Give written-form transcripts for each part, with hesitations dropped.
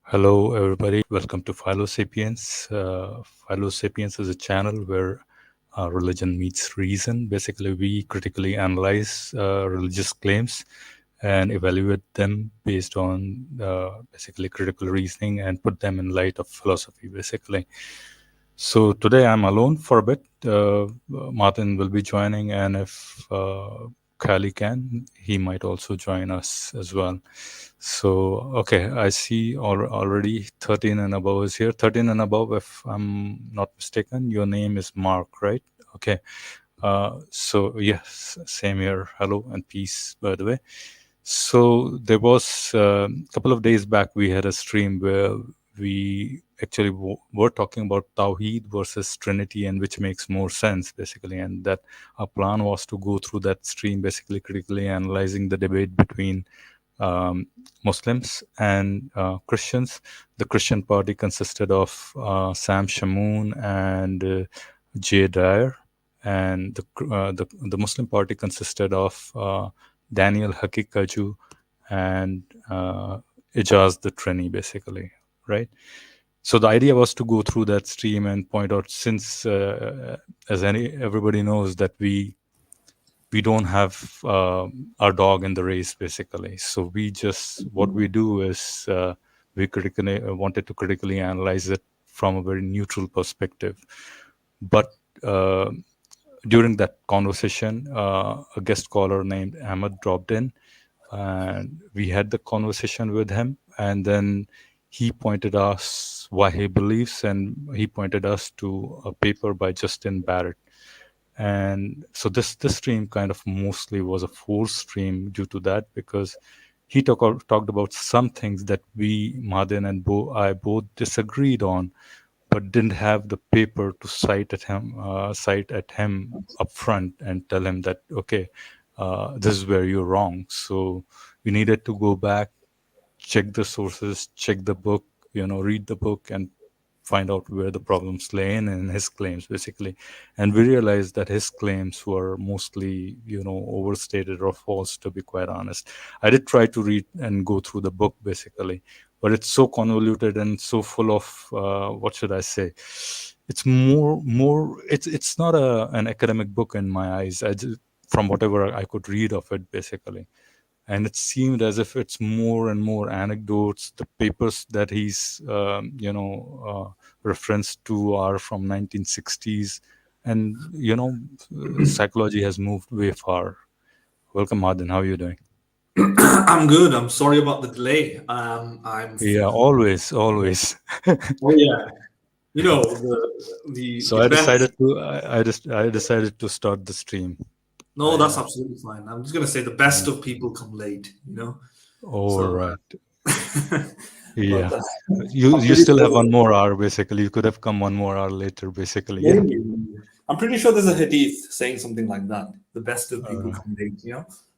Hello, everybody. Welcome to Philosapiens. Philosapiens is a channel where religion meets reason. Basically, we critically analyze religious claims and evaluate them based on basically critical reasoning and put them in light of philosophy, basically. So today I'm alone for a bit. Martin will be joining, and if Kali can, he might also join us as well. So, okay, I see already 13 and above is here. 13 and above, if I'm not mistaken, your name is Mark, right? Okay. So, yes, same here. Hello and peace, by the way. So, there was a couple of days back, we had a stream where we actually were talking about Tawhid versus Trinity and which makes more sense, basically. And that our plan was to go through that stream, basically critically analyzing the debate between Muslims and Christians. The Christian party consisted of Sam Shamoun and Jay Dyer, and the Muslim party consisted of Daniel Hakikaju and Ijaz the Trini, basically, right? So the idea was to go through that stream and point out, since as everybody knows that we don't have our dog in the race, basically. So what we do is we critically wanted to critically analyze it from a very neutral perspective. But during that conversation, a guest caller named Ahmed dropped in, and we had the conversation with him, and then he pointed us why he believes, and he pointed us to a paper by Justin Barrett. And so this stream kind of mostly was a forced stream due to that, because he talked about some things that we, Madin and I both disagreed on, but didn't have the paper to cite at him up front and tell him that, okay, this is where you're wrong. So we needed to go back, check the sources, check the book, read the book, and find out where the problems lay in his claims, basically. And we realized that his claims were mostly, overstated or false, to be quite honest. I did try to read and go through the book, basically, but it's so convoluted and so full of, what should I say? It's it's not an academic book in my eyes. From whatever I could read of it, basically. And it seemed as if it's more and more anecdotes. The papers that he's referenced to are from 1960s, and psychology has moved way far. Welcome, Martin. How are you doing? I'm good. I'm sorry about the delay. I'm. Yeah, always. Oh yeah. The So I best. decided to I decided to start the stream. No, I that's absolutely fine. I'm just gonna say the best of people come late. All So, right. but Yeah. You I'm you pretty still have sure. one more hour, basically. You could have come 1 more hour later, basically. Yeah. Maybe. I'm pretty sure there's a hadith saying something like that. The best of people Uh, come late.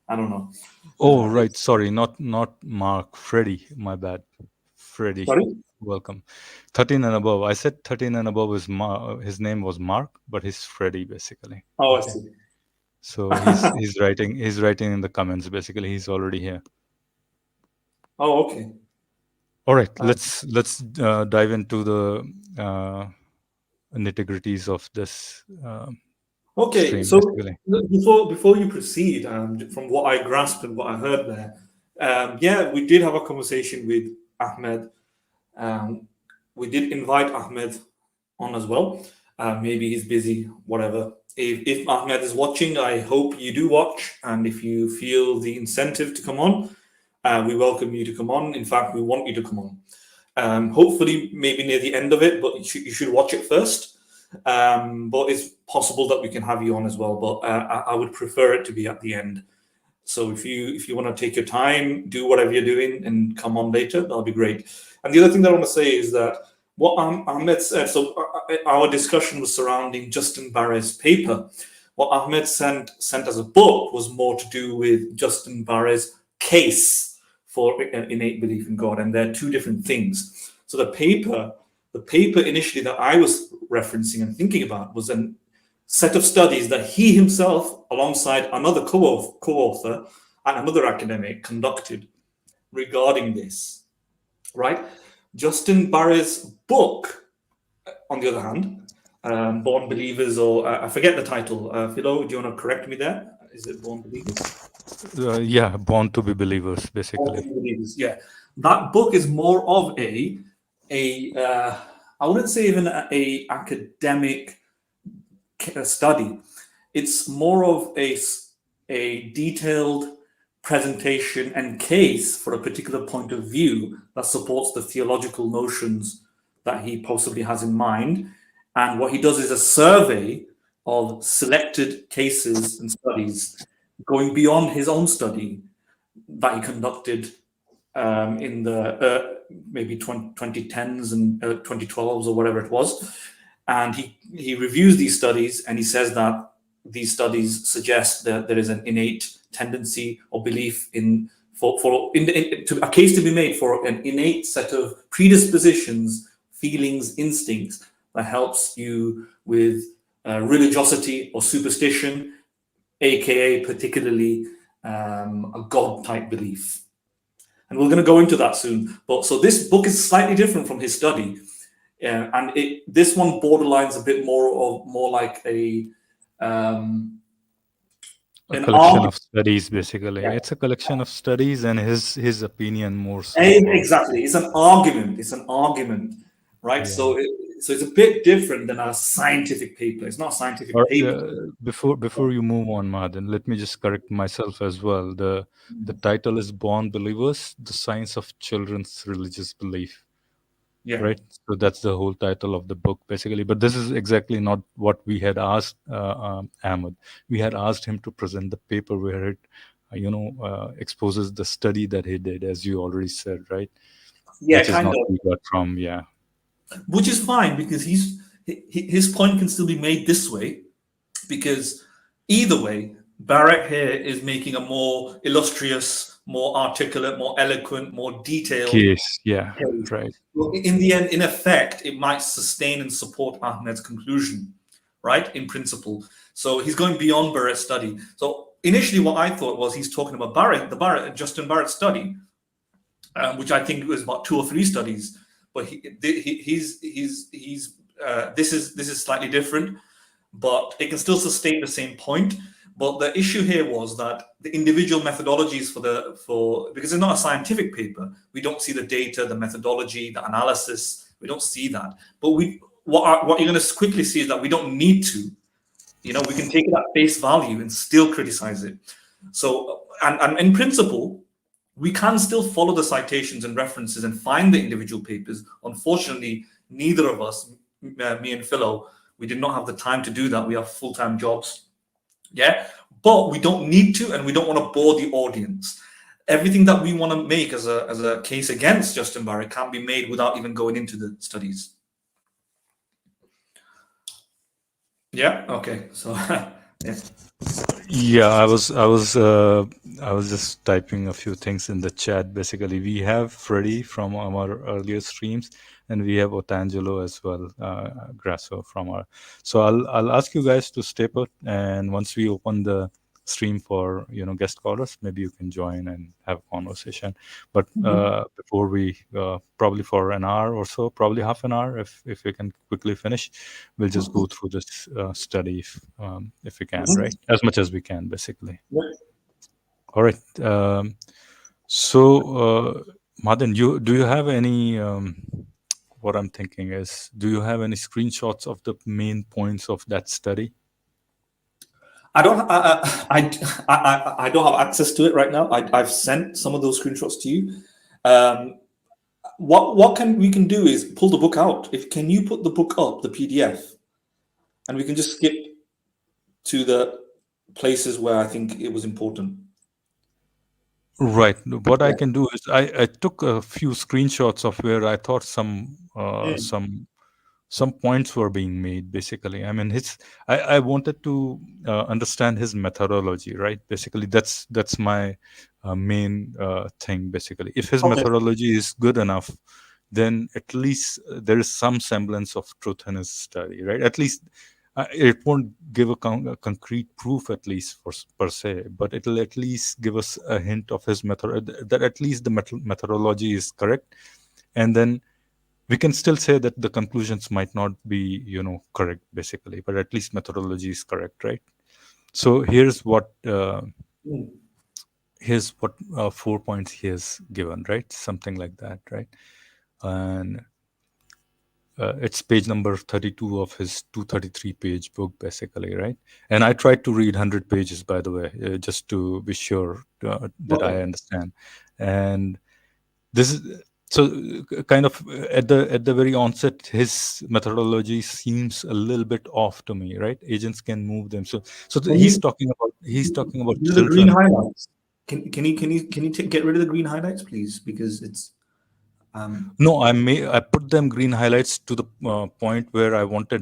I don't know. Oh, right. It's Sorry, not Mark. Freddie. My bad. Freddie. sorry. Welcome. 13 and above. I said 13 and above is his name was Mark, but he's Freddie, basically. Oh, I Okay. see. So he's writing in the comments, basically. He's already here. Oh, okay. All right. Uh, Let's dive into the nitty-gritties of this Okay, stream, so basically. before you proceed, from what I grasped and what I heard there, yeah, we did have a conversation with Ahmed. Um, we did invite Ahmed on as well. Maybe he's busy, whatever. If Ahmed is watching, I hope you do watch, and if you feel the incentive to come on, we welcome you to come on. In fact, we want you to come on. Hopefully, maybe near the end of it, but you should watch it first. But it's possible that we can have you on as well. But I would prefer it to be at the end. So if you want to take your time, do whatever you're doing, and come on later, that'll be great. And the other thing that I want to say is that what Ahmed said. So our discussion was surrounding Justin Barrett's paper. What Ahmed sent as a book was more to do with Justin Barrett's case for innate belief in God, and they're two different things. So the paper initially that I was referencing and thinking about was a set of studies that he himself, alongside another co-author and another academic, conducted regarding this, right? Justin Barrett's book, on the other hand, Born Believers, or I forget the title. Philo, do you want to correct me there? Is it Born Believers? Yeah, born to be believers, Born basically. Believers, yeah. That book is more of a I wouldn't say even a academic study. It's more of a detailed presentation and case for a particular point of view that supports the theological notions that he possibly has in mind. And what he does is a survey of selected cases and studies going beyond his own study that he conducted in the maybe 2010s and 2012s or whatever it was. And he reviews these studies and he says that these studies suggest that there is an innate tendency or belief in to, a case to be made for an innate set of predispositions, feelings, instincts that helps you with religiosity or superstition, aka particularly a God type belief. And we're going to go into that soon. But so this book is slightly different from his study, and this one borderlines a bit more like um, A an collection argument. of studies, basically. It's a collection of studies and his opinion more so about. Exactly, it's an argument. It's an argument, right? Yeah. So it's a bit different than a scientific paper. It's not a Or scientific paper. before you move on, Madan, let me just correct myself as well. The title is Born Believers: The Science of Children's Religious Belief. Yeah, Right, so that's the whole title of the book, basically. But this is exactly not what we had asked Ahmed. We had asked him to present the paper where it exposes the study that he did, as you already said, right? yeah, Which is kind not of. we got from. Yeah. Which is fine because his point can still be made this way, because either way, Barrett here is making a more illustrious, more articulate, more eloquent, more detailed Case. Yeah. case. Right. Well, in the end, in effect, it might sustain and support Ahmed's conclusion, right? In principle. So he's going beyond Barrett's study. So initially, what I thought was he's talking about Justin Barrett's study, which I think was about two or three studies. But this is slightly different, but it can still sustain the same point. But the issue here was that the individual methodologies for because it's not a scientific paper, we don't see the data, the methodology, the analysis. We don't see that. But what you're going to quickly see is that we don't need to. We can take it at face value and still criticize it. So, and in principle, we can still follow the citations and references and find the individual papers. Unfortunately, neither of us, me and Philo, we did not have the time to do that. We have full-time jobs. Yeah. But we don't need to, and we don't want to bore the audience. Everything that we want to make as a case against Justin Barrett can be made without even going into the studies. Yeah. Okay. So, yeah. Yeah, I was just typing a few things in the chat. Basically, we have Freddie from our earlier streams, and we have Otangelo as well, Grasso from our. So I'll ask you guys to stay put, and once we open the stream for guest callers, maybe you can join and have a conversation. But before we probably for an hour or so, probably half an hour, if we can quickly finish, we'll just go through this study if we can, right? As much as we can, basically. All right. Madan, do you have any? What I'm thinking is, do you have any screenshots of the main points of that study? I don't. I don't have access to it right now. I've sent some of those screenshots to you. Um, what can we can do is pull the book out. If can you put the book up, the PDF, and we can just skip to the places where I think it was important. Right. What I Yeah. can do is I took a few screenshots of where I thought Mm. some points were being made. Basically, I mean, I wanted to understand his methodology, right? Basically, that's my main thing. Basically, if his Okay. methodology is good enough, then at least there is some semblance of truth in his study, right? At least it won't give a concrete proof, at least per se, but it'll at least give us a hint of his method, that at least the methodology is correct. And then we can still say that the conclusions might not be, correct, basically, but at least methodology is correct, right? So Mm. here's what 4 points he has given, right? Something like that, right? And it's page number 32 of his 233 page book, basically, right? And I tried to read 100 pages, by the way, just to be sure that I Okay. understand. And this is so kind of at the very onset, his methodology seems a little bit off to me, right? Agents can move them. So Can he's you talking about do the green children. highlights? Can you get rid of the green highlights, please? Because it's No, I put them green highlights to the point where I wanted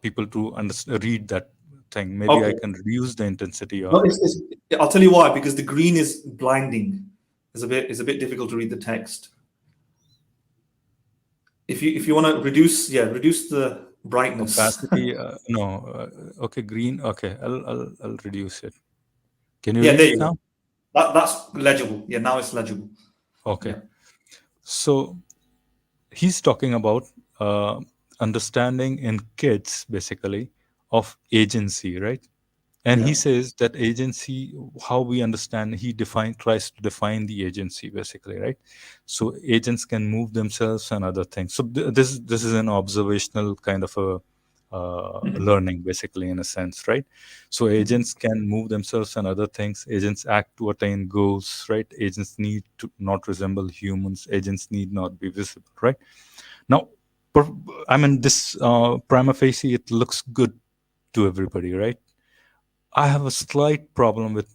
people to read that thing. Maybe I okay. can reduce the intensity No, of it. I'll tell you why. Because the green is blinding. It's a bit difficult to read the text. If you want to reduce the brightness. Opacity, no. Okay, green. Okay, I'll reduce it. Can you Yeah, read there it you go. now? That's legible. Yeah, now it's legible. Okay. Yeah, So he's talking about uh, understanding in kids, basically, of agency, right? And yeah. he says that agency, how we understand, tries to define the agency, basically, right? So agents can move themselves and other things. So this is an observational kind of a learning, basically, in a sense, right? So agents can move themselves and other things. Agents act to attain goals, right? Agents need to not resemble humans. Agents need not be visible, right? Now, per- I mean, this prima facie, it looks good to everybody, right? I have a slight problem with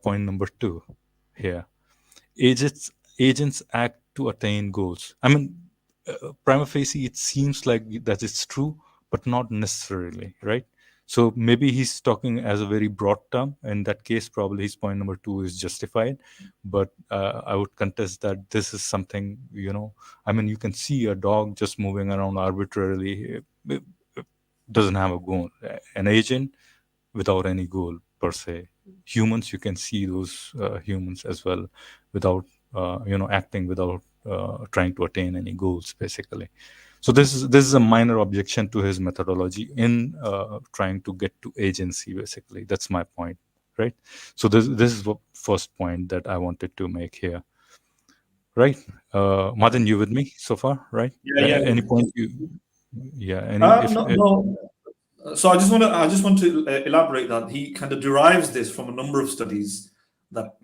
point number two here. Agents act to attain goals. I mean, prima facie, it seems like that it's true, but not necessarily, right? So maybe he's talking as a very broad term. In that case, probably his point number two is justified. But I would contest that this is something, I mean, you can see a dog just moving around arbitrarily. It doesn't have a goal. An agent without any goal per se. Humans, you can see those humans as well without acting without trying to attain any goals, basically. So this is a minor objection to his methodology in trying to get to agency, basically. That's my point, right? So this is the first point that I wanted to make here, right? Madan, you with me so far, right? Yeah, yeah, Any yeah. point you, yeah, any if No, no. So I just want to elaborate that he kind of derives this from a number of studies that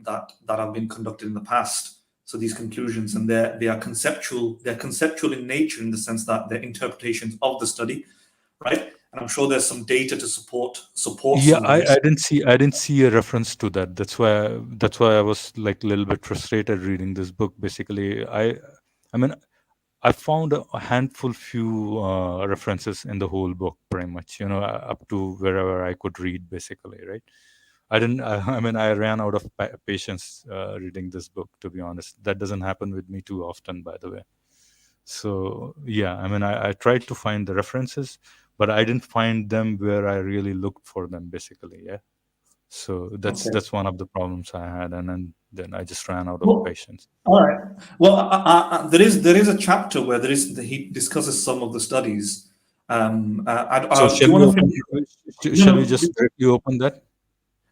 have been conducted in the past. So these conclusions, and they are conceptual. They're conceptual in nature, in the sense that they're interpretations of the study, right? And I'm sure there's some data to support Yeah, some of I this. didn't see a reference to that. That's why I was like a little bit frustrated reading this book. Basically, I mean, I found a handful few references in the whole book, pretty much. Up to wherever I could read, basically, right? I didn't. I mean, I ran out of patience reading this book. To be honest, that doesn't happen with me too often, by the way. So yeah, I mean, I tried to find the references, but I didn't find them where I really looked for them, basically. Yeah. So that's Okay. that's one of the problems I had, and then I just ran out of Well, patience. all right. Well, there is a chapter where he discusses some of the studies. So Do shall you we want to open? finish? No, Shall we no. just directly open that?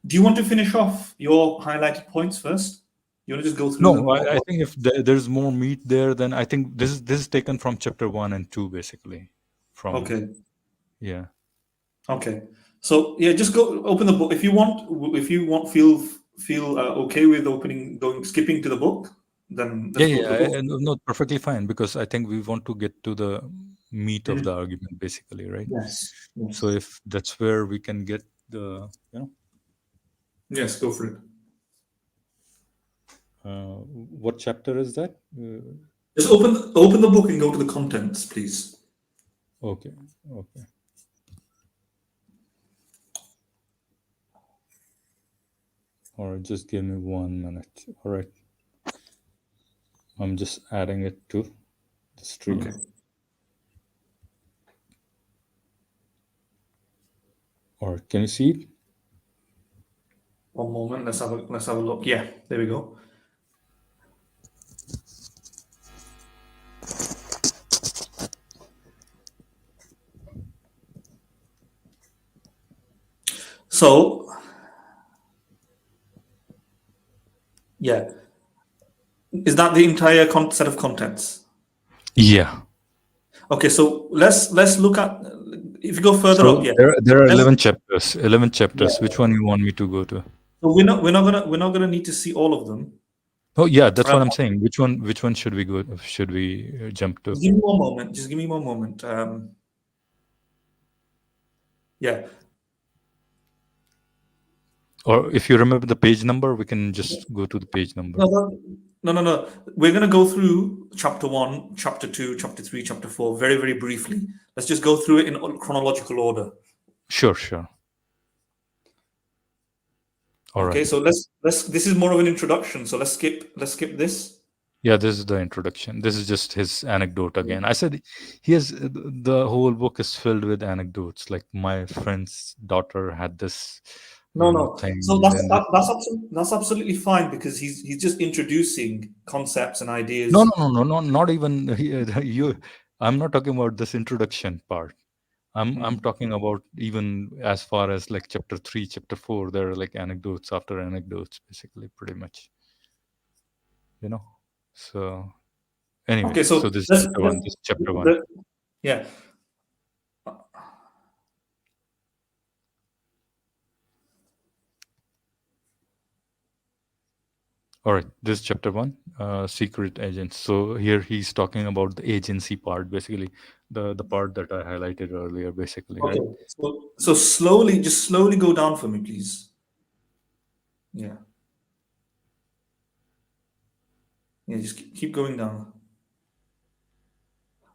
Do you want to finish off your highlighted points first? You want to just go through them? No, I think if there's more meat there, then I think this is taken from chapter one and two, basically. From Okay. yeah, Okay. So yeah, just go open the book if you want. If you want, feel okay with skipping to the book, then yeah, let's go yeah. to the book. No, perfectly fine because I think we want to get to the meat of the Mhm. argument, basically, right? Yes. So Yes. if that's where we can get the Yes. Go for it. what chapter is that? Just open the book and go to the contents, please. Okay, okay. All right, just give me 1 minute. All right, I'm just adding it to the Okay. stream. All right, can you see it? One moment. Let's have a look. Yeah. There we go. So, yeah, is that the entire set of contents? Yeah. Okay, so let's look at, if you go further up, So yeah. there are Let's, 11 chapters. 11 chapters. yeah. Which one you want me to go to? So we're not gonna need to see all of them. Oh yeah, that's Um, what I'm saying. Which one should we go? Should we jump to? just give me one moment. Just give me one moment. Yeah. Or if you remember the page number, we can just go to the page No, number. no. We're gonna go through chapter one, chapter two, chapter three, chapter four, very, very briefly. Let's just go through it in chronological order. Sure, sure. All right. Okay, so let's. This is more of an introduction. So let's skip this. Yeah, this is the introduction. This is just his anecdote again. I said he has the whole book is filled with anecdotes. Like my friend's daughter had this, No, no. thing, So and then this. that's absolutely fine because he's just introducing concepts and No, no, ideas. no, no, no, not even you. I'm not talking about this introduction part. I'm Mm. talking about even as far as like chapter 3, chapter 4. There are like anecdotes after anecdotes, basically, pretty much. You know. So anyway, Okay, so so this is let's chapter let's one. This is chapter one. let, yeah. All right, this is chapter one, secret agents. So here he's talking about the agency part, basically, the part that I highlighted earlier, basically, Okay, right? so slowly, just slowly go down for me, please. Yeah, yeah, just keep going down.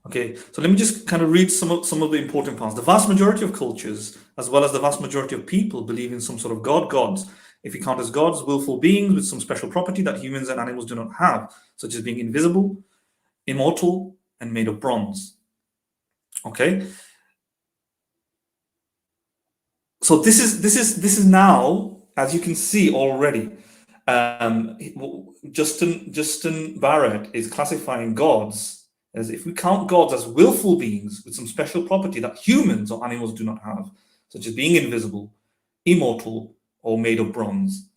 Okay, so let me just kind of read some of the important parts. The vast majority of cultures, as well as the vast majority of people, believe in some sort of gods. If you count as gods, willful beings with some special property that humans and animals do not have, such as being invisible, immortal, and made of bronze. Okay, so this is now, as you can see already. Justin Barrett is classifying gods as, if we count gods as willful beings with some special property that humans or animals do not have, such as being invisible, immortal, or made of bronze.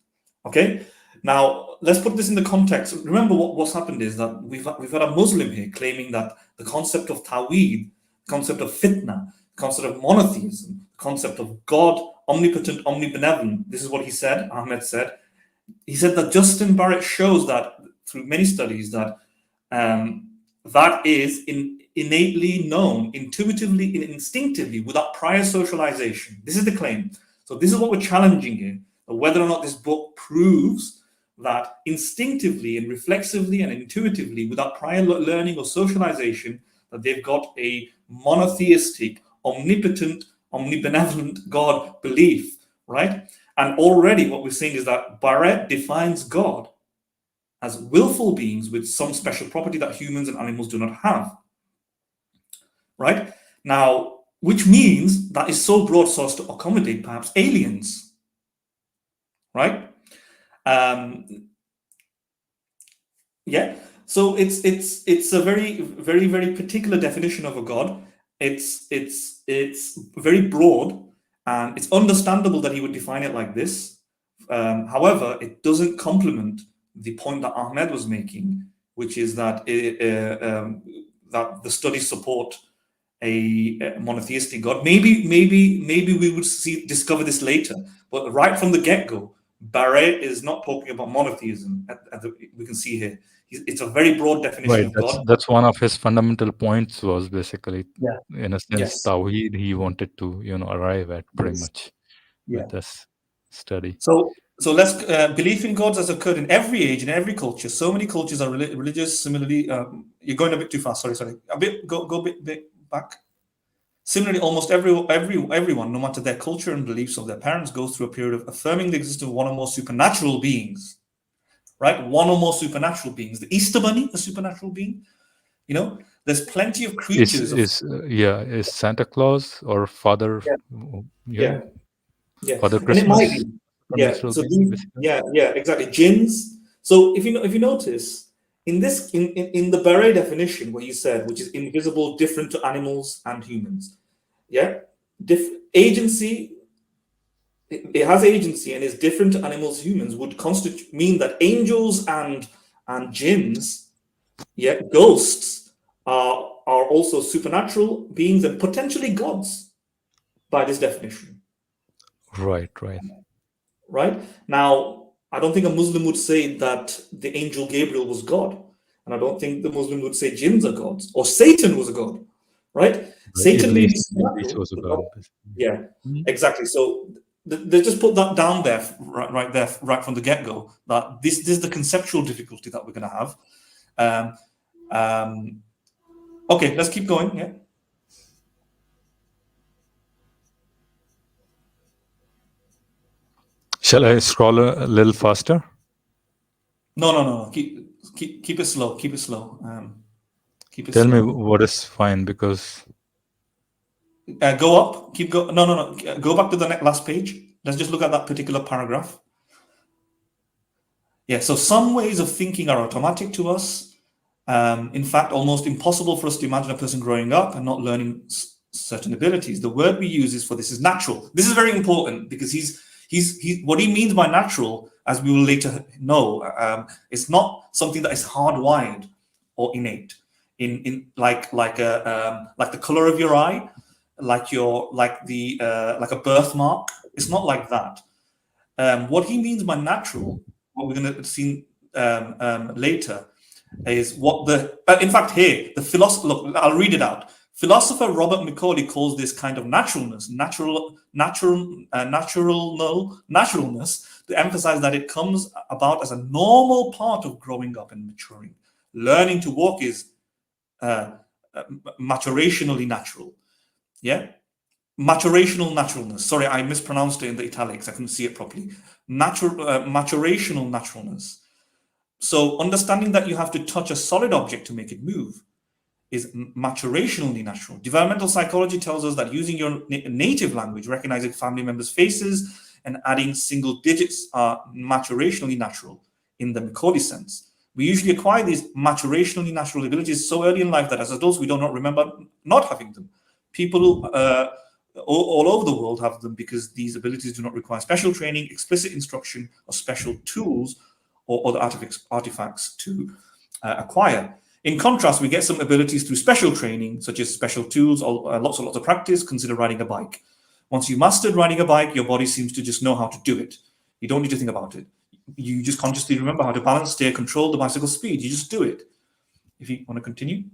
Okay, now let's put this in the context. Remember, what's happened is that we've had a Muslim here claiming that the concept of Tawhid, the concept of fitna, the concept of monotheism, the concept of God, omnipotent, omnibenevolent. This is what he said. Ahmed said. He said that Justin Barrett shows that through many studies that that is innately known, intuitively and instinctively, without prior socialization. This is the claim. So this is what we're challenging here: whether or not this book proves that instinctively and reflexively and intuitively, without prior learning or socialization, that they've got a monotheistic, omnipotent, omnibenevolent God belief, right? And already what we're seeing is that Barrett defines God as willful beings with some special property that humans and animals do not have, right? Now, which means that is so broad so as to accommodate perhaps aliens, right? Um, yeah. So it's a very, very, very particular definition of a god. It's very broad, and it's understandable that he would define it like this. However, it doesn't complement the point that Ahmed was making, which is that that the studies support a monotheistic God. Maybe we would discover this later, but right from the get go, Barrett is not talking about monotheism. We can see here, it's a very broad definition Right. of That's God. that's one of his fundamental points was basically, Yeah. in a sense, Yes. Tawhid he wanted to, arrive at pretty Yes. much Yeah. with this study. So let's belief in gods has occurred in every age, in every culture. So many cultures are religious. Similarly, you're going a bit too fast. Sorry. A bit go bit back. Similarly, almost everyone, no matter their culture and beliefs of their parents, goes through a period of affirming the existence of one or more supernatural beings. Right, one or more supernatural beings. The Easter Bunny, a supernatural being. There's plenty of Is creatures of. is yeah, is Santa Claus or Father, Yeah, yeah, yeah, Father and it might Christmas, be. Yeah. supernatural So being, these, basically? yeah, exactly. Jinns. So if you notice in this in the Beret definition, what you said, which is invisible, different to animals and humans. Yeah, agency. it has agency and is different to animals, humans, would mean that angels and jinns, ghosts, are also supernatural beings and potentially gods by this definition. Right. Right? Now, I don't think a Muslim would say that the angel Gabriel was God. And I don't think the Muslim would say jinns are gods or Satan was a god. Right? Right. Satan may be Iblis supernatural. was a god. Basically. Yeah, Mhm. exactly. So they just put that down there, right there, right from the get-go, that this is the conceptual difficulty that we're going to have. Okay, let's keep going. Yeah. Shall I scroll a little faster? No. Keep it slow. Keep it slow. Keep it Tell me slow. what is fine, because Go up. Keep go. No. Go back to the last page. Let's just look at that particular paragraph. Yeah. So some ways of thinking are automatic to us. In fact, almost impossible for us to imagine a person growing up and not learning certain abilities. The word we use is for this is natural. This is very important because he's what he means by natural, as we will later know, is not something that is hardwired or innate. In like the color of your eye, like a birthmark. It's not like that. What he means by natural, what we're going to see later, is what the in fact here the philosopher. Look, I'll read it out. Philosopher Robert McCauley calls this kind of naturalness naturalness to emphasize that it comes about as a normal part of growing up and maturing. Learning to walk is maturationally natural. Yeah, maturational naturalness. Sorry, I mispronounced it in the italics. I couldn't see it properly. Maturational naturalness. So understanding that you have to touch a solid object to make it move is maturationally natural. Developmental psychology tells us that using your native language, recognizing family members' faces, and adding single digits are maturationally natural in the Macaulay sense. We usually acquire these maturationally natural abilities so early in life that as adults we do not remember not having them. People all over the world have them because these abilities do not require special training, explicit instruction, or special tools or other artifacts to acquire. In contrast, we get some abilities through special training, such as special tools or lots of practice. Consider riding a bike. Once you mastered riding a bike, your body seems to just know how to do it. You don't need to think about it. You just consciously remember how to balance, steer, control the bicycle speed. You just do it. If you want to continue.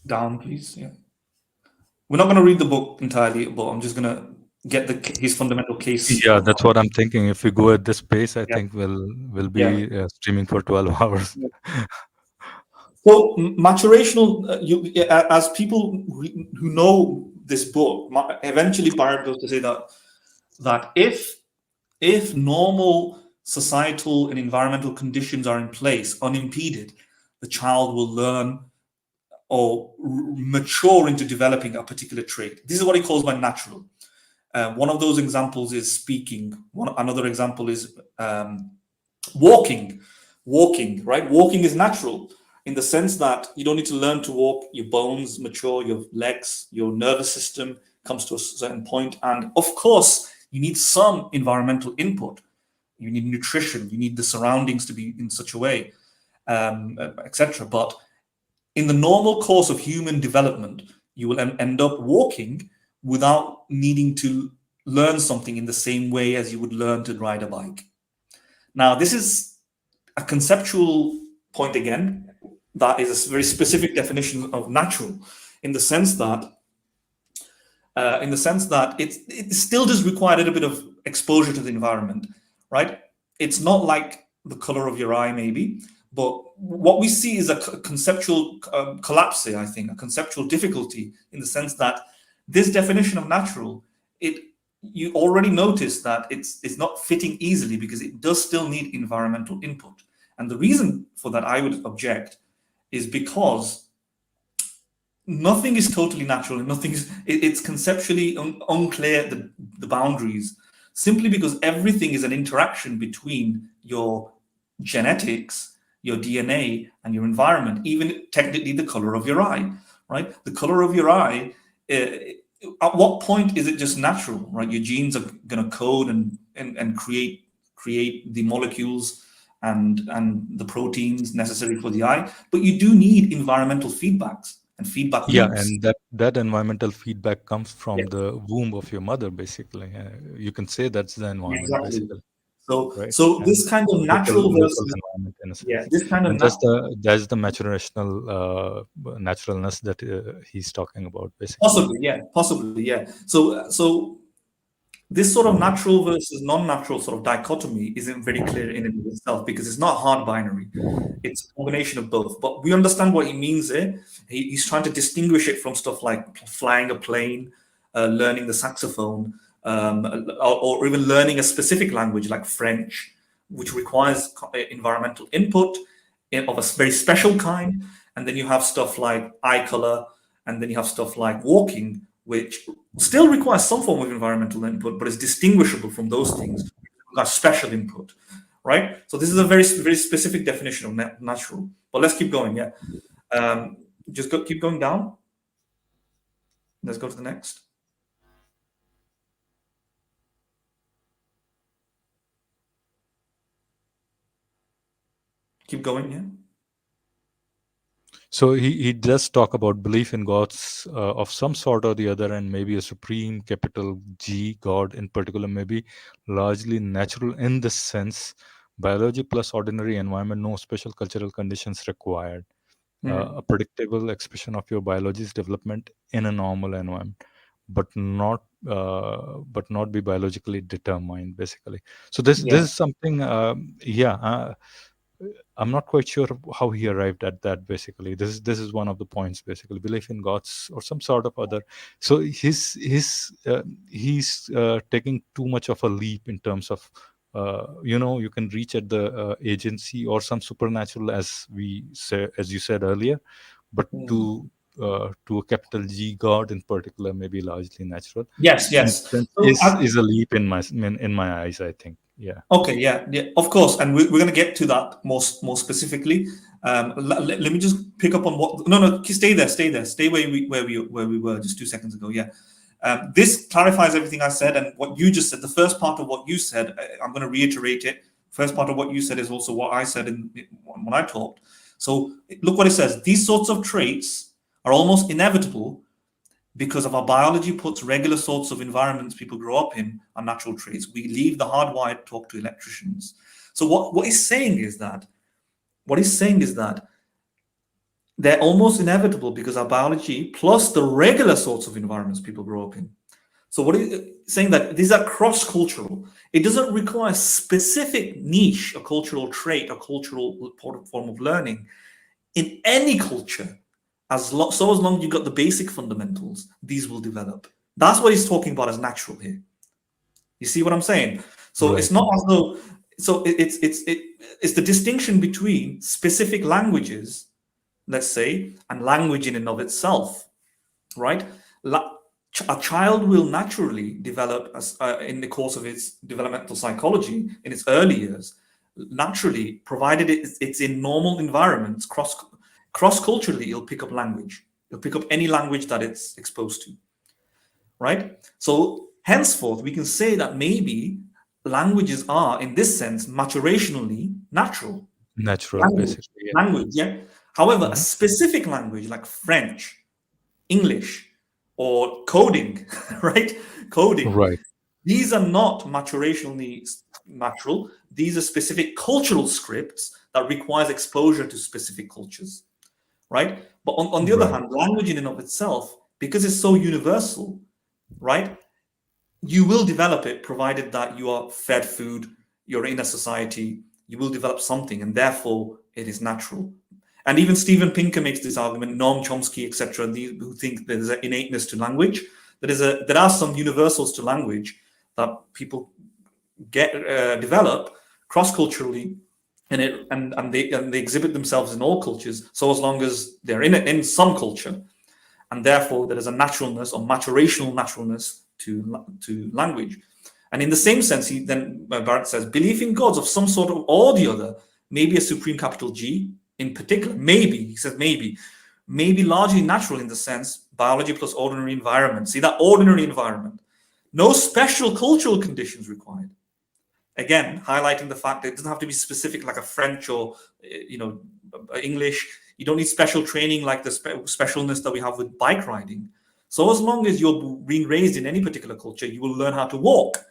Down, please. Yeah. We're not going to read the book entirely, but I'm just going to get his fundamental case. yeah, that's what I'm thinking. If we go at this pace, I Yeah. think we'll Yeah. be streaming for 12 hours. So maturational, as people who know this book, eventually Barrett goes to say that if normal societal and environmental conditions are in place, unimpeded, the child will learn or mature into developing a particular trait. This is what he calls by natural. One of those examples is speaking. Another example is walking. Right? Walking is natural in the sense that you don't need to learn to walk. Your bones mature, your legs, your nervous system comes to a certain point. And of course, you need some environmental input. You need nutrition. You need the surroundings to be in such a way, etc. But in the normal course of human development, you will end up walking without needing to learn something in the same way as you would learn to ride a bike. Now, this is a conceptual point again. That is a very specific definition of natural, in the sense that it still does require a little bit of exposure to the environment, right? It's not like the color of your eye, maybe, but what we see is a conceptual collapse, I think, a conceptual difficulty in the sense that this definition of natural, you already notice that it's not fitting easily because it does still need environmental input. And the reason for that, I would object, is because nothing is totally natural and it's conceptually unclear, the boundaries, simply because everything is an interaction between your genetics, your DNA, and your environment, even technically the color of your eye, right? The color of your eye at what point is it just natural, right? Your genes are going to code and create the molecules and the proteins necessary for the eye, but you do need environmental feedbacks and feedback Yeah, loops. and that environmental feedback comes Yeah, from the womb of your mother, basically. You can say that's the environment, exactly. basically, right? So And this kind of local natural local versus, environment in a yeah, sense, this kind of and that's the maturational naturalness that he's talking about, basically. possibly, yeah. So this sort of natural versus non-natural sort of dichotomy isn't very clear in and of itself because it's not hard binary. It's a combination of both. But we understand what he means there. He's trying to distinguish it from stuff like flying a plane, learning the saxophone, or even learning a specific language like French, which requires environmental input of a very special kind. And then you have stuff like eye color, and then you have stuff like walking, which still requires some form of environmental input, but is distinguishable from those things. Requires special input, right? So this is a very specific definition of natural. But let's keep going. Yeah, keep going down. Let's go to the next. Keep going. Yeah. So he does talk about belief in gods of some sort or the other, and maybe a supreme capital G God in particular, maybe largely natural in this sense. Biology plus ordinary environment, no special cultural conditions required. A predictable expression of your biology's development in a normal environment, but not be biologically determined, basically. So this Yeah. is something. I'm not quite sure how he arrived at that. Basically, this is one of the points. Basically, belief in gods or some sort of other. So he's taking too much of a leap in terms of you can reach at the agency or some supernatural, as you said earlier, but to a capital G God in particular, maybe largely natural. Yes. In Yes. sense, So is a leap in my eyes, I think. Yeah. okay, yeah, yeah, of course, and we're going to get to that more specifically. Let me just pick up on what. No, no, stay there, stay where we were just 2 seconds ago. Yeah, this clarifies everything I said and what you just said. The first part of what you said, I'm going to reiterate it. First part of what you said is also what I said when I talked. So look what it says. These sorts of traits are almost inevitable because of our biology puts regular sorts of environments people grow up in are natural traits. We leave the hardwired talk to electricians. So what he's saying is that they're almost inevitable because our biology plus the regular sorts of environments people grow up in. So what he's saying that these are cross-cultural. It doesn't require specific niche, a cultural trait, a cultural form of learning in any culture. As long as you've got the basic fundamentals, these will develop. That's what he's talking about as natural here. You see what I'm saying? So it's Right. not as though. So it's the distinction between specific languages, let's say, and language in and of itself, right? A child will naturally develop in the course of its developmental psychology in its early years, naturally, provided it's in normal environments, cross culturally, it'll pick up language. It'll pick up any language that it's exposed to, right? So henceforth, we can say that maybe languages are, in this sense, maturationally natural. Natural, Language, basically. Yeah. language, yeah. However, a Mhm. specific language like French, English, or coding, right? Coding. Right. These are not maturationally natural. These are specific cultural scripts that requires exposure to specific cultures, right? But on the other Right. hand, language in and of itself, because it's so universal, right? You will develop it provided that you are fed food, you're in a society, you will develop something, and therefore it is natural. And even Steven Pinker makes this argument, Noam Chomsky, etc., who think there's an innateness to language. There are some universals to language that people develop cross culturally, and they exhibit themselves in all cultures. So as long as they're in some culture, and therefore there is a naturalness or maturational naturalness to language. And in the same sense, Barrett says belief in gods of some sort of or the other, maybe a supreme capital G in particular, maybe he says maybe largely natural in the sense biology plus ordinary environment. See that ordinary environment. No special cultural conditions required. Again, highlighting the fact that it doesn't have to be specific like a French or English. You don't need special training like the specialness that we have with bike riding. So as long as you're being raised in any particular culture, you will learn how to walk.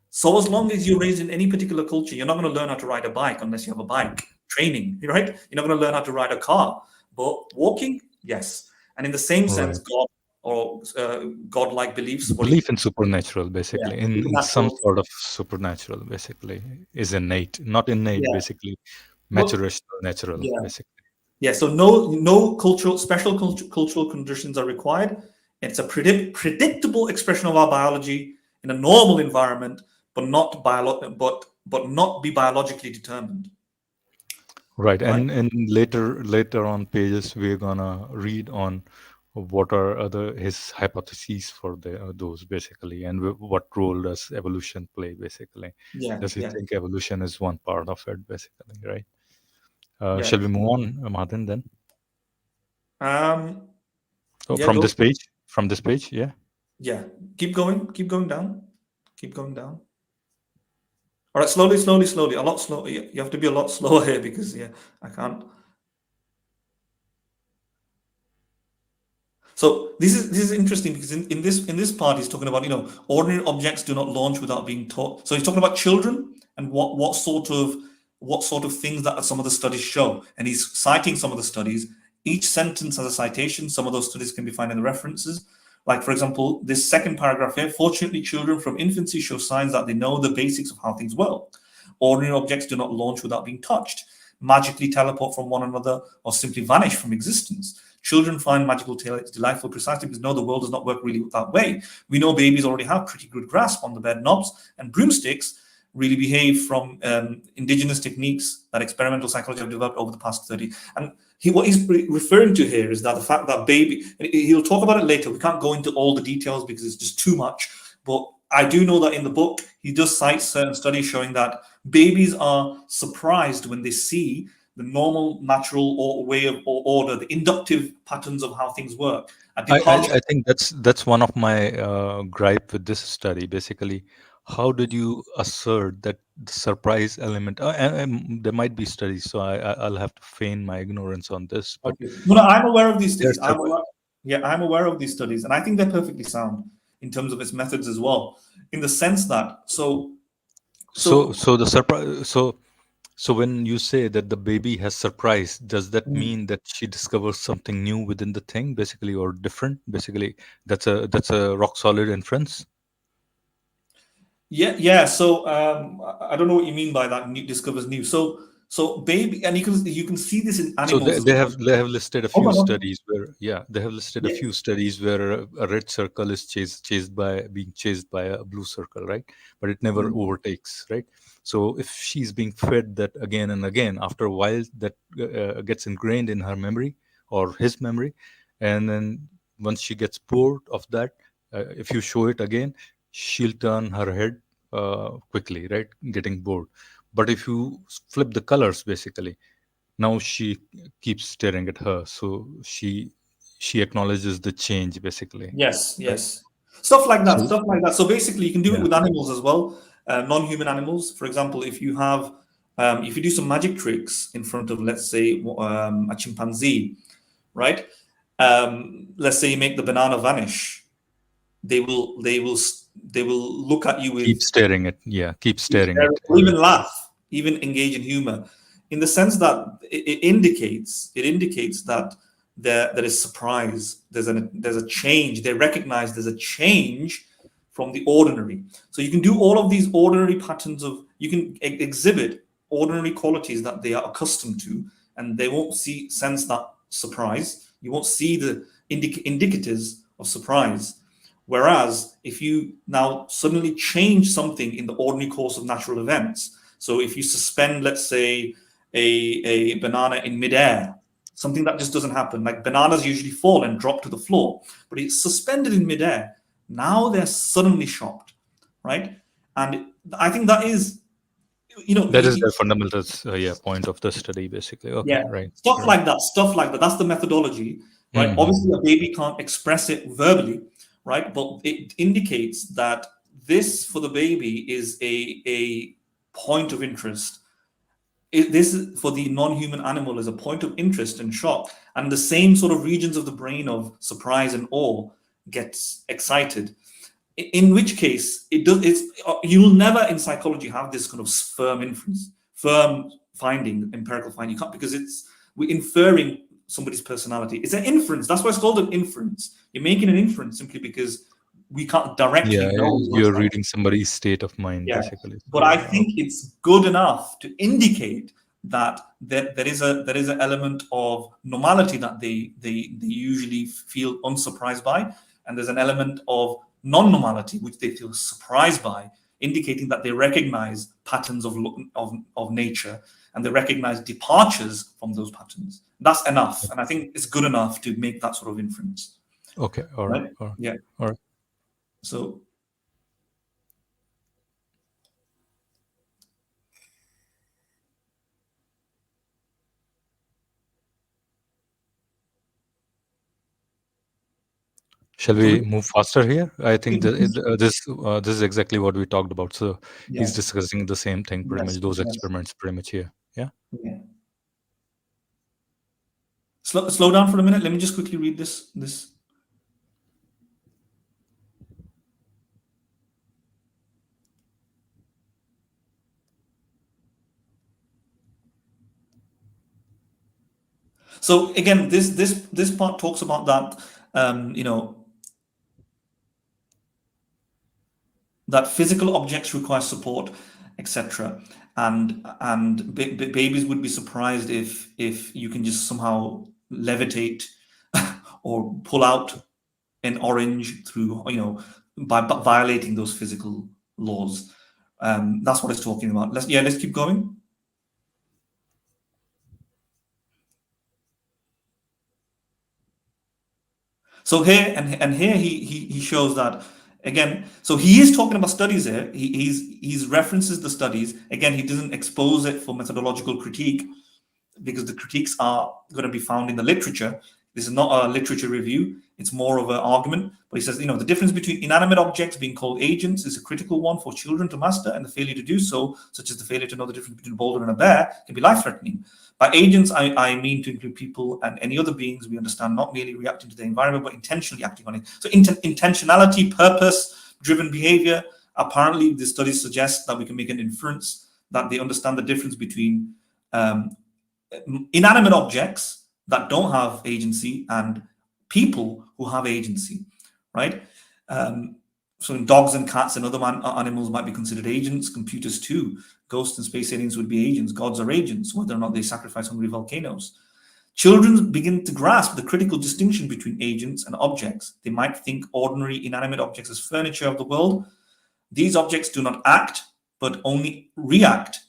So as long as you're raised in any particular culture, you're not going to learn how to ride a bike unless you have a bike training, right? You're not going to learn how to ride a car. But walking, yes. And in the same sense, Right. God or God-like beliefs, The what do you? belief in supernatural, Yeah, basically, in some supernatural. sort of supernatural, basically, is innate. Not innate, Yeah, basically, but maturational, natural, yeah, basically. yeah. So no cultural conditions are required. It's a predictable expression of our biology in a normal environment, but not be biologically determined, Right. right? And later on pages, we're gonna read on what are other his hypotheses for those, basically, and what role does evolution play, basically. Yeah, Does he yeah, think evolution is one part of it, basically, right? yeah. Shall we move on, Martin, then? Um, Oh, yeah, from go. this page? From this page, yeah. Yeah, keep going down, keep going down. All right, slowly, slowly, slowly. A lot slower. You have to be a lot slower here because yeah, I can't. So this is interesting because in this part he's talking about ordinary objects do not launch without being taught. So he's talking about children and what sort of things that some of the studies show, and he's citing some of the studies. Each sentence has a citation. Some of those studies can be found in the references. Like for example, this second paragraph here. Fortunately, children from infancy show signs that they know the basics of how things work. Ordinary objects do not launch without being touched, magically teleport from one another, or simply vanish from existence. Children find magical tales delightful precisely because no, the world does not work really that way. We know babies already have pretty good grasp on the bed knobs, and broomsticks really behave from indigenous techniques that experimental psychology have developed over the past 30. And what he's referring to here is that the fact that baby, he'll talk about it later. We can't go into all the details because it's just too much. But I do know that in the book, he does cite certain studies showing that babies are surprised when they see the normal, natural way of or order, the inductive patterns of how things work. A departure. I think that's one of my gripe with this study. Basically, how did you assert that the surprise element? There might be studies, so I'll have to feign my ignorance on this. But Okay. No, I'm aware of these there's studies. Yeah, I'm aware of these studies, and I think they're perfectly sound in terms of its methods as well. In the sense that, so so the surprise. So when you say that the baby has surprise, does that mm, mean that she discovers something new within the thing, basically, or different? Basically, that's a rock solid inference. yeah, yeah. So I don't know what you mean by that. New, discovers new. So baby, and you can see this in So animals they, as they well. have they have listed a Oh few my god. studies where, yeah, they have listed a Yeah. few studies where a red circle is chased by a blue circle, right? But it never Mm. overtakes, right? So if she's being fed that again and again, after a while that gets ingrained in her memory or his memory, and then once she gets bored of that, if you show it again, she'll turn her head quickly, right? Getting bored. But if you flip the colors, basically, now she keeps staring at her, so she acknowledges the change, basically, Yes, right? yes. Stuff like that, So stuff like that. So basically, you can do it yeah, with animals as well, non-human animals. For example, if you do some magic tricks in front of, let's say, a chimpanzee, right? Let's say you make the banana vanish, they will look at you keep with staring at, yeah, keep staring at or her. even laugh, even engage in humor, in the sense that it indicates that there is surprise. There's a change. They recognize there's a change from the ordinary. So you can do all of these ordinary patterns of you can exhibit ordinary qualities that they are accustomed to, and they won't sense that surprise. You won't see the indicators of surprise. Whereas if you now suddenly change something in the ordinary course of natural events, so if you suspend, let's say, a banana in midair, something that just doesn't happen, like bananas usually fall and drop to the floor, but it's suspended in midair. Now they're suddenly shocked, right? And I think that is, you know, That is the fundamental, yeah, point of the study, basically. Okay, yeah, right, stuff right. like that, stuff like that. That's the methodology. right? Obviously, a baby can't express it verbally, right? But it indicates that this for the baby is a point of interest. This for the non-human animal is a point of interest and shock, and the same sort of regions of the brain of surprise and awe gets excited. In which case, it does. It's you'll never in psychology have this kind of firm inference, firm finding, empirical finding. You can't, because we're inferring somebody's personality. It's an inference. That's why it's called an inference. You're making an inference simply because we can't directly Yeah, know what's you're like. reading somebody's state of mind, Yeah, basically. but I So, think it's good enough to indicate that there is an element of normality that they usually feel unsurprised by, and there's an element of non-normality which they feel surprised by, indicating that they recognize patterns of nature, and they recognize departures from those patterns. That's enough, and I think it's good enough to make that sort of inference, okay, all right, right? all right, Yeah. all right. So Shall do we move faster here? I think we? this is exactly what we talked about. So Yeah. he's discussing the same thing, pretty Yes. much those Yes. experiments, pretty much here. Yeah. Yeah. Slow down for a minute. Let me just quickly read this. So again, this part talks about that, you know, that physical objects require support, etc. And babies would be surprised if you can just somehow levitate or pull out an orange through, you know, by violating those physical laws. That's what it's talking about. Let's keep going. So here and here he shows that again. So he is talking about studies here. He's references the studies again. He doesn't expose it for methodological critique because the critiques are going to be found in the literature. This is not a literature review. It's more of an argument. But he says, you know, the difference between inanimate objects being called agents is a critical one for children to master, and the failure to do so, such as the failure to know the difference between a boulder and a bear, can be life-threatening. By agents, I mean to include people and any other beings we understand not merely reacting to the environment, but intentionally acting on it. So intentionality, purpose-driven behavior. Apparently, the studies suggest that we can make an inference that they understand the difference between inanimate objects that don't have agency and people who have agency, right? So dogs and cats and other animals might be considered agents, computers too. Ghosts and space aliens would be agents. Gods are agents, whether or not they sacrifice hungry volcanoes. Children begin to grasp the critical distinction between agents and objects. They might think ordinary inanimate objects as furniture of the world. These objects do not act, but only react,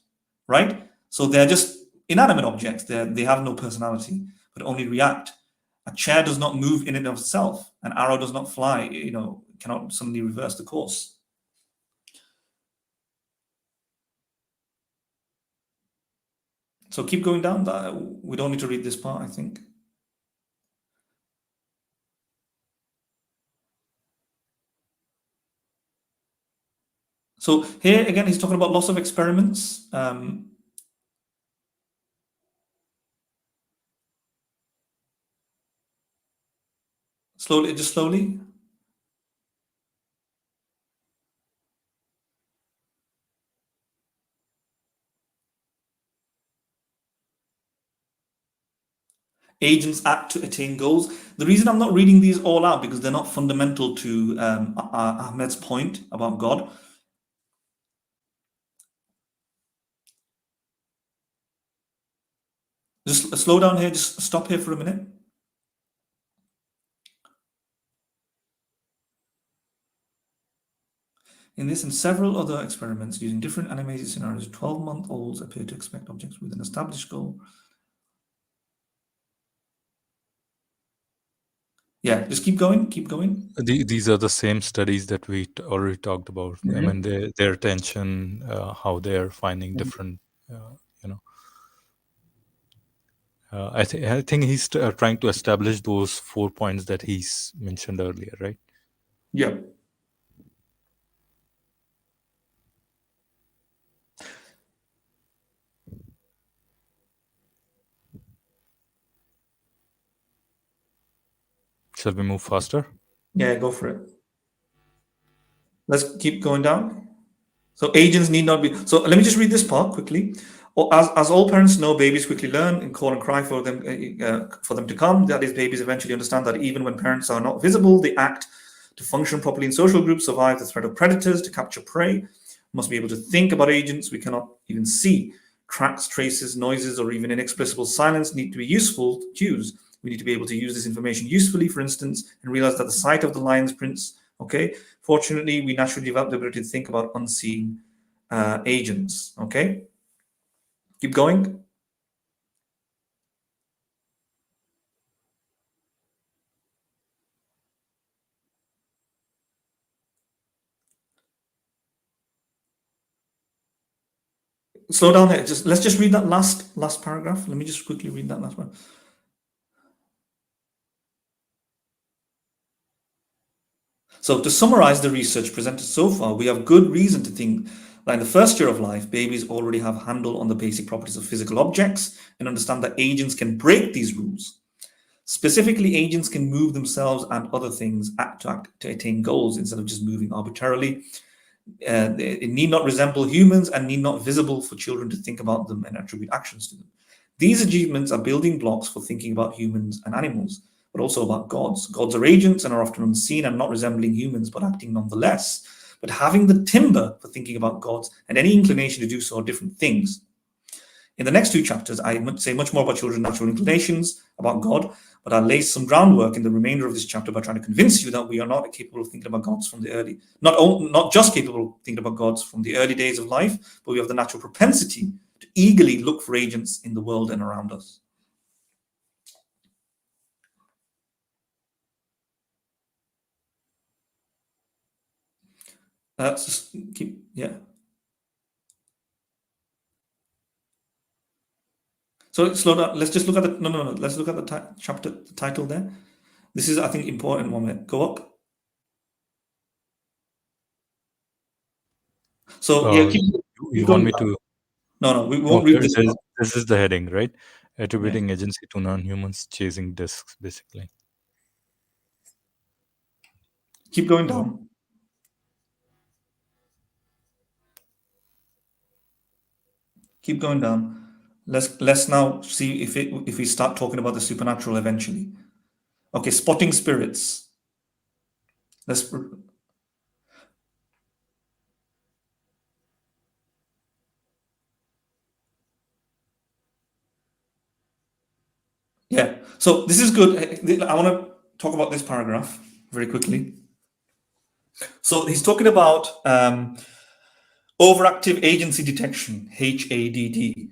right? So they're just inanimate objects. They have no personality, but only react. A chair does not move in and of itself. An arrow does not fly, you know, cannot suddenly reverse the course. So keep going down. We don't need to read this part, I think. So here again, he's talking about loss of experiments. Slowly. Agents act to attain goals. The reason I'm not reading these all out because they're not fundamental to Ahmed's point about God. Just slow down here. Just stop here for a minute. In this and several other experiments using different animated scenarios, 12-month-olds appear to expect objects with an established goal. Yeah, just keep going. Keep going. These are the same studies that we already talked about. I mean, their attention, how they're finding different, you know, I think he's trying to establish those 4 points that he's mentioned earlier, right? Yeah. Shall we move faster? Yeah, go for it. Let's keep going down. So agents need not be. So let me just read this part quickly. As all parents know, babies quickly learn and call and cry for them to come. That is, babies eventually understand that even when parents are not visible, they act to function properly in social groups, survive the threat of predators, to capture prey. Must be able to think about agents we cannot even see. Tracks, traces, noises, or even inexplicable silence need to be useful cues. We need to be able to use this information usefully, for instance, and realize that the sight of the lion's prints. Okay. Fortunately, we naturally develop the ability to think about unseen agents. Okay. Keep going. Slow down here. Let's just read that last paragraph. Let me just quickly read that last one. So, to summarize the research presented so far, we have good reason to think that in the first year of life, babies already have handle on the basic properties of physical objects and understand that agents can break these rules. Specifically, agents can move themselves and other things act to attain goals instead of just moving arbitrarily. It need not resemble humans and need not visible for children to think about them and attribute actions to them. These achievements are building blocks for thinking about humans and animals, but also about gods. Gods are agents and are often unseen and not resembling humans, but acting nonetheless. But having the timber for thinking about gods and any inclination to do so are different things. In the next two chapters, I would say much more about children's natural inclinations, about God, but I'll lay some groundwork in the remainder of this chapter by trying to convince you that we are not capable of thinking about gods from the early, not just capable of thinking about gods from the early days of life, but we have the natural propensity to eagerly look for agents in the world and around us. Just keep, yeah. So slow down. Let's just look at the no. Let's look at the chapter the title there. This is, I think, important. 1 minute. Go up. So yeah, Uh, keep you want going me down. to? No, we No, won't read this part. this is the heading, right? Yeah. Attributing agency to non-humans chasing discs, basically. Keep going Oh, down. Keep going down. Let's now see if we start talking about the supernatural eventually. Okay, spotting spirits. Let's yeah. So this is good. I want to talk about this paragraph very quickly. So he's talking about overactive agency detection (HADD).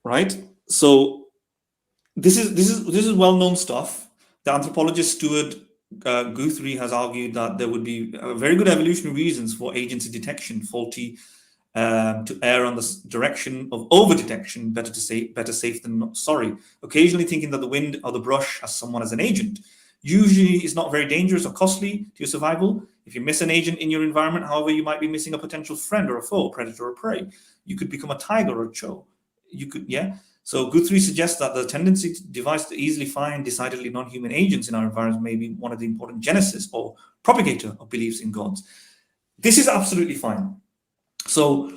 Right. So this is well known stuff. The anthropologist Stuart Guthrie has argued that there would be very good evolutionary reasons for agency detection, faulty to err on the direction of over detection, better safe than not sorry. Occasionally thinking that the wind or the brush has someone as an agent. Usually is not very dangerous or costly to your survival. If you miss an agent in your environment, however, you might be missing a potential friend or a foe, predator or prey. You could become a tiger or a cho. You could, yeah. So Guthrie suggests that the tendency to devise to easily find decidedly non-human agents in our environment may be one of the important genesis or propagator of beliefs in gods. This is absolutely fine. So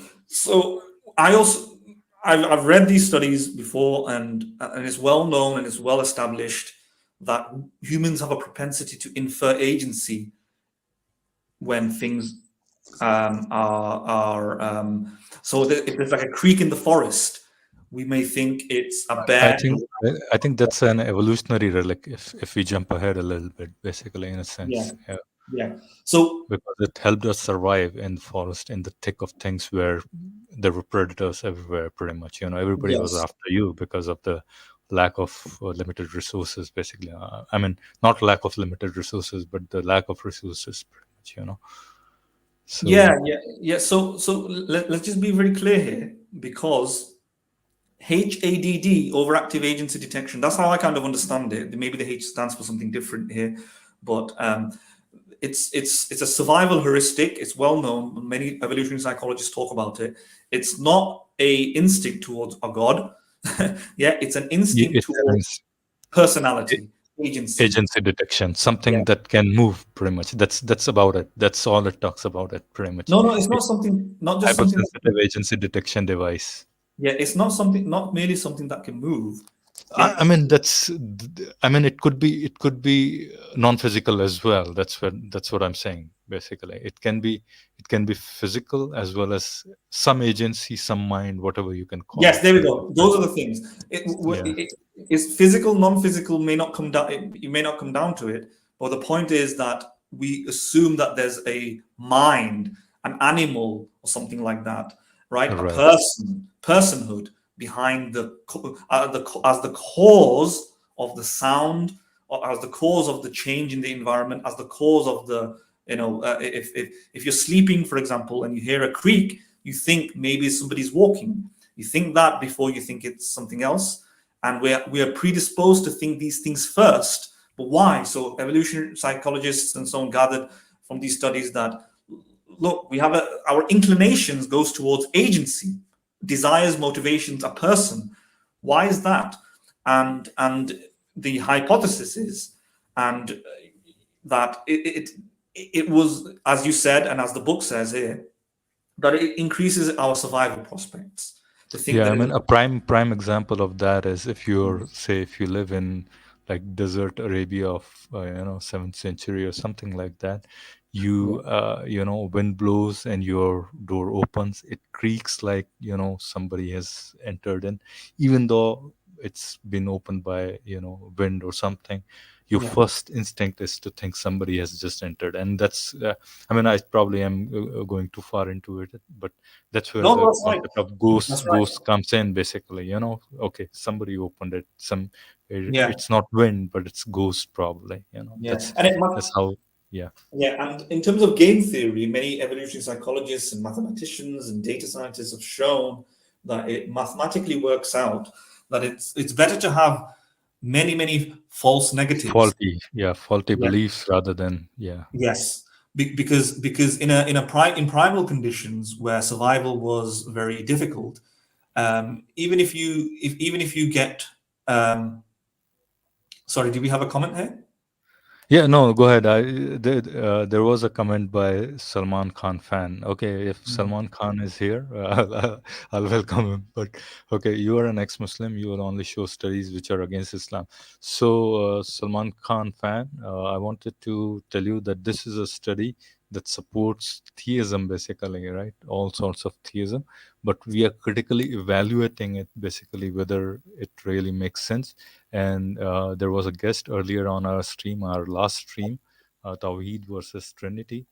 I also I've read these studies before, and it's well known and it's well established that humans have a propensity to infer agency when things are so that if there's like a creek in the forest, we may think it's a I bear. think I think that's an evolutionary relic. If we jump ahead a little bit, basically, in a Yeah, sense, yeah, yeah. So because it helped us survive in the forest, in the thick of things, where there were predators everywhere. Pretty much, everybody was yes, after you because of the lack of limited resources. Basically, I mean, not lack of limited resources, but the lack of resources. Pretty much. yeah, So yeah, yeah. So let's just be very clear here, because HADD, overactive agency detection. That's how I kind of understand it. Maybe the H stands for something different here, but it's a survival heuristic. It's well known. Many evolutionary psychologists talk about it. It's not a instinct towards a god. Yeah, it's an instinct It towards means personality, agency. agency detection, Yeah. something that can move. Pretty much. That's about it. That's all it talks about. It pretty much. No, no, it's not It's something. Not just something that. hypersensitive agency detection device. Yeah, it's not something. Not merely something that can move. Yeah, And I mean I mean it could be non-physical as well. That's what I'm saying. Basically, it can be physical as well as some agency, some mind, whatever you can call yes, it. there we Pretty go. much. Those are the things. Yeah, It's physical, non-physical may not come down. You may not come down to it, but the point is that we assume that there's a mind, an animal, or something like that, right? A right, person, personhood behind as the cause of the sound, or as the cause of the change in the environment, as the cause of the if you're sleeping, for example, and you hear a creak, you think maybe somebody's walking. You think that before you think it's something else, and we are predisposed to think these things first. But why? So evolutionary psychologists and so on gathered from these studies that look, we have our inclinations goes towards agency, desires, motivations, a person. Why is that? And the hypothesis is, and that it was, as you said, and as the book says here, that it increases our survival prospects. To think yeah. that I it, mean, a prime example of that is if you're say if you live in like desert Arabia of 7th century or something like that, yeah, wind blows and your door opens, it creaks like somebody has entered in, even though it's been opened by wind or something. Your yeah. first instinct is to think somebody has just entered, and that's I mean, I probably am going too far into it, but that's where No, the that's right. concept of That's right. ghost comes in. Basically, okay, somebody opened it. Yeah, It's not wind, but it's ghost probably. yeah. And it might, That's how. Yeah, yeah. And in terms of game theory, many evolutionary psychologists and mathematicians and data scientists have shown that it mathematically works out that it's better to have many false negatives. faulty Yeah. beliefs rather than Yes, because in primal conditions where survival was very difficult, even if you get sorry, do we have a comment here? Yeah, no, go ahead. There was a comment by Salman Khan fan. Okay, if Salman Khan is here, I'll welcome him. But okay, you are an ex-Muslim. You will only show studies which are against Islam. So, Salman Khan fan, I wanted to tell you that this is a study that supports theism, basically, right? All sorts of theism. But we are critically evaluating it, basically, whether it really makes sense. And there was a guest earlier on our stream, our last stream, Tawhid versus Trinity,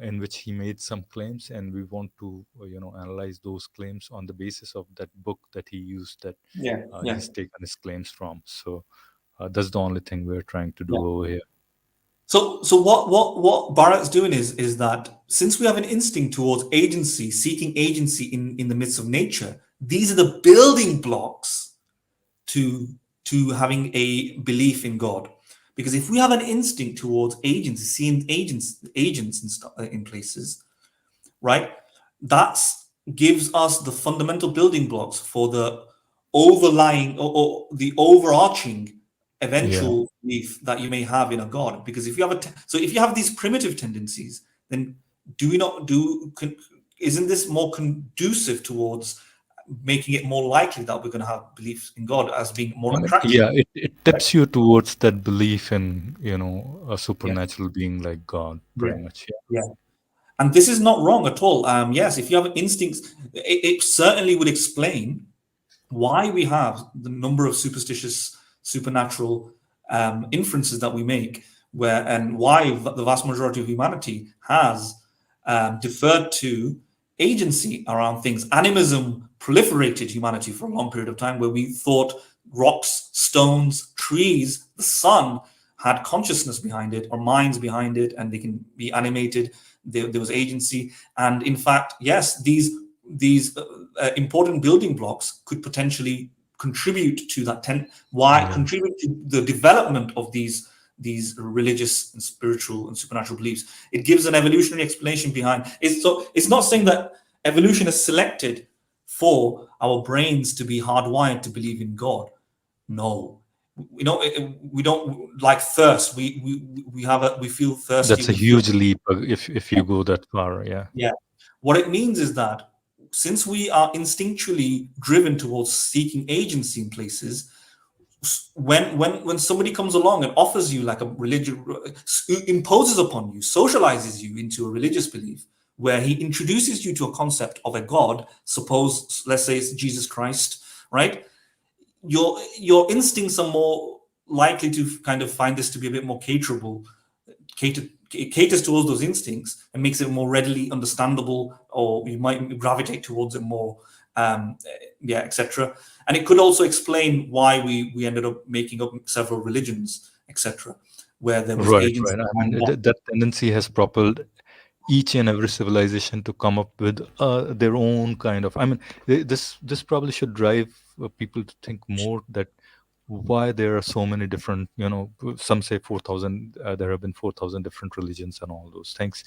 in which he made some claims, and we want to analyze those claims on the basis of that book that he used, that Yeah, yeah, he's taken his claims from. So that's the only thing we're trying to yeah. do over here. So what Barrett's doing is that since we have an instinct towards agency, seeking agency in the midst of nature, these are the building blocks to having a belief in God. Because if we have an instinct towards agency, seeing agents and stuff in places, right? That gives us the fundamental building blocks for the overlying or the overarching Yeah. eventual belief that you may have in a God. Because if you have so if you have these primitive tendencies, then do we not do? Isn't this more conducive towards making it more likely that we're going to have beliefs in God as being I more mean, attractive? yeah, it Right? tips you towards that belief in, a Yeah, supernatural being like God, yeah, pretty much. yeah. And this is not wrong at all. Yes, if you have instincts, it certainly would explain why we have the number of superstitious, supernatural inferences that we make, and why the vast majority of humanity has deferred to agency around things. Animism proliferated humanity for a long period of time, where we thought rocks, stones, trees, the sun had consciousness behind it or minds behind it, and they can be animated. There was agency, and in fact, yes, these important building blocks could potentially contribute to that contribute to the development of these religious and spiritual and supernatural beliefs. It gives an evolutionary explanation behind it. So it's not saying that evolution has selected for our brains to be hardwired to believe in God. No, we don't like thirst. We feel thirsty. That's a We feel, huge leap if you go that far. Yeah. yeah. What it means is that since we are instinctually driven towards seeking agency in places, when somebody comes along and offers you like a religion, imposes upon you, socializes you into a religious belief, where he introduces you to a concept of a God, suppose, let's say it's Jesus Christ, right? Your instincts are more likely to kind of find this to be a bit more caterable, it caters towards those instincts and makes it more readily understandable, or you might gravitate towards it more, etc. And it could also explain why we ended up making up several religions, etc., where there was Right, agency right. I behind mean, that. that tendency has propelled each and every civilization to come up with their own kind of. I mean, this probably should drive people to think more that why there are so many different. Some say 4,000. There have been 4,000 different religions and all those things.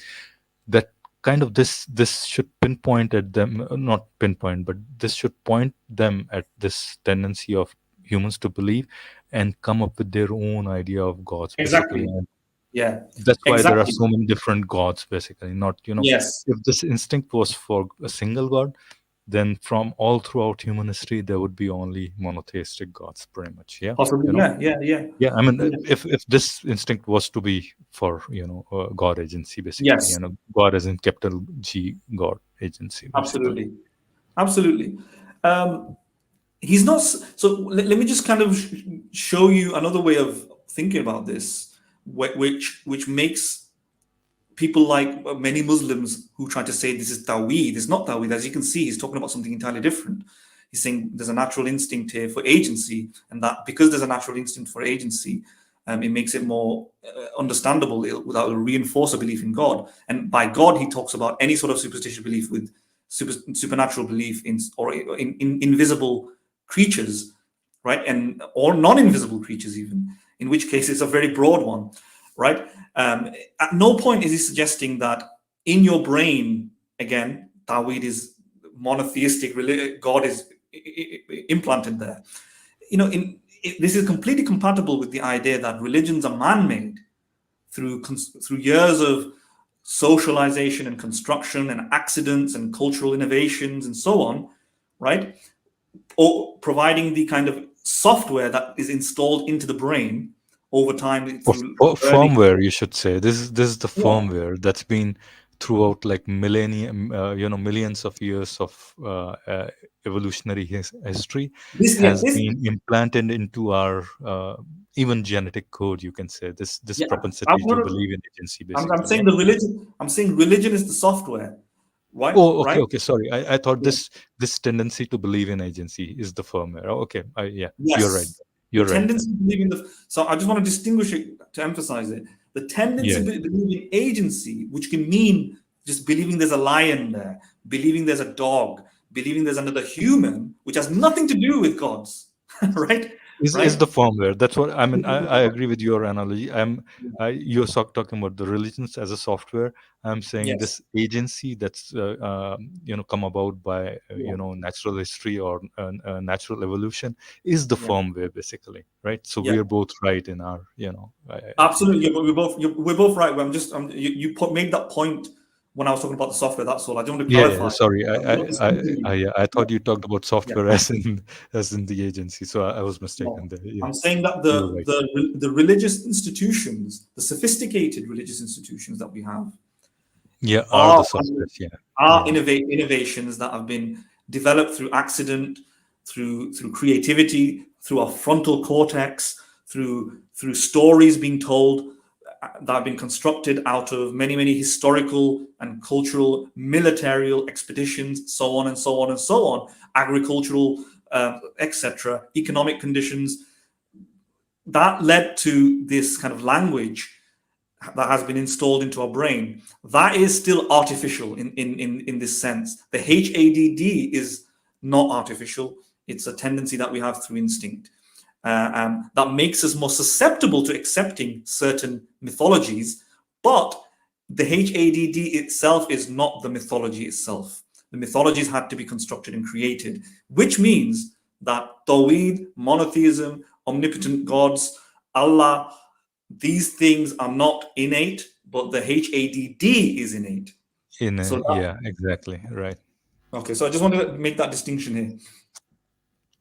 That kind of this should pinpoint at them, not pinpoint, but this should point them at this tendency of humans to believe and come up with their own idea of gods, basically. Exactly. Yeah. That's why there are Exactly. so many different gods, basically. Not, Yes. if this instinct was for a single god, then from all throughout human history, there would be only monotheistic gods, pretty much. Yeah. Possibly. Yeah. Yeah. Yeah. Yeah. I mean, Yeah. if this instinct was to be for, God agency, basically, Yes. God as in capital G, God agency, basically. Absolutely. Absolutely. He's not. So let me just kind of show you another way of thinking about this, which makes people like many Muslims who try to say this is Tawhid. It's not Tawhid. As you can see, he's talking about something entirely different. He's saying there's a natural instinct here for agency, and that because there's a natural instinct for agency, it makes it more understandable without a reinforce a belief in God. And by God, he talks about any sort of superstitious belief with supernatural belief in invisible creatures, right? And or non-invisible creatures even, in which case it's a very broad one, right? At no point is he suggesting that in your brain, again, Tawhid is monotheistic, God is implanted there. This is completely compatible with the idea that religions are man-made through years of socialization and construction and accidents and cultural innovations and so on, right? Or providing the kind of software that is installed into the brain over time through learning. Firmware, you should say. This is the Yeah. firmware that's been throughout like millennium, millions of years of evolutionary history, This, yeah, has this, been implanted into our even genetic code. You can say this yeah. I'm, propensity to gonna, believe in agency, I'm basically. Yeah. saying the religion. I'm saying religion is the software, right? Oh, okay, Right? okay. Sorry, I thought Yeah. this tendency to believe in agency is the firmware. Oh, okay, yeah, you're right. Yes. The You're right then. tendency to believe in the. So I just want to distinguish it to emphasize it. The tendency Yeah. to believe in agency, which can mean just believing there's a lion there, believing there's a dog, believing there's another human, which has nothing to do with gods, right? Is Right? the firmware. That's what I mean. I agree with your analogy. You're talking about the religions as a software. I'm saying Yes. this agency that's come about by Yeah. natural history or natural evolution is the Yeah. firmware, basically, right? So Yeah. we are both right in our I think. Absolutely. Yeah, but we're both right. You made that point when I was talking about the software. That's all. I just want to Yeah, clarify. sorry. We're not disputing you. I Yeah. thought you talked about Yeah. software as in the agency, so I was mistaken No, there. Yeah, I'm saying that you're right. the religious institutions, the sophisticated religious institutions that we have, Yeah, are are the softwares. Yeah, are yeah. innovations that have been developed through accident, through creativity, through our frontal cortex, through stories being told that have been constructed out of many historical and cultural military expeditions, so on and so on and so on, agricultural, etc., economic conditions that led to this kind of language that has been installed into our brain, that is still artificial in this sense. The HADD is not artificial. It's a tendency that we have through instinct. That makes us more susceptible to accepting certain mythologies, but the HADD itself is not the mythology itself. The mythologies had to be constructed and created, which means that Tawhid, monotheism, omnipotent gods, Allah, these things are not innate, but the HADD is innate. So Yeah, exactly. Right. okay, so I just wanted to make that distinction here.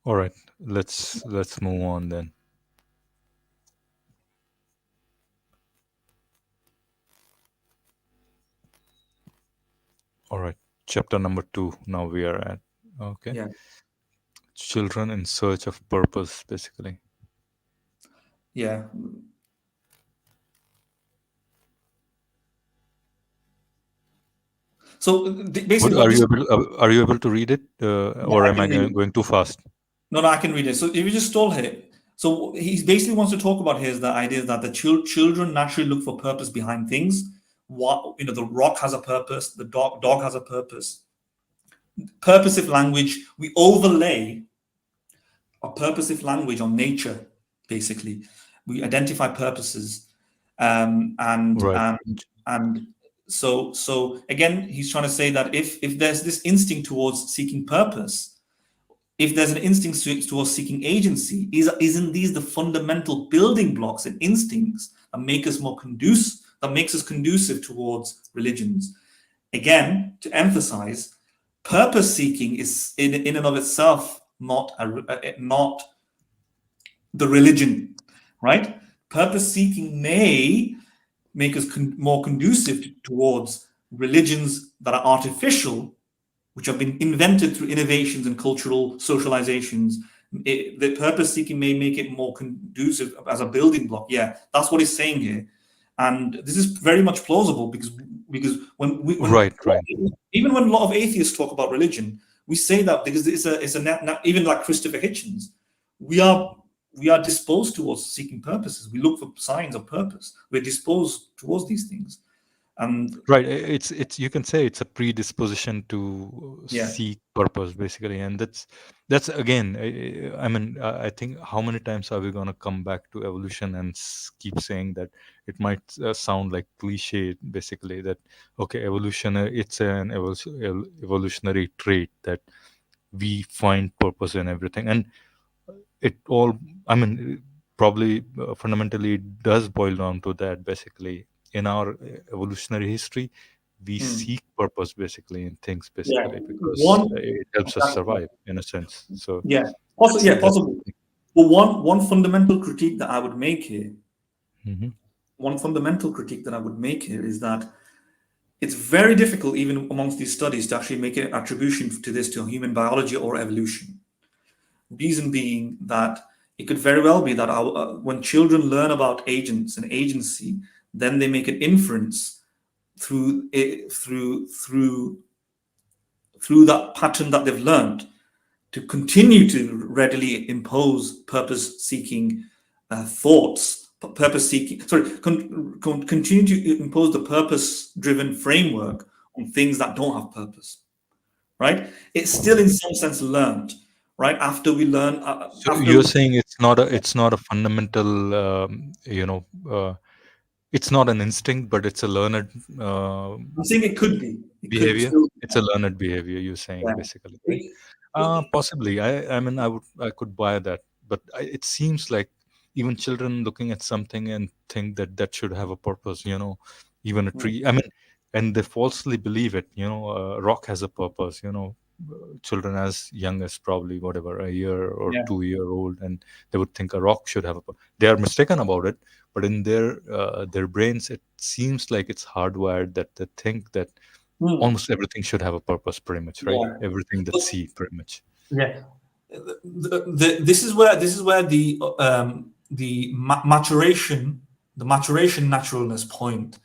All right. Let's move on then. All right. Chapter number 2. Now we are at. Okay. Yeah, Children in search of purpose, basically. yeah. So But basically, what this are you able to read it, yeah, or I am can I read it. going too fast? No, I can read it. So if you just stall here, so he basically wants to talk about here is the idea that the children naturally look for purpose behind things. What the rock has a purpose, the dog has a purpose. Purposive language, we overlay a purposive language on nature. Basically, we identify purposes, um, and Right. and and so again, he's trying to say that if there's this instinct towards seeking purpose, if there's an instinct towards seeking agency, isn't these the fundamental building blocks and instincts that make us that makes us conducive towards religions? Again, to emphasize, purpose seeking is in and of itself not not the religion, right? Purpose seeking may make us more conducive towards religions that are artificial, which have been invented through innovations and cultural socializations. The purpose seeking may make it more conducive as a building block. Yeah, that's what he's saying here, and this is very much plausible because when Right. Right. even when a lot of atheists talk about religion, we say that because even like Christopher Hitchens, we are disposed towards seeking purposes. We look for signs of purpose. We're disposed towards these things, and Right. It's you can say it's a predisposition to yeah, seek purpose, basically, and that's again. I mean, I think how many times are we gonna come back to evolution and keep saying that it might sound like cliche, basically that okay, evolution it's an evolutionary trait that we find purpose in everything, and it all I mean probably fundamentally it does boil down to that basically in our evolutionary history we mm, seek purpose basically in things yeah, basically because one. it helps us survive in a sense, so Yeah, also, yeah, that's possible. But one fundamental critique that I would make here, hmm is that it's very difficult, even amongst these studies, to actually make an attribution to this to human biology or evolution. Reason being that it could very well be that when children learn about agents and agency, then they make an inference through it, through that pattern that they've learned to continue to readily impose purpose-seeking thoughts, purpose-seeking. Sorry, continue to impose the purpose-driven framework on things that don't have purpose. Right? It's still, in some sense, learned. Right after we learn, so you're saying it's not a fundamental it's not an instinct but it's a learned I'm saying it could be. It could behavior. still. It's a learned behavior you're saying Yeah. basically, right? It- it- Possibly. I mean, I could buy that, but it seems like even children looking at something and think that that should have a purpose. Even a mm, tree. I mean, and they falsely believe it. A rock has a purpose. Children as young as probably whatever a year or yeah. 2 year old, and they would think a rock should have a. They are mistaken about it, but in their brains, it seems like it's hardwired that they think that Mm, almost everything should have a purpose pretty much, right? yeah. Everything that But see pretty much. yeah. This is where the maturation naturalness point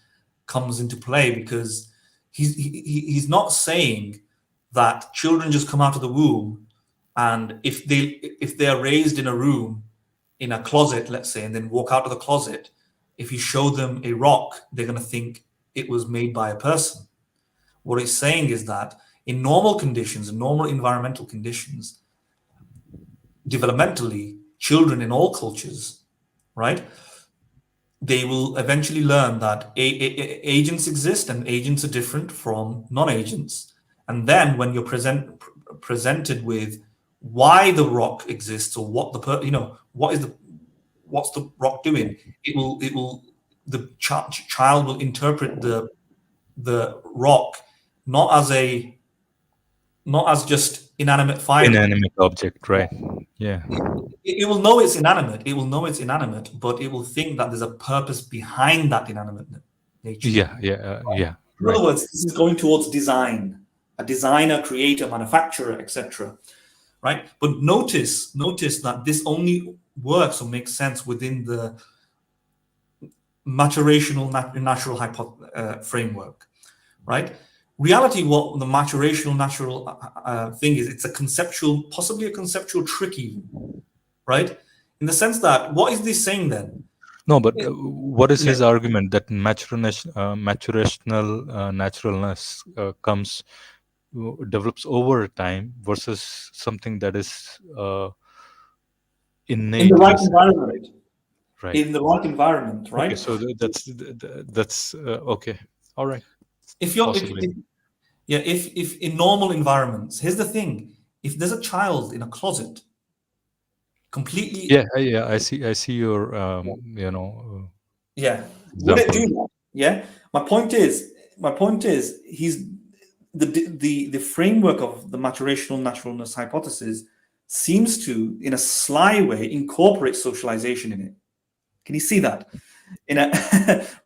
comes into play, because he's not saying that children just come out of the womb, and if they are raised in a room, in a closet, let's say, and then walk out of the closet, if you show them a rock, they're going to think it was made by a person. What it's saying is that in normal conditions, in normal environmental conditions, developmentally, children in all cultures, right, they will eventually learn that agents exist and agents are different from non-agents. And then when you're presented with why the rock exists or what what's the rock doing, the child will interpret the rock not as just inanimate firing. Inanimate object, right? Yeah, It will know it's inanimate. It will know it's inanimate, but it will think that there's a purpose behind that inanimate nature. yeah, In other right. words, this is going towards design, a designer, creator, manufacturer, etc. Right? But notice that this only works or makes sense within the maturational natural framework. Right? Reality, what the maturational natural thing is, it's a conceptual, possibly a conceptual trick, even, right? In the sense that, what is this saying then? No, but what is Yeah. his argument that maturational naturalness comes develops over time versus something that is In the innate, right basically, environment. right? In the right environment, Okay, right? so that's okay. All right, If you're, possibly. yeah, if in normal environments, here's the thing: if there's a child in a closet, completely, Yeah. I see your yeah, would it do example. that? Yeah. My point is, he's the framework of the maturational naturalness hypothesis seems to, in a sly way, incorporate socialization in it. Can you see that? In a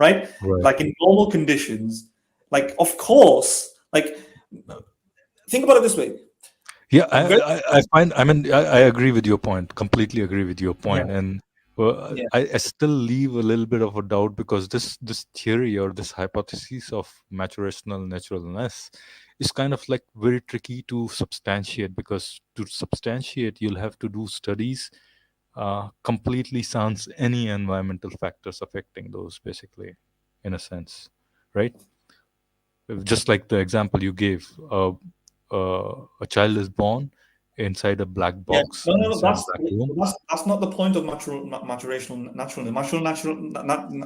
right, Right. like in normal conditions, like of course, like think about it this way. Yeah, A very I find, I mean, I agree with your point, completely agree with your yeah, point. And yeah, I still leave a little bit of a doubt because this theory or this hypothesis of maturational naturalness is kind of like very tricky to substantiate, because to substantiate you'll have to do studies completely sans any environmental factors affecting those, basically, in a sense, right? Just like the example you gave, a child is born inside a black yeah. box, No, no, no. inside a black room. That's not the point of maturational naturalness.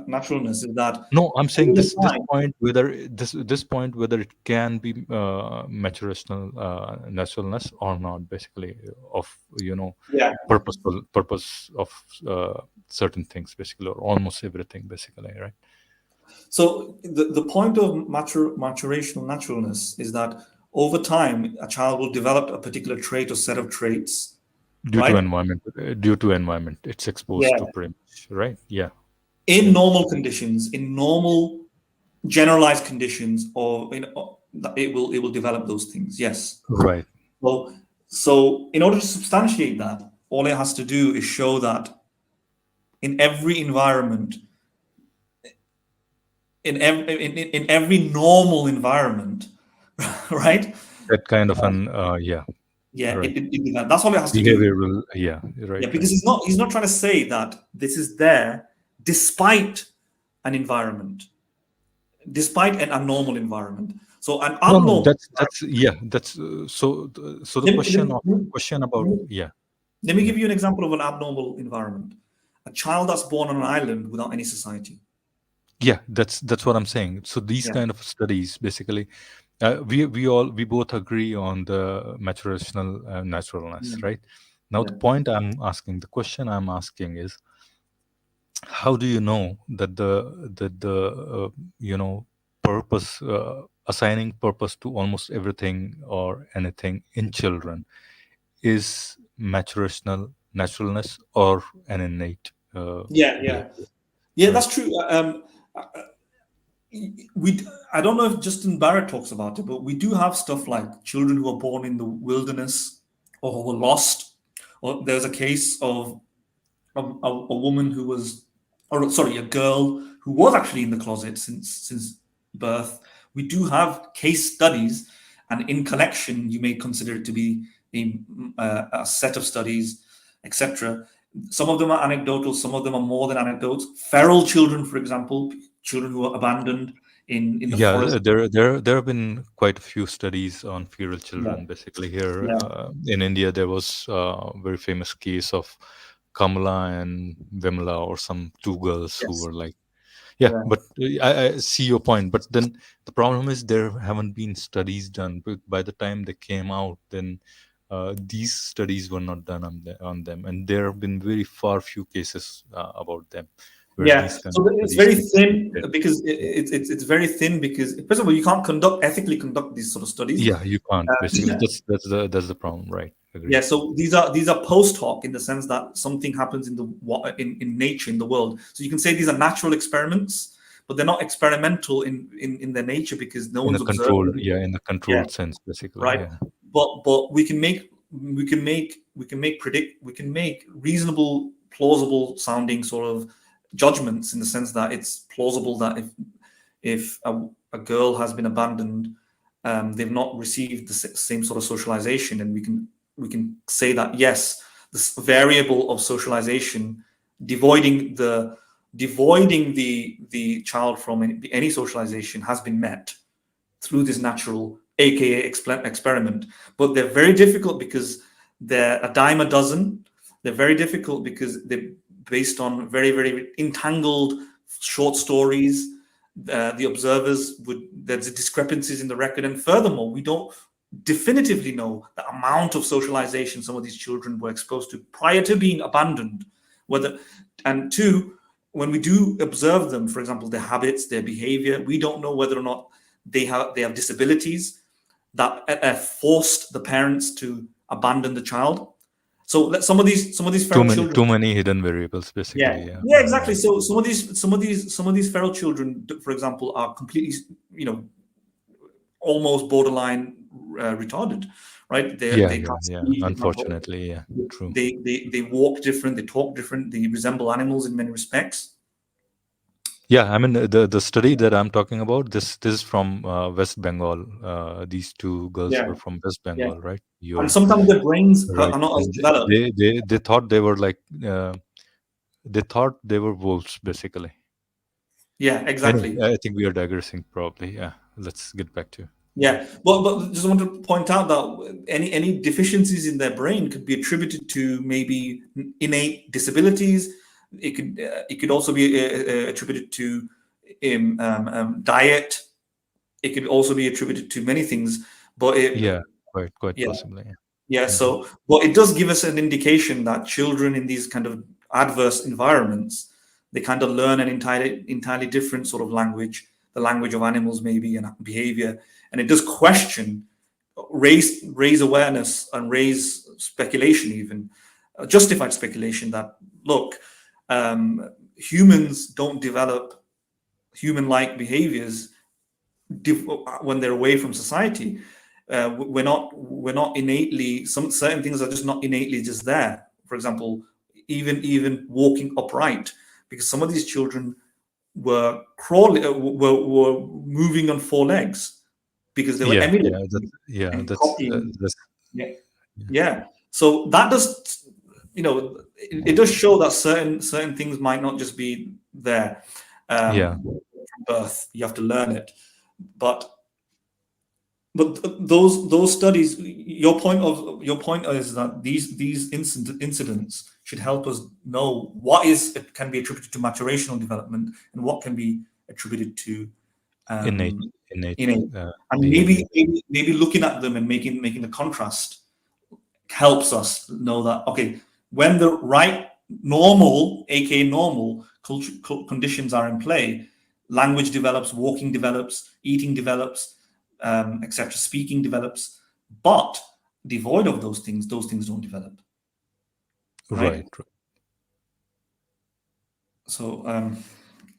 Naturalness is that No, I'm saying over this time, point, whether this point, whether it can be maturational naturalness or not, basically, of yeah. purpose of certain things, basically, or almost everything, basically, right? So the point of maturational naturalness is that over time, a child will develop a particular trait or set of traits, right? Due to environment, it's exposed to Yeah. pretty much, right? Yeah, In yeah, normal conditions, in normal generalized conditions, or it will develop those things. Yes. right. Well, so in order to substantiate that, all it has to do is show that in every environment, in every normal environment, right? That kind of an yeah, Yeah, right. that's all it has to do. Behavioral, yeah, Yeah, right, because right. he's not trying to say that this is there despite an environment, despite an abnormal environment. So an No, no, abnormal that's yeah, that's so the environment. question about, yeah, Let me yeah, give you an example of an abnormal environment. A child that's born on an island without any society. yeah. That's what I'm saying. So these Yeah, kind of studies, basically, we both agree on the maturational naturalness, yeah, right? Now yeah, the point I'm asking, the question I'm asking is, how do you know that the purpose, assigning purpose to almost everything or anything in children is maturational naturalness or an innate yeah, yeah, behavior, yeah. right? That's true. We I don't know if Justin Barrett talks about it, but we do have stuff like children who are born in the wilderness or who were lost. Or there's a case of a woman who was, or sorry, a girl who was actually in the closet since birth. We do have case studies, and in collection, you may consider it to be a set of studies, etc. Some of them are anecdotal, some of them are more than anecdotes. Feral children, for example, children who are abandoned in the Yeah, forest. there have been quite a few studies on feral Yeah, children. Basically, here yeah, in India, there was a very famous case of Kamala and Vimla, or some two girls who yes, were like, yeah. yeah, But I see your point. But then the problem is there haven't been studies done. But by the time they came out, then these studies were not done on them, and there have been very far few cases about them where yeah. these kind of So it's studies very succeed. thin because it's very thin because first of all you can't ethically conduct these sort of studies. Yeah, you can't. Basically, Yeah. that's the problem, right? Yeah, Agreed. so these are post hoc in the sense that something happens in in nature, in the world. So you can say these are natural experiments, but they're not experimental in their nature because no In a one's controlled, observing. yeah, in a Yeah, controlled sense, basically, right. yeah. But we can make reasonable, plausible sounding sort of judgments in the sense that it's plausible that if a girl has been abandoned, they've not received the same sort of socialization, and we can say that yes, this variable of socialization, devoiding the child from any socialization, has been met through this natural, aka experiment. But they're very difficult because they're a dime a dozen. They're very difficult because they're based on very, very entangled short stories. The observers would there's discrepancies in the record, and furthermore, we don't definitively know the amount of socialization some of these children were exposed to prior to being abandoned. Whether and two, when we do observe them, for example, their habits, their behavior, we don't know whether or not they have disabilities that forced the parents to abandon the child. So some of these feral children. Too many hidden variables, Yeah, basically, yeah. yeah, exactly. So some of these feral children, for example, are completely, almost borderline retarded, right? They Yeah, can't yeah. speak, they can't vote. Unfortunately, yeah. True. They walk different, they talk different, they resemble animals in many respects. Yeah, I mean the study that I'm talking about, this is from West Bengal. These two girls Yeah, were from West yeah. Bengal, right? And You're sometimes their brains right, are not as and developed. they thought they were like they thought they were wolves, basically. Yeah, Anyway, exactly. I think we are digressing, probably. Yeah, let's get back to. Yeah, but just want to point out that any deficiencies in their brain could be attributed to maybe innate disabilities. It could also be attributed to diet. It could also be attributed to many things. But Yeah, quite yeah, possibly. Yeah. yeah. Mhm. So, but it does give us an indication that children in these kind of adverse environments, they kind of learn an entirely different sort of language, the language of animals maybe and behavior, and it does question, raise awareness and raise speculation, even justified speculation that look, humans don't develop human-like behaviors when they're away from society. We're not innately, some certain things are just not innately just there. For example, even walking upright, because some of these children were crawling, were moving on four legs because they were Yeah, emulating and copying. that's Yeah, yeah, yeah. So that does, it does show that certain things might not just be there yeah. from birth. You have to learn it, but those studies, your point is that these incidents should help us know what is it can be attributed to maturational development and what can be attributed to innate um, innate innate. And behavior. maybe looking at them and making the contrast helps us know that, okay, when the right normal, aka normal conditions are in play, language develops, walking develops, eating develops, etc. Speaking develops, but devoid of those things don't develop, Right, right? right. So,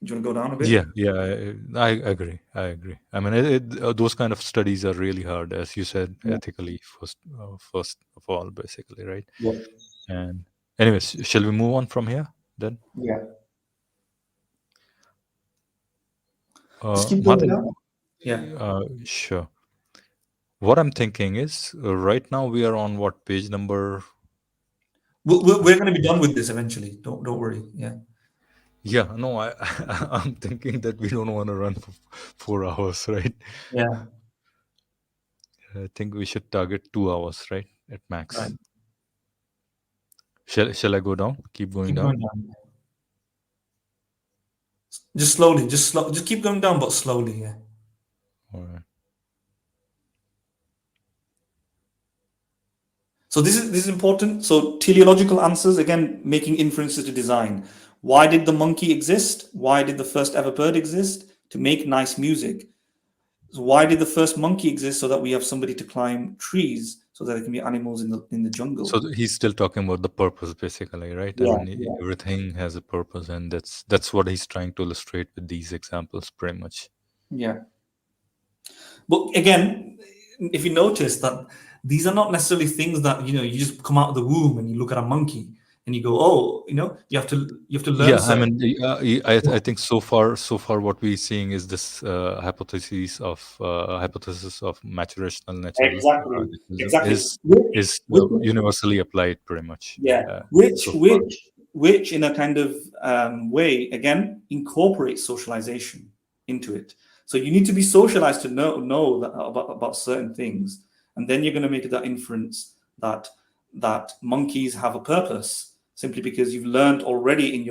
do you want to go down a Yeah, bit? yeah. I agree. I agree. I mean, those kind of studies are really hard, as you said, Yeah, ethically first of all, basically, right? yeah, And anyways, shall we move on from here then? yeah. Just keep going Martin, down. Yeah. sure. What I'm thinking is, right now we are on what page number? We're going to be done with this eventually. Don't worry. Yeah. Yeah, no, I'm thinking that we don't want to run for 4 hours, right? Yeah. I think we should target 2 hours, right, at Right. max. Shall I go down? Keep going Keep down. going down. Just slowly. Just keep going down, but slowly. Yeah. All right. So this is important. So teleological answers again, making inferences to design. Why did the monkey exist? Why did the first ever bird exist? To make nice music. So why did the first monkey exist? So that we have somebody to climb trees, so that there can be animals in the So jungle. he's still talking about the purpose, basically, right? I Yeah, mean, yeah, everything has a purpose, and that's what he's trying to illustrate with these examples, pretty much. yeah. But again, if you notice that these are not necessarily things that you just come out of the womb and you look at a monkey and you go, oh, you have to learn Yeah, I certain. mean, I think so far what we're seeing is this hypothesis of maturational natural Exactly, naturalism exactly. Which universally applied, pretty much. Yeah, So which far. which which in a kind of way again incorporates socialization into it. So you need to be socialized to know that about certain things, and then you're going to make that inference that monkeys have a purpose simply because you've learned already in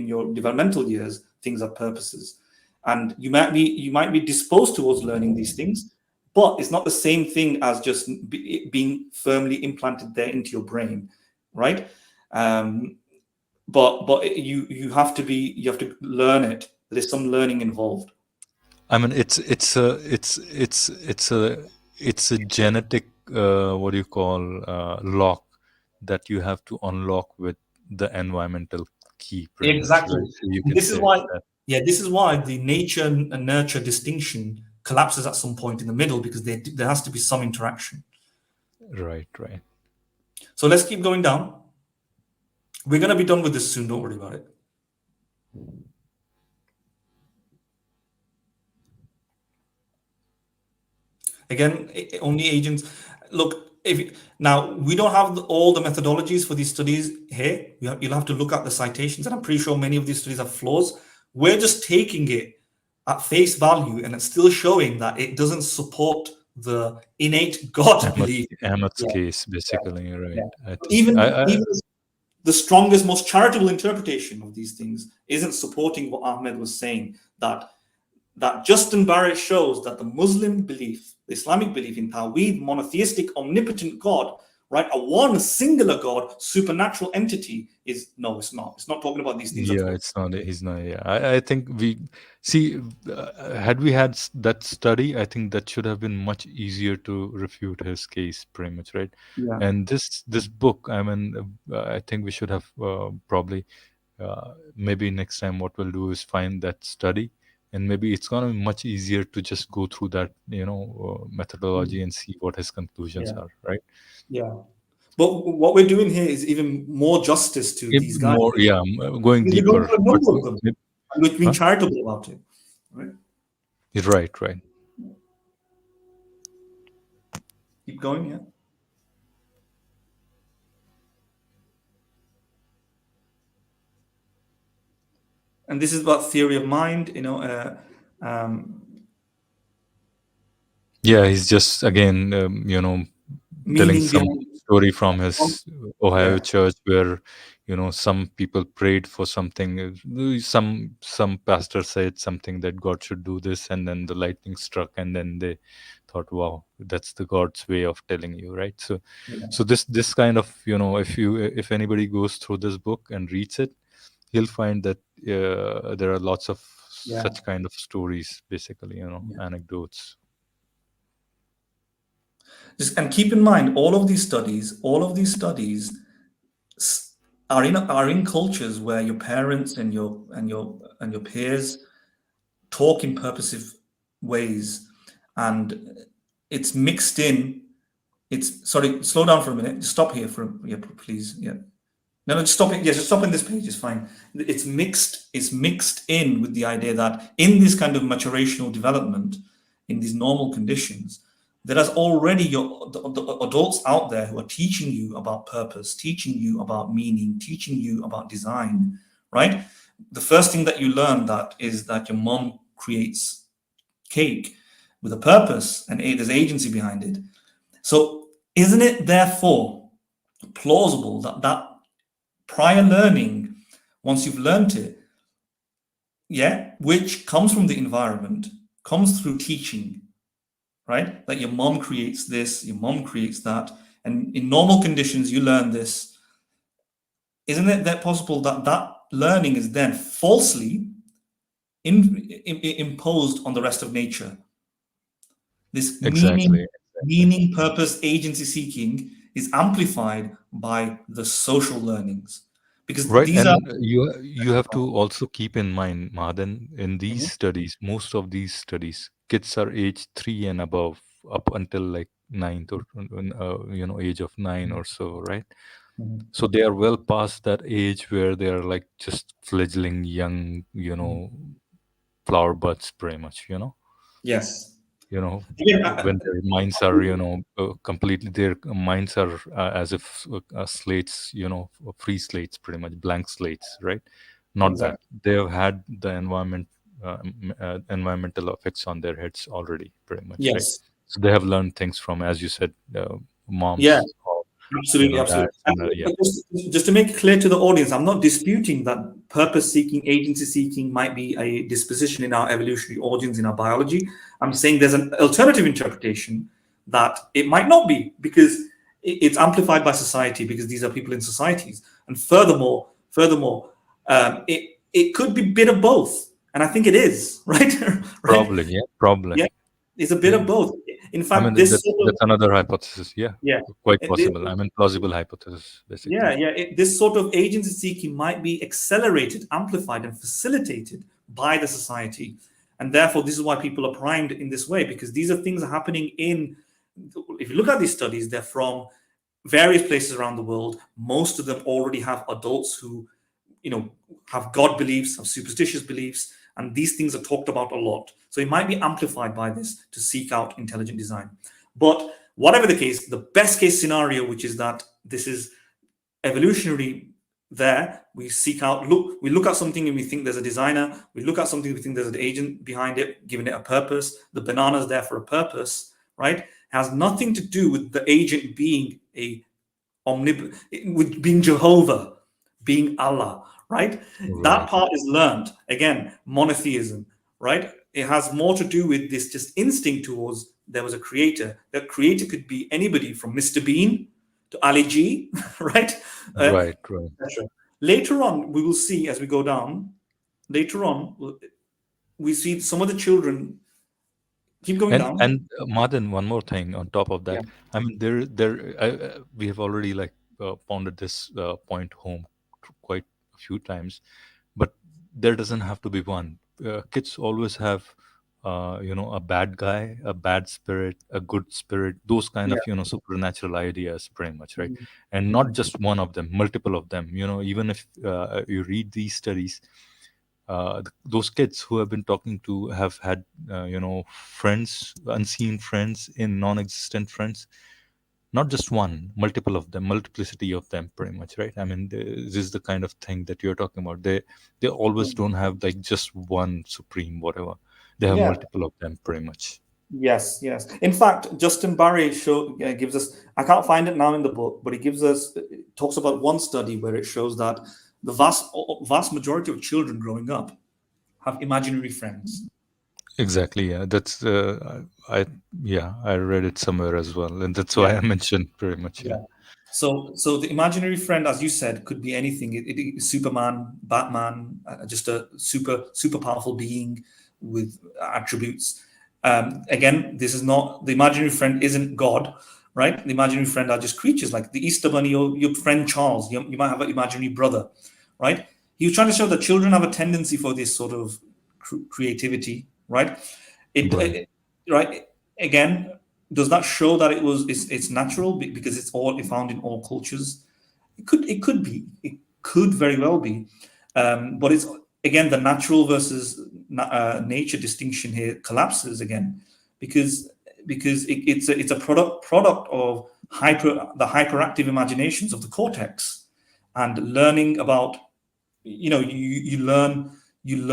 your developmental years things have purposes, and you might be disposed towards learning these things, but it's not the same thing as just being firmly implanted there into your brain, right? Um, but you have to learn it. There's some learning involved. I mean, it's a genetic what do you call lock that you have to unlock with the environmental key, pretty much, Exactly. right? So you And can this is say why, that. yeah, this is why the nature and nurture distinction collapses at some point in the middle, because there has to be some interaction. Right, right. So let's keep going down. We're going to be done with this soon. Don't worry about it. Again, only agents. Look, now we don't have all the methodologies for these studies here. You'll have to look at the citations, and I'm pretty sure many of these studies have flaws. We're just taking it at face value, and it's still showing that it doesn't support the innate God Ahmed, belief. Ahmed's Yeah, case, basically, yeah. right? I think Even the strongest, most charitable interpretation of these things isn't supporting what Ahmed was saying. That Justin Barrett shows that the Muslim belief, the Islamic belief in Tawhid, monotheistic, omnipotent God, right, a one singular God, supernatural entity, is no, it's not. It's not talking about these things at yeah, all. it's not. He's not. Yeah, I think we see. Had we had that study, I think that should have been much easier to refute his case, pretty much, right? Yeah, And this book, I mean, I think we should have probably maybe next time what we'll do is find that study, and maybe it's gonna be much easier to just go through that, methodology and see what his conclusions yeah, are, right? yeah. But what we're doing here is even more justice to these guys. More, yeah, going We're going deeper, for a but number of them, and we've been huh? charitable about it. Right? Right, right. Keep going, yeah. And this is about theory of mind, um, Yeah, he's just again, telling meaning some behind. story from his Ohio Yeah, church where some people prayed for something. Some pastor said something that God should do this, and then the lightning struck, and then they thought, "Wow, that's the God's way of telling you," right? So, yeah, this kind of if anybody goes through this book and reads it, he'll find that there are lots of yeah. such kind of stories, basically, Yeah. anecdotes. And keep in mind, all of these studies are in cultures where your parents and your peers talk in purposive ways, and it's mixed in. It's sorry, slow down for a minute. Just stop here yeah, please. Yeah. No, just stop it. Yes, just stop in this page. It's fine. It's mixed. It's mixed in with the idea that in this kind of maturational development, in these normal conditions, there is already the adults out there who are teaching you about purpose, teaching you about meaning, teaching you about design, right? The first thing that you learn that is that your mom creates cake with a purpose and there's agency behind it. So isn't it therefore plausible that that prior learning, once you've learned it, yeah, which comes from the environment, comes through teaching, right? That your mom creates this, your mom creates that, and in normal conditions you learn this. Isn't it that possible that that learning is then falsely imposed on the rest of nature? This Exactly, exactly. meaning, purpose, agency seeking is amplified by the social learnings because Right, these are. and you have to also keep in mind, Madan, in these Mhm, studies, most of these studies, kids are age 3 and above, up until like ninth or age of 9 or so, right? mhm, So they are well past that age where they are like just fledgling young, mhm. flower buds, pretty much, Yes. you know Again, when their minds are completely, their minds are as if slates, free slates, pretty much blank slates, right? Not that exactly. they have had the environmental effects on their heads already, pretty much, right? Yes. So they have learned things from, as you said, Yeah. moms or Absolutely, absolutely. dads, and yeah. Just to make it clear to the audience, I'm not disputing that purpose seeking, agency seeking might be a disposition in our evolutionary origins in our biology. I'm saying there's an alternative interpretation that it might not be because it's amplified by society because these are people in societies. And furthermore, it could be a bit of both, and I think it is right. Right? Probably, yeah, probably, Yeah, it's a bit yeah. of both. In I mean, fact, this that's sort of another hypothesis, yeah. yeah. Quite possible, I mean, plausible hypothesis, Yeah, basically. yeah. This sort of agency seeking might be accelerated, amplified, and facilitated by the society. And therefore, this is why people are primed in this way, because these are things that are happening in, if you look at these studies, they're from various places around the world. Most of them already have adults who, have God beliefs, have superstitious beliefs, and these things are talked about a lot. So it might be amplified by this to seek out intelligent design. But whatever the case, the best case scenario, which is that this is evolutionary there, we we look at something and we think there's a designer, we look at something, we think there's an agent behind it, giving it a purpose. The banana's there for a purpose, right? It has nothing to do with the agent being with being Jehovah, being Allah, right? That Right, part is learned. Again, monotheism, right? It has more to do with this just instinct towards there was a creator. That creator could be anybody from Mr. Bean to Ali G, right? Uh, right, right. etc. Later on, we will see as we go down. Later on, we see some of the children keep going down. And Madan, one more thing on top of Yeah. that. I mean, we have already like pounded this point home quite a few times, but there doesn't have to be one. Kids always have, a bad guy, a bad spirit, a good spirit, those kind Yeah. of, supernatural ideas, pretty much, right? Mhm. And not Mhm. just one of them, multiple of them. Even if you read these studies, those kids who have been talking to have had friends, unseen friends, in non-existent friends, not just one, multiple of them, multiplicity of them, pretty much, right? I mean, this is the kind of thing that you're talking about. They always don't have like just one supreme whatever. They have Yeah. multiple of them, pretty much. Yes, yes. In fact, Justin Barrett gives us. I can't find it now in the book, but he gives us talks about one study where it shows that the vast majority of children growing up have imaginary friends. Exactly, yeah, that's I yeah, I read it somewhere as well, and that's Yeah, why I mentioned pretty much, yeah. yeah. So the imaginary friend, as you said, could be anything. Superman, Batman, just a super powerful being with attributes. Again, this is not the imaginary friend. Isn't God, right? The imaginary friend are just creatures like the Easter Bunny or your friend Charles. You might have an imaginary brother, right? He was trying to show that children have a tendency for this sort of creativity, right? Right. Right. Again, does that show that it's natural because it's all found in all cultures? It could very well be, but it's again the natural versus nature distinction here collapses again because because it's a product of the hyperactive imaginations of the cortex, and learning about, you learn you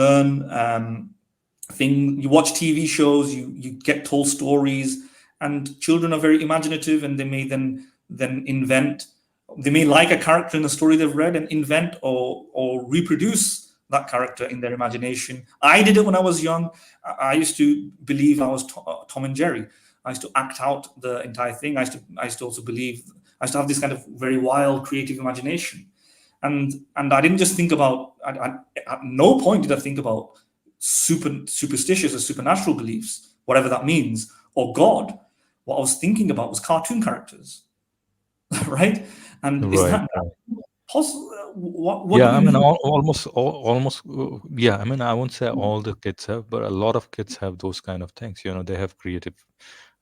watch TV shows, you get told stories, and children are very imaginative, and they may then invent. They may like a character in the story they've read and invent or reproduce that character in their imagination. I did it when I was young. I used to believe I was Tom and Jerry. I used to act out the entire thing. I used to also believe. I used to have this kind of very wild, creative imagination, and I didn't just think about. At no point did I think about superstitious or supernatural beliefs, whatever that means, or God. What I was thinking about was cartoon characters, right? And is Right. that Right. possible? What do Yeah, we I mean, mean? almost. Yeah, I mean, I won't say all the kids have, but a lot of kids have those kind of things. They have creative.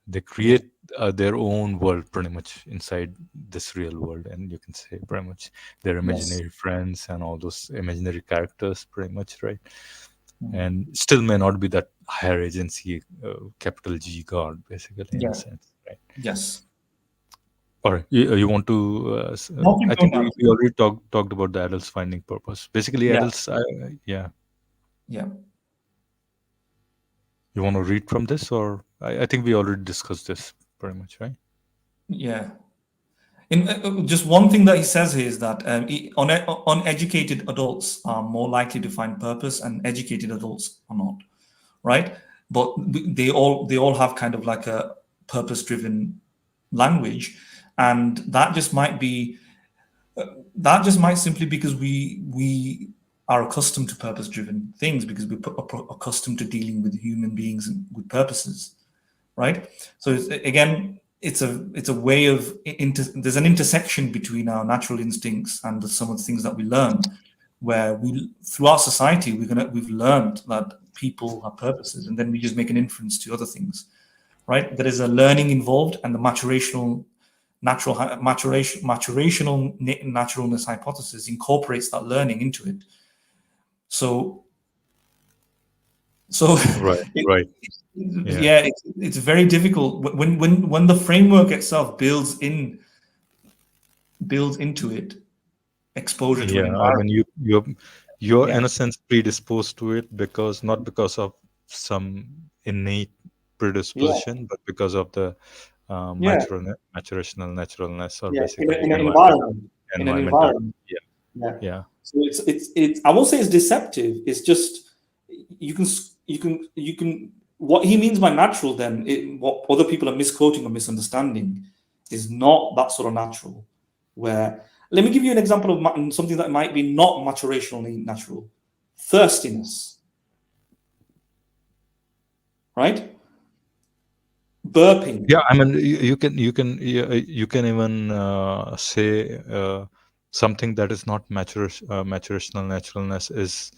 They Yeah. create their own world pretty much inside this real world, and you can say pretty much their Yes. imaginary friends and all those imaginary characters, pretty much, right? Mm. And still may not be that higher agency, capital G God, basically, in a Yeah. sense, right? Yes. All right, you want to? No, keep I going think down. we already talked about the adults finding purpose. Basically, Yeah. adults. Yeah, Yeah. you want to read from this, or I think we already discussed this pretty much, right? Yeah. Just one thing that he says here is that uneducated adults are more likely to find purpose, and educated adults are not, right? But they all have kind of like a purpose-driven language, and that just might simply because we are accustomed to purpose-driven things, because we're accustomed to dealing with human beings and with purposes, right? So again, it's a way of there's an intersection between our natural instincts and some of the things that we learn, where we throughout society we've learned that people have purposes, and then we just make an inference to other things, right? There is a learning involved, and the maturational naturalness hypothesis incorporates that learning into it. So so Right, it, right. Yeah, yeah, it's very difficult when the framework itself builds into it exposure to an yeah. I mean, environment. you're Yeah, in a sense predisposed to it, because not because of some innate yeah, predisposition, but because of the yeah, maturational naturalness, or yeah. basically In an environmental environment, in an environmental. environment. Yeah, Yeah. yeah, So it's. I won't say it's deceptive. It's just you can. What he means by natural, then, what other people are misquoting or misunderstanding, is not that sort of natural. Where, let me give you an example of something that might be not maturationally natural: thirstiness, right? Burping. yeah. I mean, you can even say something that is not maturational naturalness is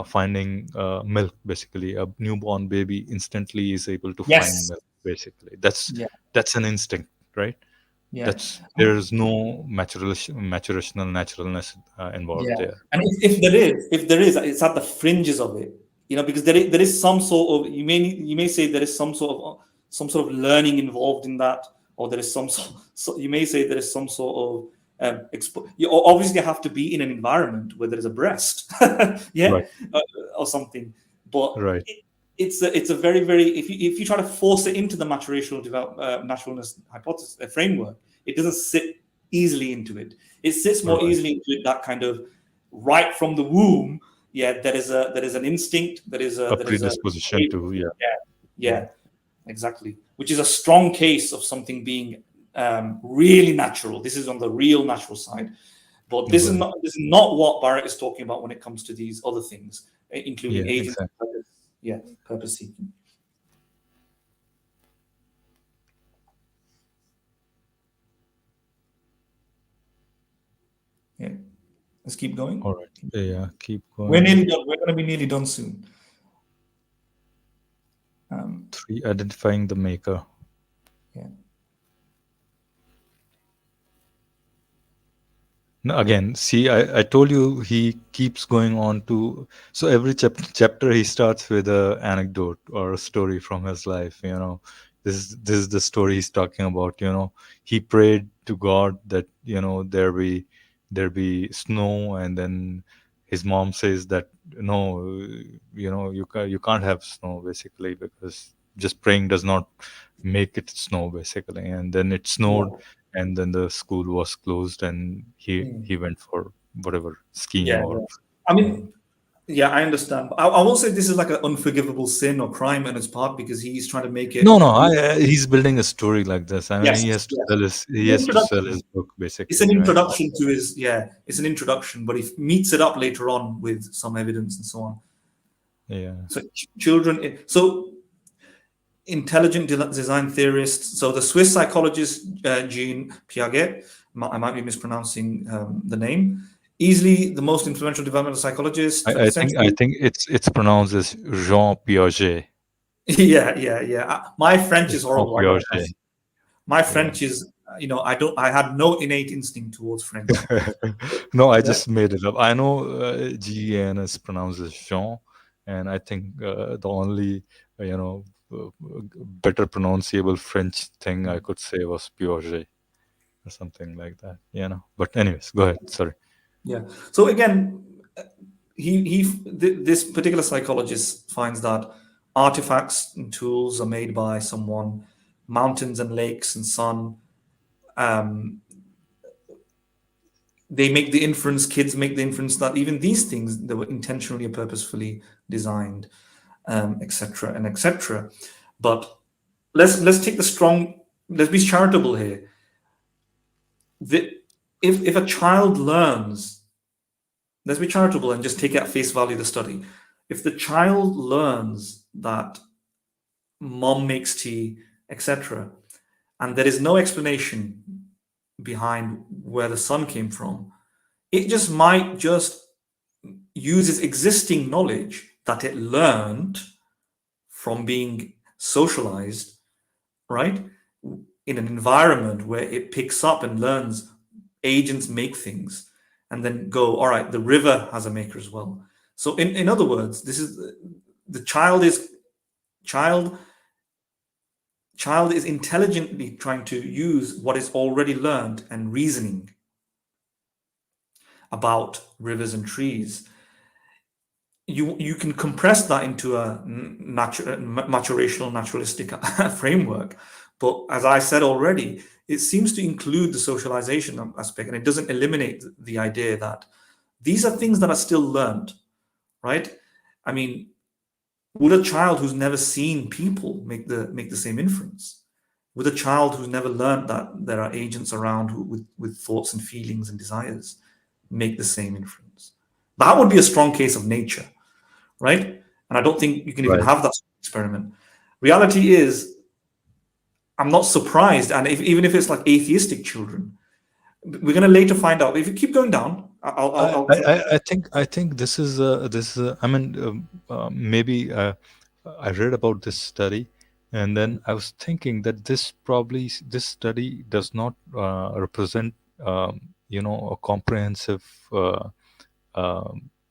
finding milk. Basically, a newborn baby instantly is able to find Yes. milk. Basically, that's an instinct, right? Yeah. That's There is no maturational naturalness involved Yeah, there. and if there is, it's at the fringes of it, because there is some sort of, you may say there is some sort of learning involved in that, or there is you may say there is some sort of you obviously have to be in an environment where there is a breast, yeah, Right, uh, or something, but right, it's a very, very, if you try to force it into the naturalness hypothesis framework, it doesn't sit easily into it. It sits more right. easily into it, that kind of right from the womb. Yeah, there is an instinct. A There is a predisposition to, yeah, yeah, yeah, yeah, exactly. Which is a strong case of something being really natural. This is on the real natural side, but this is right, not this is not what Barrett is talking about when it comes to these other things, including yeah, agency, exactly. purpose, yeah, purpose seeking. Yeah, let's keep All going. right. Yeah, keep We're going. nearly done. We're going to be nearly done soon. Um, 3, identifying the maker. yeah. No, again, see, I told you he keeps going on to. So every chapter he starts with a anecdote or a story from his life. this is the story he's talking about. He prayed to God that there be snow, and then his mom says that no, you can't have snow basically, because just praying does not make it snow basically. And then it snowed, Yeah. and then the school was closed, and he Mm. he went for whatever skiing Yeah, or yeah. I you know. mean, yeah, I understand. I won't say this is like an unforgivable sin or crime on his part because he's trying to make No, it. no, he's building a story like this. I mean, Yes, he has to yeah. sell his he An has to sell his introduction. book It's an basically, right? introduction to his. Yeah, it's an introduction, but he meets it up later on with some evidence and so on. Yeah. So children. So intelligent design theorists. So the Swiss psychologist Jean Piaget. I might be mispronouncing the name. Easily the most influential developmental psychologist, I, 20th I think I century. think it's pronounced as Jean Piaget. Yeah, yeah, yeah. My French is Jean horrible. I Piaget. confess. My Yeah. French is, I don't. I had no innate instinct towards French. No, I Yeah. just made it up. I know GEN is pronounced as Jean, and I think the only uh, you know better pronounceable French thing I could say was Piaget or something like that. But anyways, go ahead. Sorry. Yeah. So again, this particular psychologist finds that artifacts and tools are made by someone, mountains and lakes and sun. Um, they make the inference. Kids make the inference that even these things they were intentionally or purposefully designed, etc. and etc. But let's take the strong. Let's be charitable here. The, if a child learns, let's be charitable and just take at face value the study. If the child learns that mom makes tea, etc., and there is no explanation behind where the sun came from, it just might just use its existing knowledge that it learned from being socialized, right? In an environment where it picks up and learns agents make things and then go, all right, the river has a maker as well. So in other words, this is the child child is intelligently trying to use what is already learned and reasoning about rivers and trees. You can compress that into a maturational naturalistic framework, but as I said already, it seems to include the socialization aspect, and it doesn't eliminate the idea that these are things that are still learned, right? I mean, would a child who's never seen people make the same inference? Would a child who's never learned that there are agents around with thoughts and feelings and desires make the same inference? That would be a strong case of nature, right? And I don't think you can even Right. have that experiment. Reality is, I'm not surprised, and even if it's like atheistic children, we're going to later find out. If you keep going down, I think this is I mean, maybe I read about this study, and then I was thinking that this study does not represent a comprehensive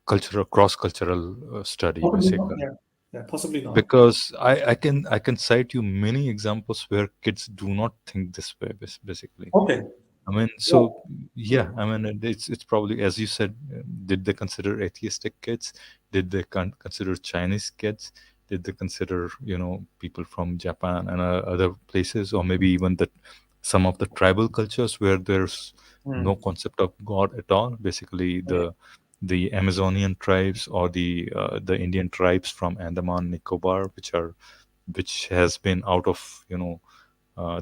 cultural cross cultural study possibly not. basically, Yeah, yeah, possibly not. because I can cite you many examples where kids do not think this way basically. Okay. I mean, Yeah. so yeah, I mean, it's probably, as you said, did they consider atheistic kids? Did they consider Chinese kids? Did they consider people from Japan and other places, or maybe even that some of the tribal cultures where there's no Mm. concept of God at all? Basically, Yeah. the Amazonian tribes or the Indian tribes from Andaman Nicobar, which has been out of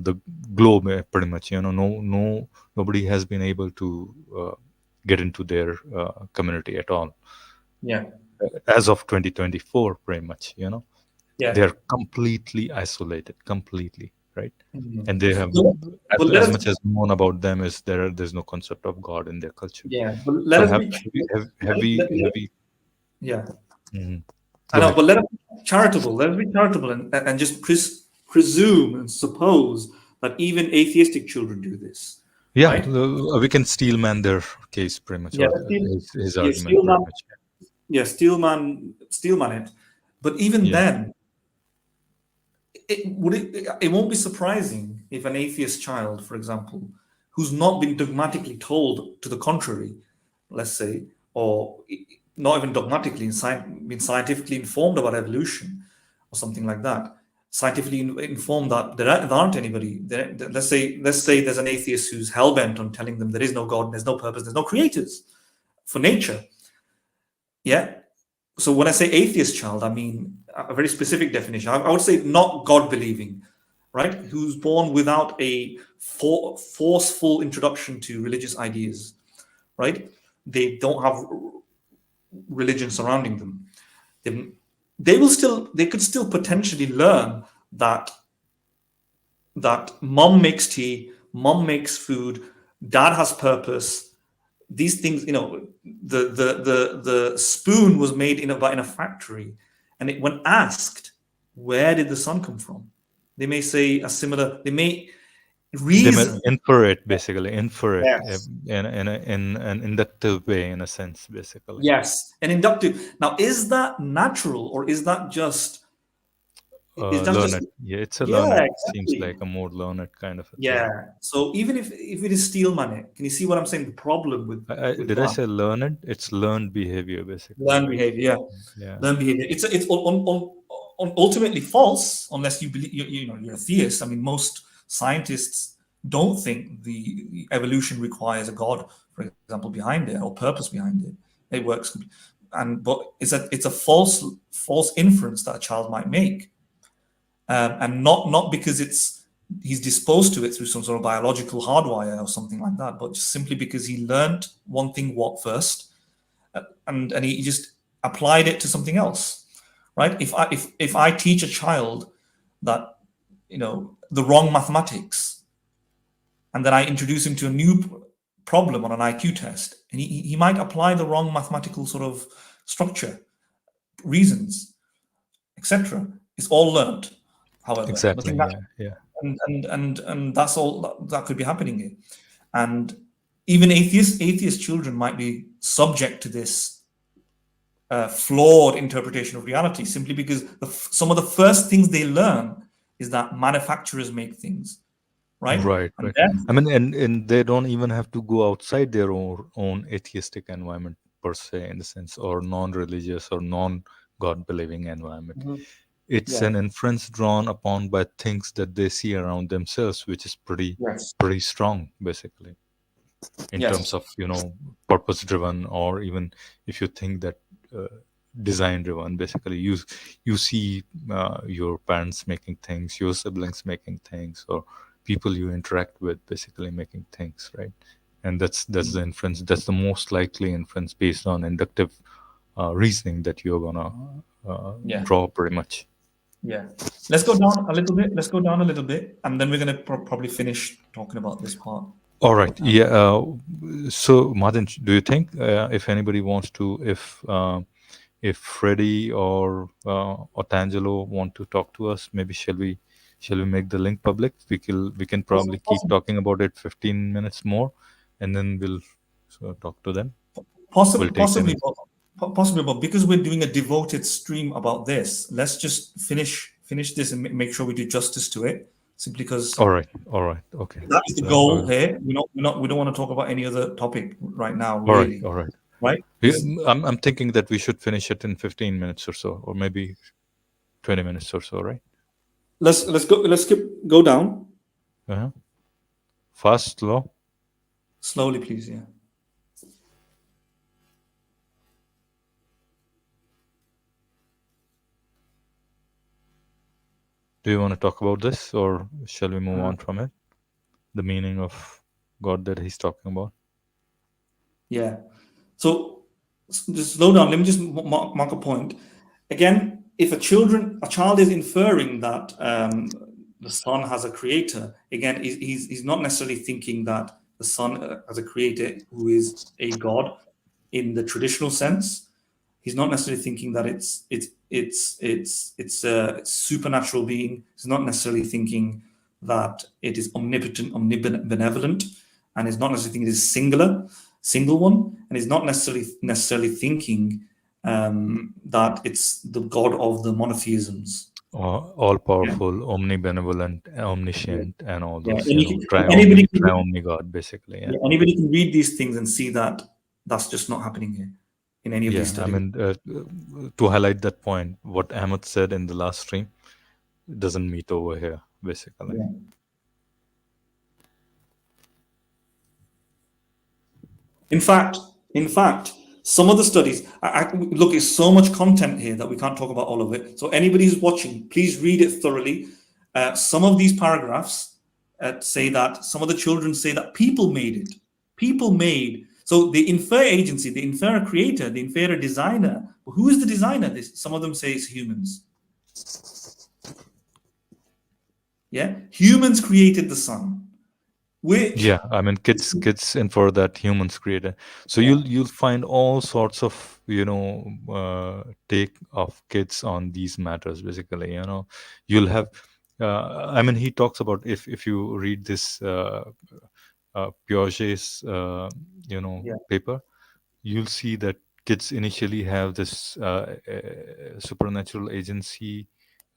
the globe, pretty much. No, nobody has been able to get into their community at all Yeah. as of 2024, pretty much. Yeah. They're completely isolated, completely, right? Mhm. And they have, But, but let as us, much as known about them is there's no concept of God in their culture. yeah, but let So us have be, have we have, let, have we let- have let- we yeah, Mhm. I Go know, ahead. but let us be charitable. Let us be charitable and just presume and suppose that even atheistic children do this, Yeah, right? we can steel man their case, pretty much, Yeah, or Steel, his yeah, argument, pretty Steelman, much. yeah, Steelman it. But even Yeah. then, it won't be surprising if an atheist child, for example, who's not been dogmatically told to the contrary, let's say, or not even dogmatically, been scientifically informed about evolution or something like that, scientifically informed that there aren't anybody. Let's say there's an atheist who's hell-bent on telling them there is no God, there's no purpose, there's no creators for nature. Yeah. So when I say atheist child, I mean a very specific definition. I would say not God-believing, right? Who's born without a forceful introduction to religious ideas, right? They don't have religion surrounding them. They could still potentially learn that mom makes tea, mom makes food, dad has purpose. These things, the spoon was made in a factory, and when asked, where did the sun come from, they may say they may reason. Infer it, basically. Infer it Yes. in an inductive way, in a sense, basically. Yes, and inductive. Now, is that natural, or is that just? Is that just? Learned. Yeah, it's a Yeah, learned. Seems exactly. like a more learned kind of a thing. Yeah. So even if it is steel money, can you see what I'm saying? The problem with Did I that say learned? It's learned behavior, basically, learned right? behavior. Yeah. Learned behavior. It's ultimately false unless you believe you're a theist. I mean, most scientists don't think the evolution requires a god, for example, behind it or purpose behind it. It works, but it's a false inference that a child might make, and not because he's disposed to it through some sort of biological hardwire or something like that, but just simply because he learned one thing first, and he just applied it to something else, right? If I teach a child that the wrong mathematics, and then I introduce him to a new problem on an IQ test, and he might apply the wrong mathematical sort of structure, reasons, etc. It's all learned, however. Exactly. Nothing Yeah. Yeah. and that's all that could be happening here. And even atheist children might be subject to this flawed interpretation of reality, simply because some of the first things they learn is that manufacturers make things, right? Right. And Right. then I mean, and they don't even have to go outside their own atheistic environment per se, in the sense, or non-religious or non-God believing environment. It's yeah, an inference drawn upon by things that they see around themselves, which is yes, pretty strong, basically, in terms yes, of purpose driven, or even if you think that design driven. Basically, you see your parents making things, your siblings making things, or people you interact with basically making things, right? And that's the inference. That's the most likely inference based on inductive reasoning that you're gonna yeah, draw, pretty much. yeah. Let's go down a little bit. Let's go down a little bit, and then we're going to probably finish talking about this part. All right. Yeah. So, Martin, do you think if anybody wants to, if Freddie or Tangelo want to talk to us, maybe shall we make the link public? We can probably keep talking about it 15 minutes more, and then we'll talk to them. We'll take them. Possibly, but because we're doing a devoted stream about this, let's just finish this and make sure we do justice to it. Simply because All right. All right. Okay. that is the So, goal here. We don't want to talk about any other topic right now, all right. really. All right. Right? I'm thinking that we should finish it in 15 minutes or so, or maybe 20 minutes or so, right? Let's go down Uh-huh. Fast, slow. slowly, please. Yeah. Do you want to talk about this, or shall we move on from it? The meaning of God that he's talking about. Yeah. So just slow down. Let me just mark a point. Again, if a child is inferring that the sun has a creator, again, he's not necessarily thinking that the sun has a creator who is a god in the traditional sense. He's not necessarily thinking that it's a supernatural being. He's not necessarily thinking that it is omnipotent, omnibenevolent, and he's not necessarily thinking it is single one, and he's not necessarily thinking that it's the god of the monotheisms. All Yeah, powerful, omnibenevolent, yeah, omniscient, and all yeah. those, And, you can, and tri-omni God, basically. Yeah. yeah, anybody can read these things and see that that's just not happening here in any of these Yeah. I studies. mean, to highlight that point, what Ahmed said in the last stream doesn't meet over here, basically. Yeah. In fact, in fact, some of the studies, look, it's so much content here that we can't talk about all of it. So anybody who's watching, please read it thoroughly. Some of these paragraphs say that some of the children say that people made it. People made. So the infer agency, the inferrer creator, the inferrer designer. Who is the designer? Some of them say it's humans. Yeah, humans created the sun, which Yeah, I mean, kids in for that humans created. So yeah, you'll find all sorts of take of kids on these matters. Basically, you'll have. I mean, he talks about if you read this Piaget's yeah, paper, you'll see that kids initially have this supernatural agency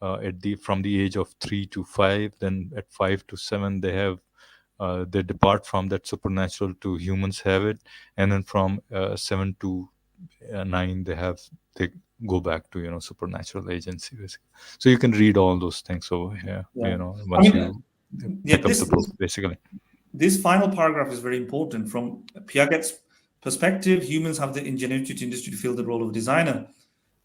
at the from the age of 3 to 5. Then at 5 to 7, they depart from that supernatural to humans have it, and then from 7 to 9 they go back to supernatural agency, basically. So you can read all those things over here, yeah. I once mean, you yeah. pick up the book, basically. This final paragraph is very important. From Piaget's perspective, humans have the ingenuity to industry to fill the role of designer.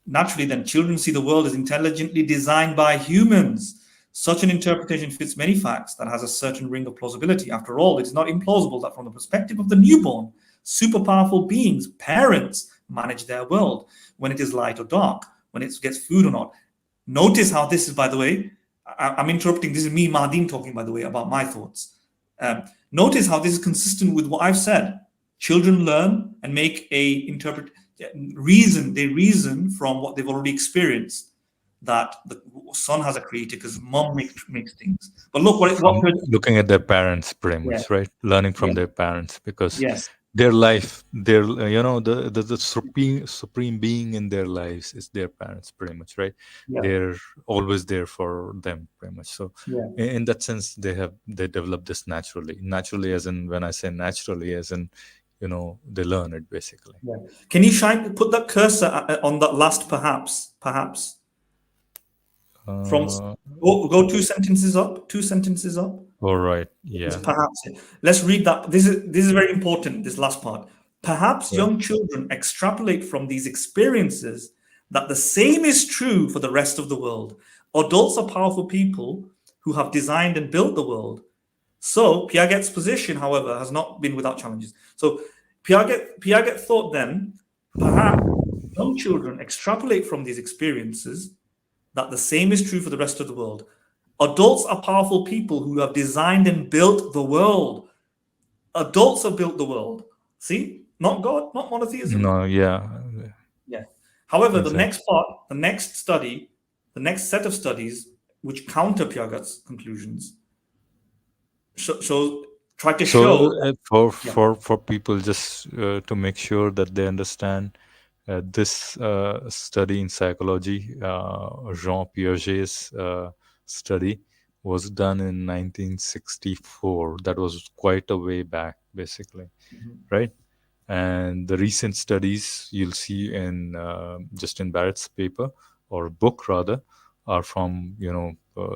Naturally, then, children see the world as intelligently designed by humans. Such an interpretation fits many facts that has a certain ring of plausibility. After all, it is not implausible that from the perspective of the newborn, super powerful beings, parents, manage their world when it is light or dark, when it gets food or not. Notice how this is, by the way, I'm interpreting, this is me, Mahdim, talking, by the way, about my thoughts. Notice how this is consistent with what I've said. Children learn and make they reason from what they've already experienced, that the son has a creator because mom makes things. But look From looking at their parents, pretty yeah, much, right? Learning from yeah, their parents, because yes, their life, the supreme being in their lives is their parents, pretty much, right? yeah, They're always there for them, pretty much. So yeah, in that sense, they develop this naturally, as in, when I say naturally, as in, they learn it, basically. yeah. Can you put that cursor on that last perhaps from uh go two sentences up. all right, It's yeah. perhaps. Let's read that. This is very important, this last part. Perhaps Right. young children extrapolate from these experiences that the same is true for the rest of the world. Adults are powerful people who have designed and built the world. So Piaget's position, however, has not been without challenges. So Piaget thought then, perhaps young children extrapolate from these experiences that the same is true for the rest of the world. Adults are powerful people who have designed and built the world. Adults have built the world. See? Not God, not monotheism. No, yeah, Yeah. However, the exactly. next part, the next study, the next set of studies which counter Piaget's conclusions try to So show that, yeah, for people, just to make sure that they understand, this study in psychology, Jean Piaget's study, was done in 1964. That was quite a way back, basically, mhm, right? And the recent studies you'll see in Justin Barrett's paper, or book rather, are from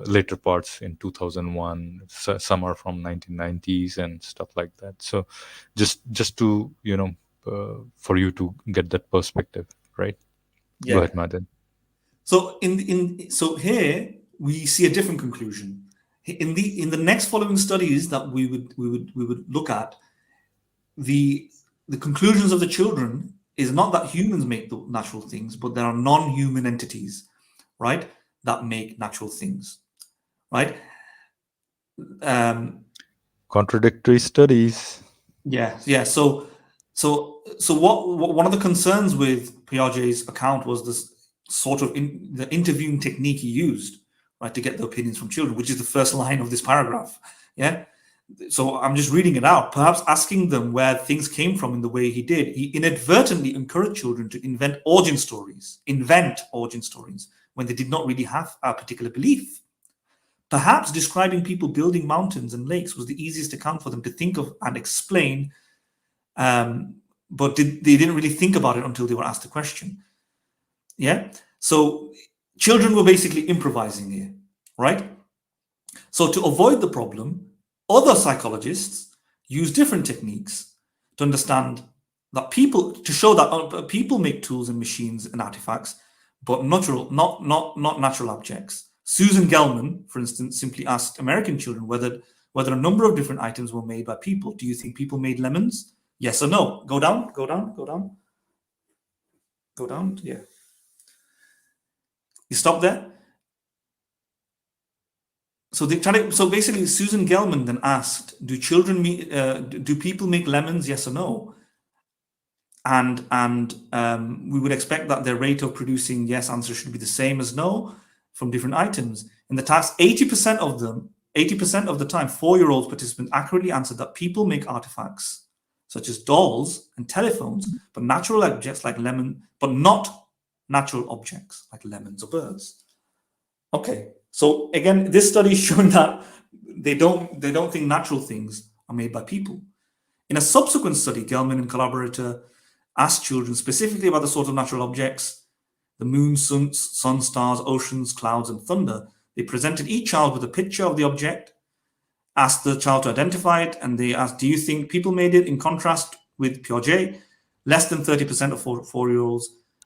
later parts in 2001. Some are from 1990s and stuff like that. So just to for you to get that perspective, right? Go yeah. ahead, Madan. So here we see a different conclusion. In the next following studies that we would look at, the the conclusions of the children is not that humans make the natural things, but there are non-human entities, right, that make natural things, right? Um, Contradictory studies. yeah, yeah. So one of the concerns with Piaget's account was this sort of the interviewing technique he used, right, to get the opinions from children, which is the first line of this paragraph. Yeah. So I'm just reading it out. Perhaps asking them where things came from in the way he did, he inadvertently encouraged children to invent origin stories when they did not really have a particular belief. Perhaps describing people building mountains and lakes was the easiest account for them to think of and explain, but they didn't really think about it until they were asked the question. Yeah? So children were basically improvising here, right? So to avoid the problem, other psychologists use different techniques to understand that to show that people make tools and machines and artifacts, but not natural objects. Susan Gelman, for instance, simply asked American children whether a number of different items were made by people. Do you think people made lemons? Yes or no? Go down. Yeah. You stop there. So basically, Susan Gelman then asked, "Do people make lemons? Yes or no?" And we would expect that their rate of producing yes answers should be the same as no from different items. In the task, 80% of the time, 4-year-old participants accurately answered that people make artifacts such as dolls and telephones, but not natural objects like lemons or birds. Okay, so again, this study is showing that they don't think natural things are made by people. In a subsequent study, Gelman and collaborator asked children specifically about the sort of natural objects: the moon, sun, stars, oceans, clouds, and thunder. They presented each child with a picture of the object, asked the child to identify it, and they asked, "Do you think people made it?" In contrast with Piaget, less than 30% of 4-year-olds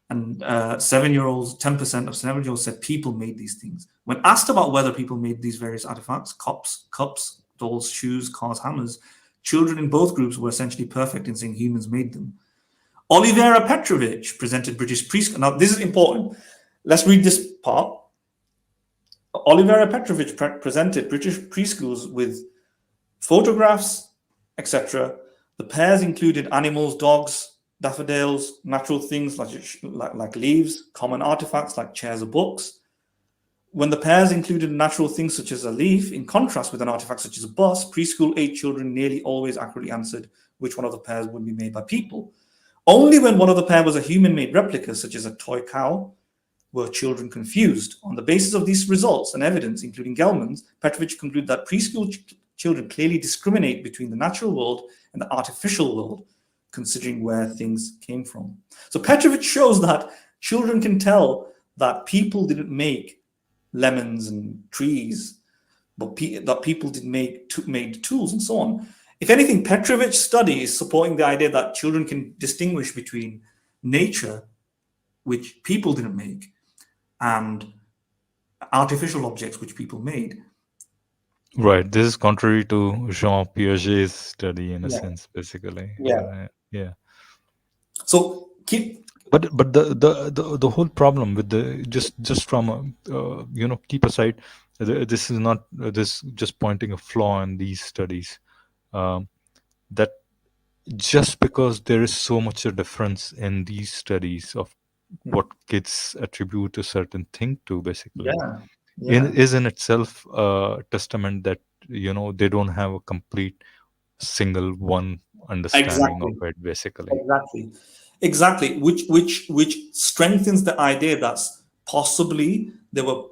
and 7-year-olds, 10% of 7-year-olds said people made these things. When asked about whether people made these various artifacts, cups, dolls, shoes, cars, hammers, children in both groups were essentially perfect in saying humans made them. Olivera Petrovich presented British preschool. Now, this is important. Let's read this part. Olivera Petrovich presented British preschools with photographs, etc. The pairs included animals, dogs, daffodils, natural things like leaves, common artifacts like chairs or books. When the pairs included natural things such as a leaf, in contrast with an artifact such as a bus, preschool-age children nearly always accurately answered which one of the pairs would be made by people. Only when one of the pair was a human-made replica, such as a toy cow, were children confused. On the basis of these results and evidence, including Gelman's, Petrovich concluded that preschool children clearly discriminate between the natural world and the artificial world, considering where things came from. So Petrovich shows that children can tell that people didn't make lemons and trees, but that people did made tools and so on. If anything, Petrovich's study is supporting the idea that children can distinguish between nature, which people didn't make, and artificial objects which people made. Right. This is contrary to Jean Piaget's study, in a sense, basically. Yeah. So But the whole problem with just from keep aside, this is not this just pointing a flaw in these studies. That just because there is so much a difference in these studies of what kids attribute a certain thing to, basically, is in itself a testament that they don't have a complete single one understanding of it, basically. Exactly. Which strengthens the idea that possibly there were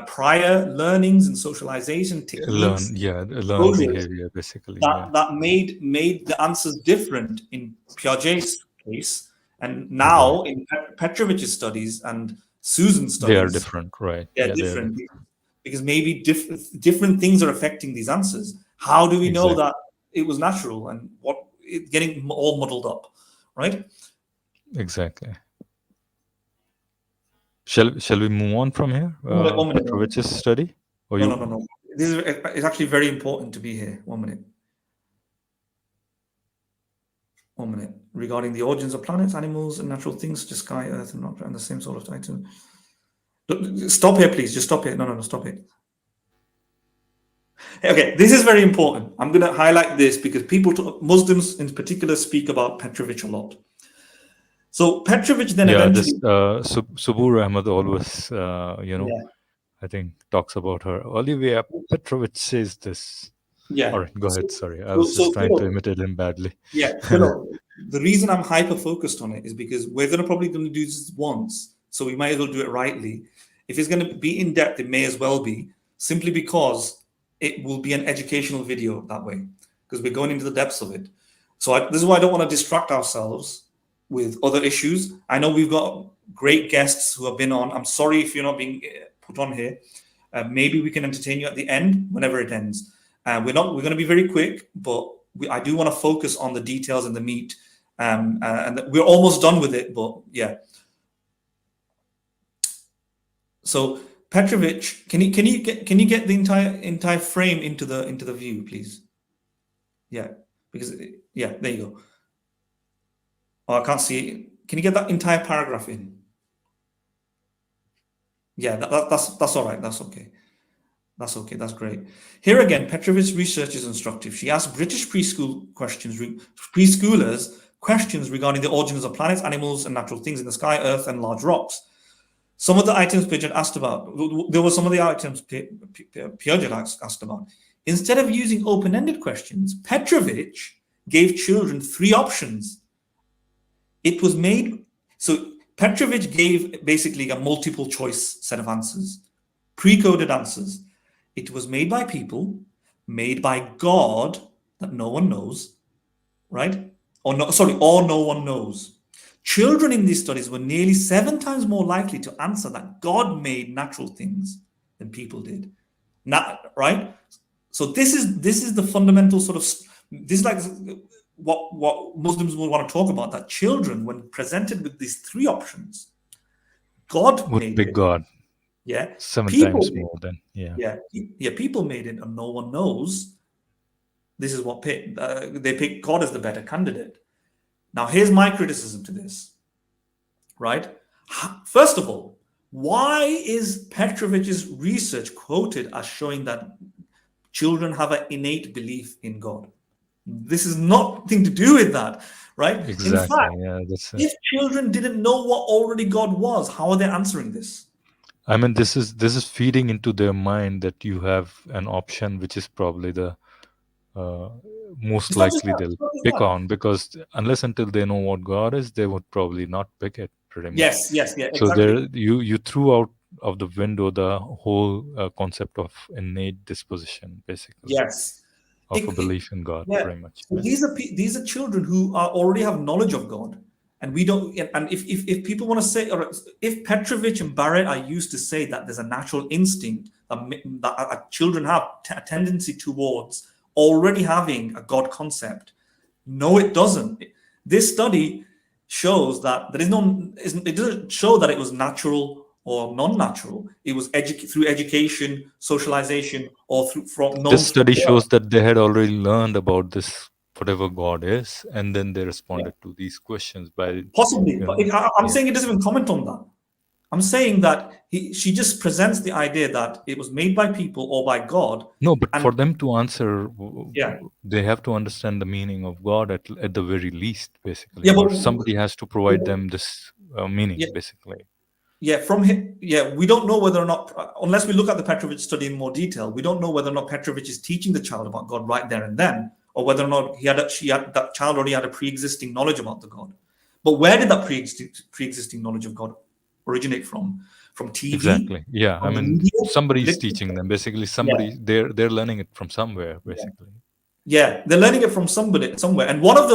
prior learnings and socialization techniques, learn behavior, basically, that made the answers different in Piaget's case, and now in Petrovich's studies and Susan's studies, they are different, right? They're different because maybe different things are affecting these answers. How do we know that it was natural, and what it's getting all muddled up, right? Exactly. Shall we move on from here? Petrovich's study? No. It's actually very important to be here. 1 minute. 1 minute. Regarding the origins of planets, animals, and natural things, such as sky, earth, and the same sort of item. Stop here, please. Just stop here. No, stop it. Okay, this is very important. I'm going to highlight this because Muslims in particular, speak about Petrovich a lot. So Petrovich then eventually... Subur Ahmed always, I think, talks about her. Olivia Petrovich says this. Yeah. All right, go ahead. Sorry, I was just trying to imitate him badly. Yeah. The reason I'm hyper-focused on it is because we're probably going to do this once, so we might as well do it rightly. If it's going to be in depth, it may as well be, simply because it will be an educational video that way, because we're going into the depths of it. So this is why I don't want to distract ourselves with other issues. I know we've got great guests who have been on. I'm sorry if you're not being put on here. Maybe we can entertain you at the end, whenever it ends. We're going to be very quick, but I do want to focus on the details and the meat. And we're almost done with it, but yeah. So Petrovich, can you get the entire frame into the view, please? Yeah, because yeah, there you go. Oh, I can't see it. Can you get that entire paragraph in? Yeah, that's all right. That's okay. That's okay. That's great. Here again, Petrovich's research is instructive. She asked British preschoolers questions regarding the origins of planets, animals, and natural things in the sky, earth, and large rocks. Some of the items Piaget asked about, there were some of the items Piaget asked about. Instead of using open-ended questions, Petrovich gave children 3 options. It was made, so Petrovich gave basically a multiple choice set of answers, pre-coded answers. It was made by people, made by God, that no one knows, right? Or no one knows. Children in these studies were nearly 7 times more likely to answer that God made natural things than people did. Right? So this is the fundamental sort of, this is like what Muslims will want to talk about, that children, when presented with these 3 options, God Would made pick it. God Yeah. 7 People times made more than, yeah. Yeah, people made it and no one knows. This is what they pick God as the better candidate. Now, here's my criticism to this, right? First of all, why is Petrovich's research quoted as showing that children have an innate belief in God? This is nothing to do with that, right? In Exactly. fact, Yeah, that's if children didn't know what already God was, how are they answering this? I mean, this is feeding into their mind that you have an option which is probably the uh, most It's not just likely that. they'll It's not just pick that. on, because unless until they know what God is, they would probably not pick it pretty much. Yes, yeah, So exactly. there, you threw out of the window the whole concept of innate disposition, basically, Yes. of a belief in God, Yeah. pretty much. So these are children who already have knowledge of God, and we don't. And if people want to say, or if Petrovich and Barrett are used to say that there's a natural instinct that children have a tendency towards already having a God concept, no, it doesn't. This study shows that there is no. It doesn't show that it was natural or non-natural. It was through education, socialization, or from This known from study birth. shows that they had already learned about this, whatever God is, and then they Yeah. responded to these questions by, Possibly, but I'm yeah. saying it doesn't even comment on that. I'm saying that she just presents the idea that it was made by people or by God, No, but and for them to answer, yeah, they have to understand the meaning of God at the very least, basically, yeah, or somebody has to provide but them this meaning, yeah, basically. yeah. From him, yeah, we don't know whether or not, unless we look at the Petrovich study in more detail, we don't know whether or not Petrovich is teaching the child about God right there and then, or whether or not that child already had a pre-existing knowledge about the God. But where did that pre-existing knowledge of God originate from? From TV, Exactly. Yeah. I from mean, media, somebody's teaching literature? them. Basically, Yeah. they're learning it from somewhere, Yeah. basically. Yeah, they're learning it from somebody somewhere. And one of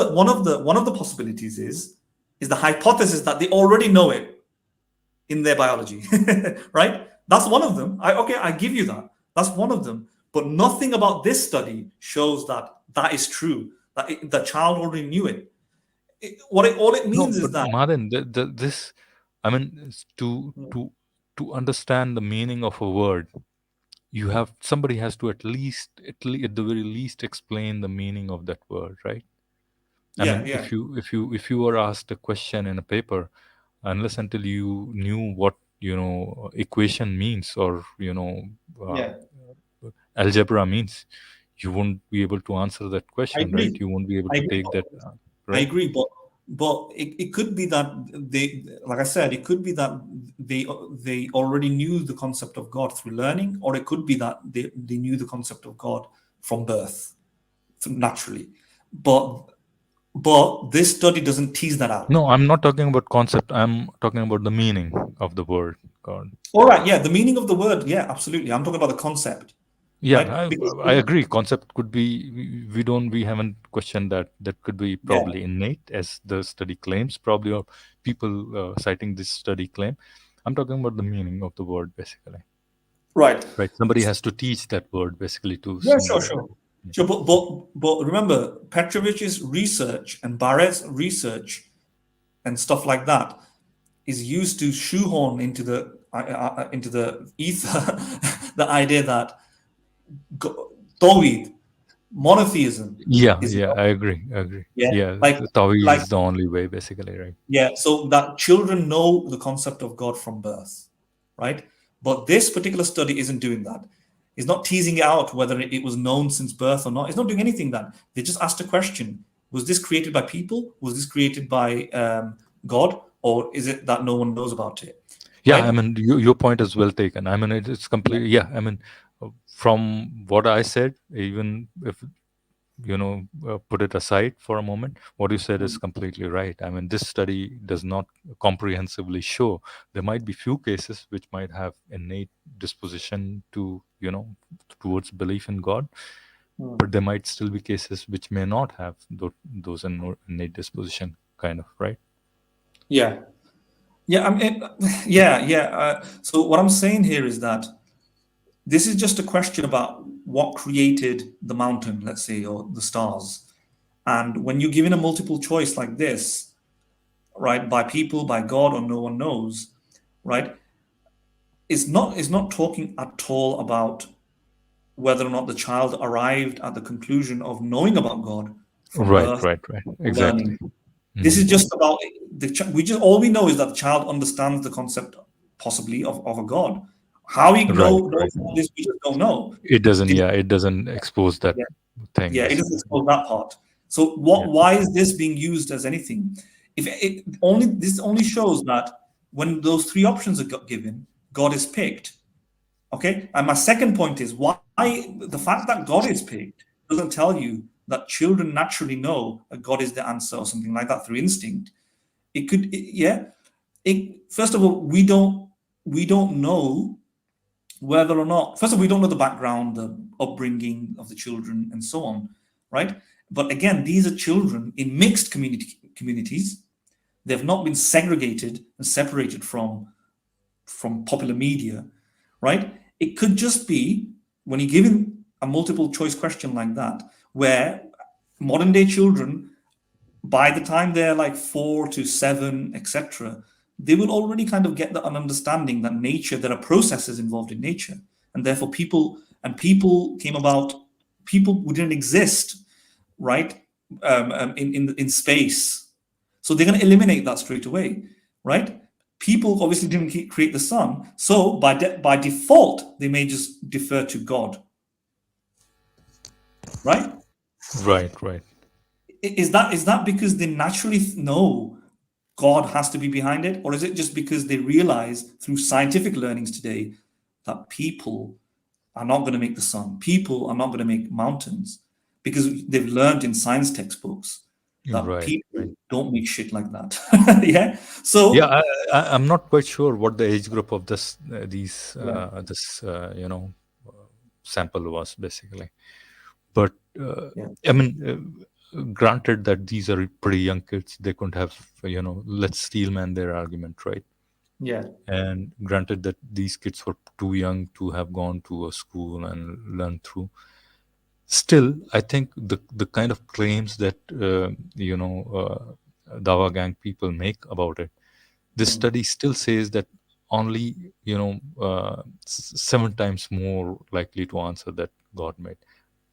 the possibilities is the hypothesis that they already know it in their biology. Right? That's one of them. I give you that. That's one of them. But nothing about this study shows that that is true. That the child already knew it. All it No, means is but that Madan, this, I mean, to understand the meaning of a word, somebody has to at the very least explain the meaning of that word, right? I yeah, mean, yeah, if you were asked a question in a paper, unless until you knew what equation means, or uh, yeah. algebra means, you won't be able to answer that I question, right? agree. You won't be able I to agree. take that, I right? agree, but it could be that they, like I said, it could be that they already knew the concept of God through learning, or it could be that they knew the concept of God from birth, naturally. But But this study doesn't tease that out. No, I'm not talking about concept. I'm talking about the meaning of the word God. All right, yeah, the meaning of the word, yeah, absolutely. I'm talking about the concept, Yeah, right? Because I agree. Concept could be, we haven't questioned that. That could be yeah, probably innate, as the study claims, probably, or people citing this study claim. I'm talking about the meaning of the word, basically. right. Right. Somebody has to teach that word, basically, to Yeah, sure, somebody sure. else. Sure, but remember, Petrovich's research and Barrett's research and stuff like that is used to shoehorn into the ether the idea that Tawhid, monotheism, Yeah, is yeah, God. I agree. I agree. Yeah, Yeah, like the Tawhid like is the only way, basically, right? yeah. So that children know the concept of God from birth, right? But this particular study isn't doing that. It's not teasing out whether it was known since birth or not. It's not doing anything that. They just asked a question: was this created by people? Was this created by God? Or is it that no one knows about it? Yeah, I Right? mean, your point is well taken. I mean, it's Yeah. completely, yeah. I mean, from what I said, even if put it aside for a moment, what you said is Mm. completely right. I mean, this study does not comprehensively show. There might be few cases which might have innate disposition to, towards belief in God, Mm. but there might still be cases which may not have those innate disposition, kind of, right? Yeah. Yeah. I mean, yeah. Yeah. So what I'm saying here is that this is just a question about what created the mountain, let's say, or the stars. And when you're given a multiple choice like this, right, by people, by God, or no one knows, right, it's not talking at all about whether or not the child arrived at the conclusion of knowing about God from Right, birth right, right. or Exactly. learning. This is Hmm. just about we just all we know is that the child understands the concept possibly of a God. How he Right, knows right. all this, we just don't know. It doesn't, yeah, it doesn't expose that Yeah, thing, yeah, it doesn't basically. expose that part. So Yeah. why is this being used as anything? If it only this only shows that when those three options are given, God is picked. Okay, and my second point is why the fact that God is picked doesn't tell you that children naturally know that God is the answer or something like that through instinct. Yeah. First of all, we don't know whether or not. First of all, we don't know the background, the upbringing of the children, and so on, right? But again, these are children in mixed communities. They've not been segregated and separated from popular media, right? It could just be when you're given a multiple choice question like that, where modern day children, by the time they're like 4 to 7, etc., they will already kind of get an understanding that nature, there are processes involved in nature, and therefore people came about, people who didn't exist, right, in space. So they're going to eliminate that straight away, right? People obviously didn't create the sun, so by default they may just defer to God, right? Right, right. Is that because they naturally know God has to be behind it, or is it just because they realize through scientific learnings today that people are not going to make the sun, people are not going to make mountains, because they've learned in science textbooks that Right, right. people don't make shit like that. Yeah. Yeah, So I'm not quite sure what the age group of yeah, this sample was, basically. But yeah, I mean, granted that these are pretty young kids, they couldn't have, let's steelman their argument, right? yeah, And granted that these kids were too young to have gone to a school and learned through. Still, I think the kind of claims that Dawa gang people make about it, this mm, study still says that only 7 times more likely to answer that God made.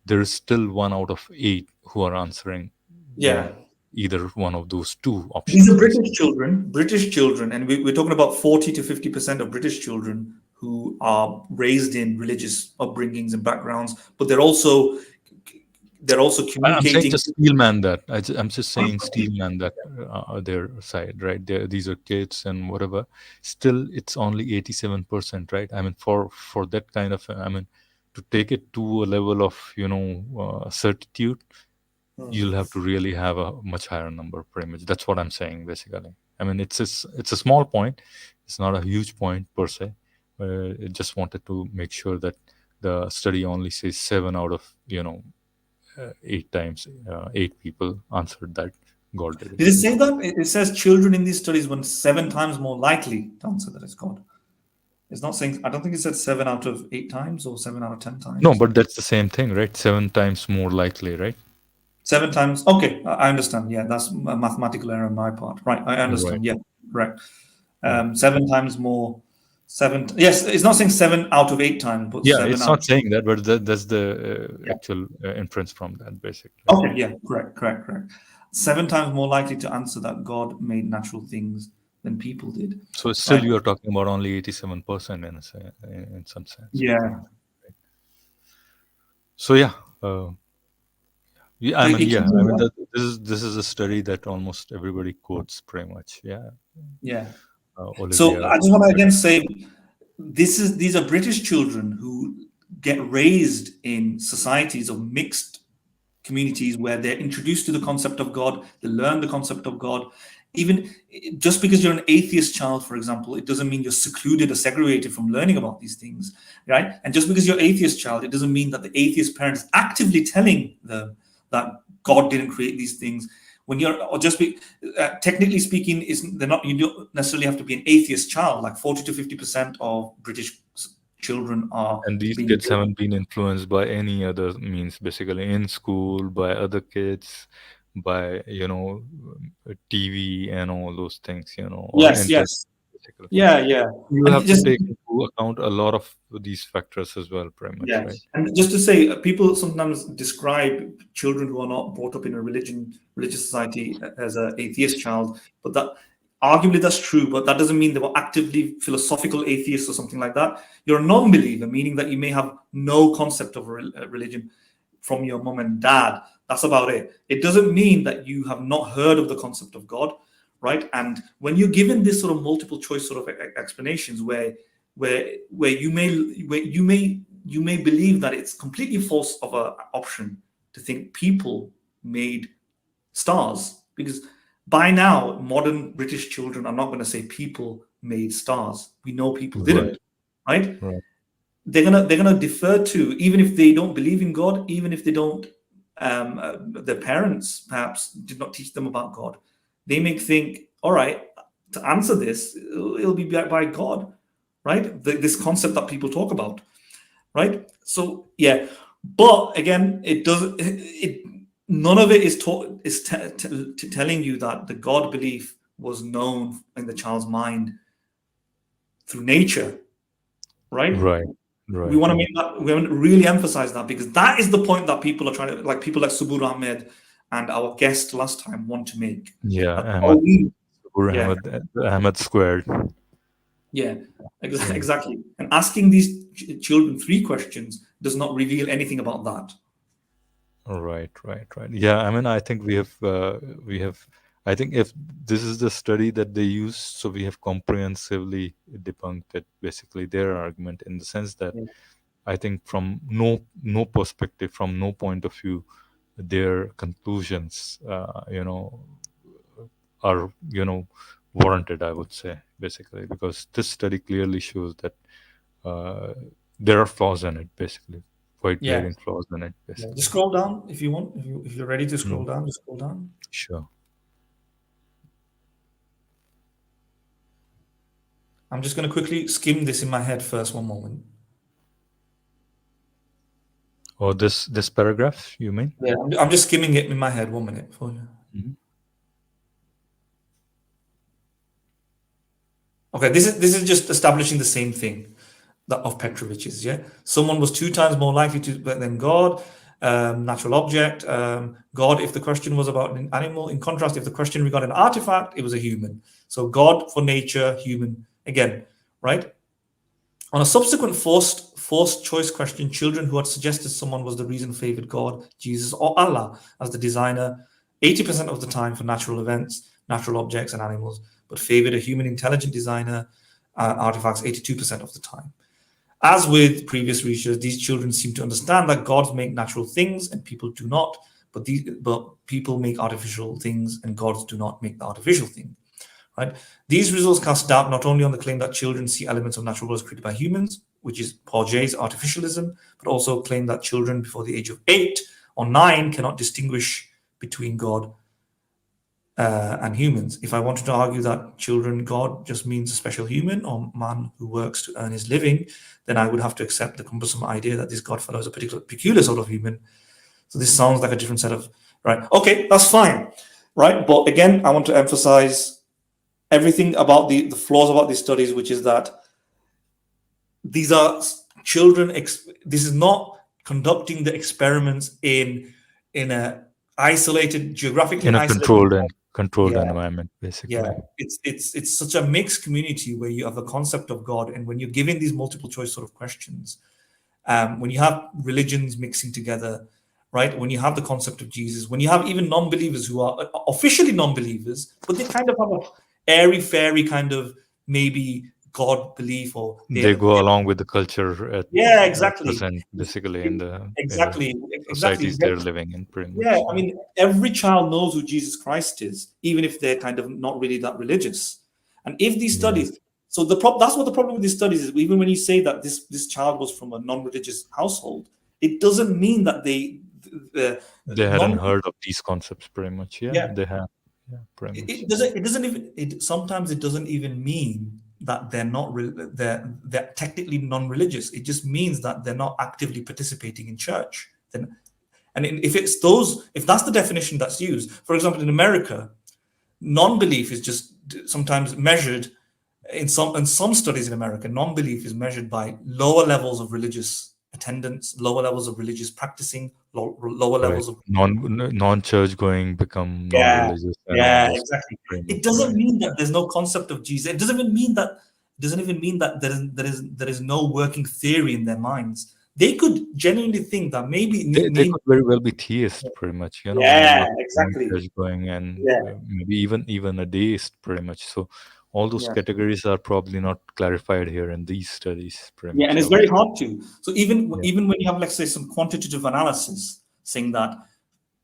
There is still 1 out of 8 who are answering, yeah. either one of those two These options, are basically. British children, and we're talking about 40 to 50% of British children who are raised in religious upbringings and backgrounds, but they're also I'm saying communicating. just steelman that. I'm just saying steelman that their side, right? These are kids and whatever. Still, it's only 87%, right? I mean, for that kind of, I mean, to take it to a level of certitude, you'll have to really have a much higher number, pretty much. That's what I'm saying, basically. I mean, it's a small point. It's not a huge point per se. I just wanted to make sure that the study only says 7 out of 8 times, 8 people answered that God did Did it exist. say that? It says children in these studies were 7 times more likely to answer that it's God. It's not saying, I don't think it said 7 out of 8 times or 7 out of 10 times. No, but that's the same thing, right? 7 times more likely, right? 7 times. Okay, I understand. Yeah, that's a mathematical error on my part. Right, I Right, understand. Yeah, correct. right. 7 times more. Yes, it's not saying 7 out of 8 times, but Yeah, seven it's out. not saying that, but that's the Yeah. actual inference from that, basically. Okay. Yeah. Correct. 7 times more likely to answer that God made natural things than people did. So still, Right. you are talking about only 87% in some sense, pretty Yeah. much. So yeah, uh, yeah. So I it mean, keeps yeah. I mean, on. this is a study that almost everybody quotes, pretty much. Yeah, Yeah. So Olivia. I just want to again say these are British children who get raised in societies of mixed communities where they're introduced to the concept of God, they learn the concept of God. Even just because you're an atheist child, for example, it doesn't mean you're secluded or segregated from learning about these things, right? And just because you're an atheist child, it doesn't mean that the atheist parent is actively telling them that God didn't create these things. When you're, or just be, technically speaking, isn't they're not, you don't necessarily have to be an atheist child. Like 40 to 50% of British children are And these being. kids haven't been influenced by any other means, basically, in school, by other kids, by TV and all those things, or Yes, internet, yes. basically. Yeah. You And have to just take into account a lot of these factors as well, pretty much, yeah, right? and just to say, people sometimes describe children who are not brought up in a religious society as an atheist child, but that arguably that's true, but that doesn't mean they were actively philosophical atheists or something like that. You're a non-believer, meaning that you may have no concept of religion from your mom and dad. That's about it. It doesn't mean that you have not heard of the concept of God, right? And when you're given this sort of multiple choice sort of explanations where you may believe that it's completely false of an option to think people made stars, because by now modern British children are not going to say people made stars. We know people Right, didn't, right? right. They're gonna defer to, even if they don't believe in God, even if they don't, their parents perhaps did not teach them about God. They may think, all right, to answer this, it'll be by God, right? This concept that people talk about, right? So yeah, but again, it doesn't. It none of it is taught is telling you that the God belief was known in the child's mind through nature, right? Right, We right. want to make that, we want to really emphasize that, because that is the point that people are trying to, like people like Subur Ahmed and our guest last time, want to make. Yeah, That, oh, Ahmed, yeah, Ahmed squared. yeah, Yeah. exactly. And asking these children 3 questions does not reveal anything about that. Right. Yeah, I mean, I think we have. I think if this is the study that they use, so we have comprehensively debunked it, basically their argument, in the sense that Yeah. I think from no perspective, from no point of view, their conclusions, are warranted. I would say, basically, because this study clearly shows that uh, there are flaws in it, basically, quite Yeah. glaring flaws in it, Yeah. Just basically. scroll down if you want. If you're ready to scroll Mm, down, just scroll down. sure. I'm just going to quickly skim this in my head first. One moment. Or this paragraph, you mean? Yeah, I'm just skimming it in my head. 1 minute for you. Mhm. Okay, this is just establishing the same thing that of Petrovich's. Yeah, someone was 2 times more likely to than God. Natural object. God, if the question was about an animal. In contrast, if the question regarded an artifact, it was a human. So God for nature, human again, right? On a subsequent forced choice question, children who had suggested someone was the reason favored God, Jesus, or Allah as the designer 80% of the time for natural events, natural objects, and animals, but favored a human intelligent designer, artifacts 82% of the time. As with previous research, these children seem to understand that gods make natural things and people do not, but people make artificial things, and gods do not make the artificial thing. Right? These results cast doubt not only on the claim that children see elements of natural worlds created by humans, which is Piaget's artificialism, but also claim that children before the age of 8 or 9 cannot distinguish between God and humans. If I wanted to argue that children God just means a special human or man who works to earn his living, then I would have to accept the cumbersome idea that this God fellow is a particular peculiar sort of human. So this sounds like a different set of right. Okay, that's fine, right? But again, I want to emphasize everything about the flaws about these studies, which is that these are children. This is not conducting the experiments in a isolated, geographically In a isolated. controlled Yeah, environment, yeah. basically. It's such a mixed community where you have the concept of God, and when you're giving these multiple choice sort of questions, when you have religions mixing together, right? When you have the concept of Jesus, when you have even non-believers who are officially non-believers, but they kind of have a airy fairy kind of maybe God belief, or They go along with the culture at yeah, exactly, present, basically in the exactly, exactly. societies they're living in, pretty Yeah, much. I Yeah. mean, every child knows who Jesus Christ is, even if they're kind of not really that religious. And if these studies, Yes. so that's what the problem with these studies is. Even when you say that this child was from a non-religious household, it doesn't mean that They hadn't non heard of these concepts, pretty much. Yeah, yeah. they have. Yeah, pretty It much. doesn't even sometimes it doesn't even mean that they're technically non-religious. It just means that they're not actively participating in church. Then and if that's the definition that's used, for example, in America, non-belief is just sometimes measured in some studies in America. Non-belief is measured by lower levels of religious attendance, lower levels of religious practicing, lower Right. levels of Non-church going become yeah, non-religious and all yeah, those things, exactly. pretty It much. doesn't Right. mean that there's no concept of Jesus. It doesn't even mean that there is no working theory in their minds. They could genuinely think that maybe They could very well be theist, pretty much. yeah, Not exactly. church going, and Yeah, maybe even a deist, pretty much. So all those yeah. categories are probably not clarified here in these studies, pretty Yeah, and much. I it's would very say. hard to. So even Yeah. even when you have, let's say, some quantitative analysis saying that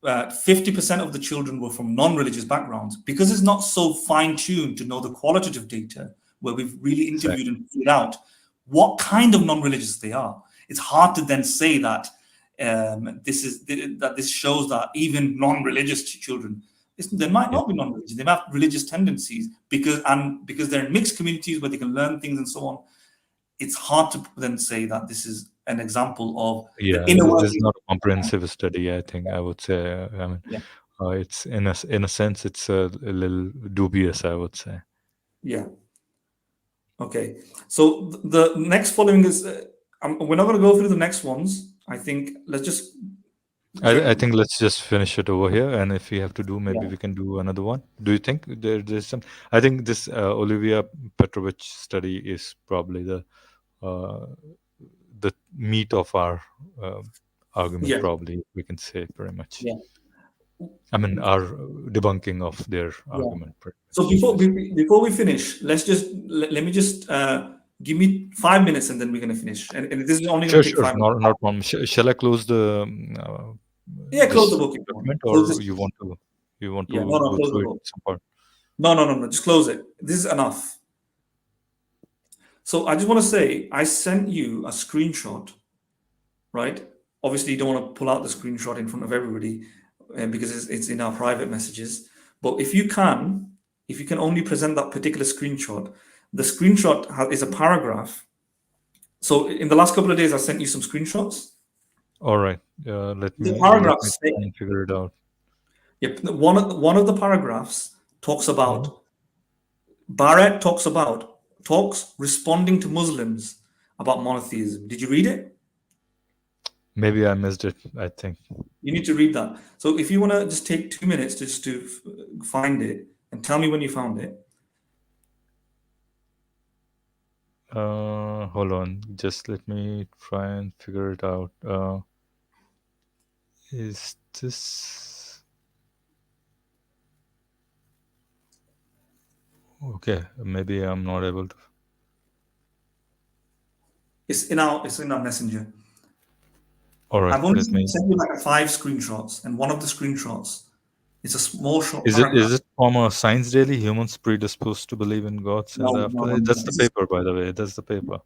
50% of the children were from non-religious backgrounds, because it's not so fine-tuned to know the qualitative data where we've really interviewed Exactly. and figured out what kind of non-religious they are. It's hard to then say that this shows that even non-religious children, they might Yeah. not be non-religious. They might have religious tendencies because they're in mixed communities where they can learn things and so on. It's hard to then say that this is an example of the Yeah. inner This is workings. not a comprehensive study, I think. I would say. I mean, Yeah, it's in a sense, it's a little dubious, I would say. yeah. Okay. So the next following is we're not going to go through the next ones. I think let's just I jump. think let's just finish it over here, and if we have to do, maybe Yeah, we can do another one. Do you think there's some? I think this Olivia Petrovich study is probably uh, the meat of our uh, argument. yeah, Probably we can say pretty much. yeah, I mean, our debunking of their yeah. argument, pretty So much. before we finish, let me just give me 5 minutes and then we're going to finish. And this is only going Sure, to take sure, 5 minutes. not problem. Shall I close Yeah, close the this book if you want. document, Close or this. Yeah, no, you want to no, go close the through it book. some part? No, no, no, no. Just close it. This is enough. So I just want to say I sent you a screenshot, right? Obviously, you don't want to pull out the screenshot in front of everybody because it's in our private messages. But if you can only present that particular screenshot, the screenshot is a paragraph. So in the last couple of days, I sent you some screenshots. All right. The Let me paragraphs, try and figure it out. yep, one of the paragraphs talks Yeah. about Barrett talks responding to Muslims about monotheism. Did you read it? Maybe I missed it, I think. You need to read that. So if you want to just take 2 minutes just to find it and tell me when you found it. Hold on. Just let me try and figure it out. Is this okay? Maybe I'm not able to. It's in our messenger. All right, I've only let me. sent you like five screenshots, and one of the screenshots is a small short Is it paragraph. from a Science Daily? Humans predisposed to believe in gods and No, the no, no, afterlife. no. That's the paper, by the way. That's the paper.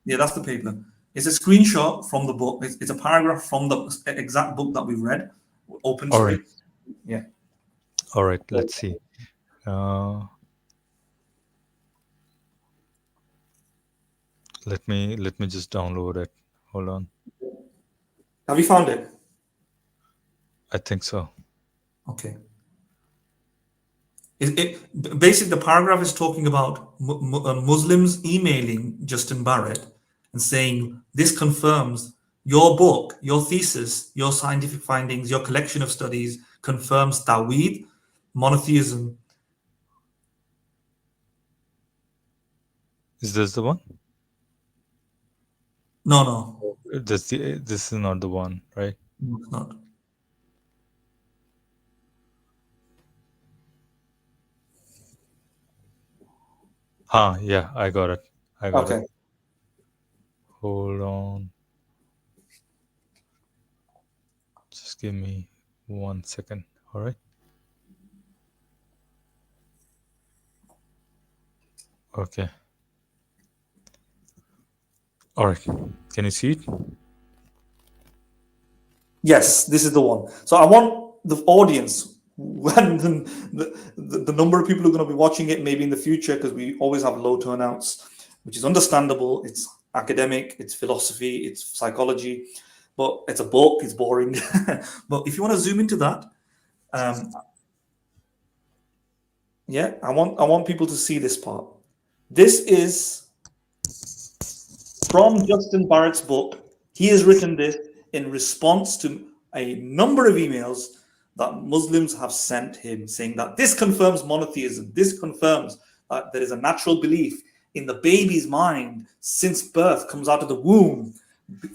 Yeah, that's the paper. It's a screenshot from the book. It's a paragraph from the exact book that we read. Open, All right, sorry. Yeah. all right. Let's see. Uh, let me just download it. Hold on. Have you found it? I think so. Okay. Basically, the paragraph is talking about Muslims emailing Justin Barrett and saying this confirms your book, your thesis, your scientific findings, your collection of studies confirms Tawhid, monotheism. Is this the one? No, no, This is not the one, right? no, it's not. Yeah, I got it. I got it. Okay. Hold on. Just give me 1 second. All right. Okay. All right. Can you see it? Yes, this is the one. So I want the audience, when the number of people who are going to be watching it, maybe in the future, because we always have low turnouts, which is understandable. It's academic, it's philosophy, it's psychology, but it's a book. It's boring. But if you want to zoom into that, um, yeah, I want people to see this part. This is from Justin Barrett's book. He has written this in response to a number of emails that Muslims have sent him saying that this confirms monotheism, this confirms that there is a natural belief in the baby's mind since birth, comes out of the womb,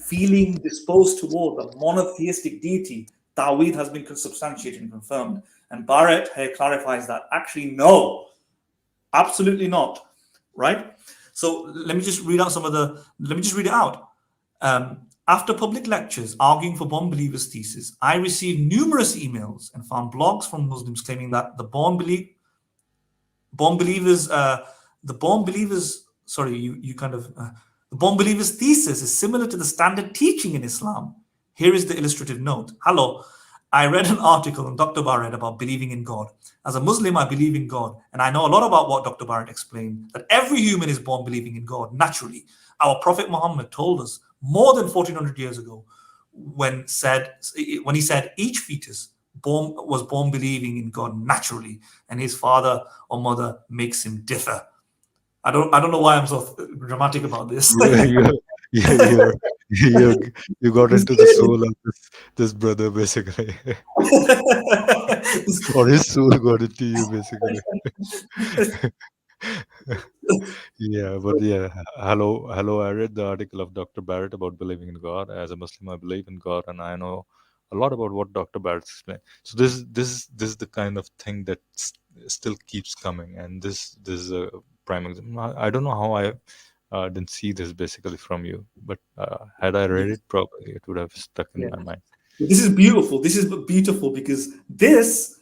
feeling disposed toward the monotheistic deity. Tawhid has been substantiated and confirmed. And Barrett here clarifies that actually, no, absolutely not. Right? So let me just read out let me just read it out. After public lectures arguing for born believers' thesis, I received numerous emails and found blogs from Muslims claiming that born believers, the born believers, sorry, you kind of, the born believers' thesis is similar to the standard teaching in Islam. Here is the illustrative note. Hello, I read an article on Dr. Barrett about believing in God. As a Muslim, I believe in God, and I know a lot about what Dr. Barrett explained, that every human is born believing in God naturally. Our Prophet Muhammad told us more than 1400 years ago when he said each fetus was born believing in God naturally, and his father or mother makes him differ. I don't know why I'm so dramatic about this. You you're, you you got It's into the clearly soul of this brother basically, or his soul got into you basically. Yeah, but yeah, hello. I read the article of Dr. Barrett about believing in God. As a Muslim, I believe in God, and I know a lot about what Dr. Barrett explained. So this is the kind of thing that still keeps coming, and this is a prime example. I don't know how I didn't see this basically from you, but had I read Yes. it properly, it would have stuck in Yeah. my mind. This is beautiful. This is beautiful because Debunks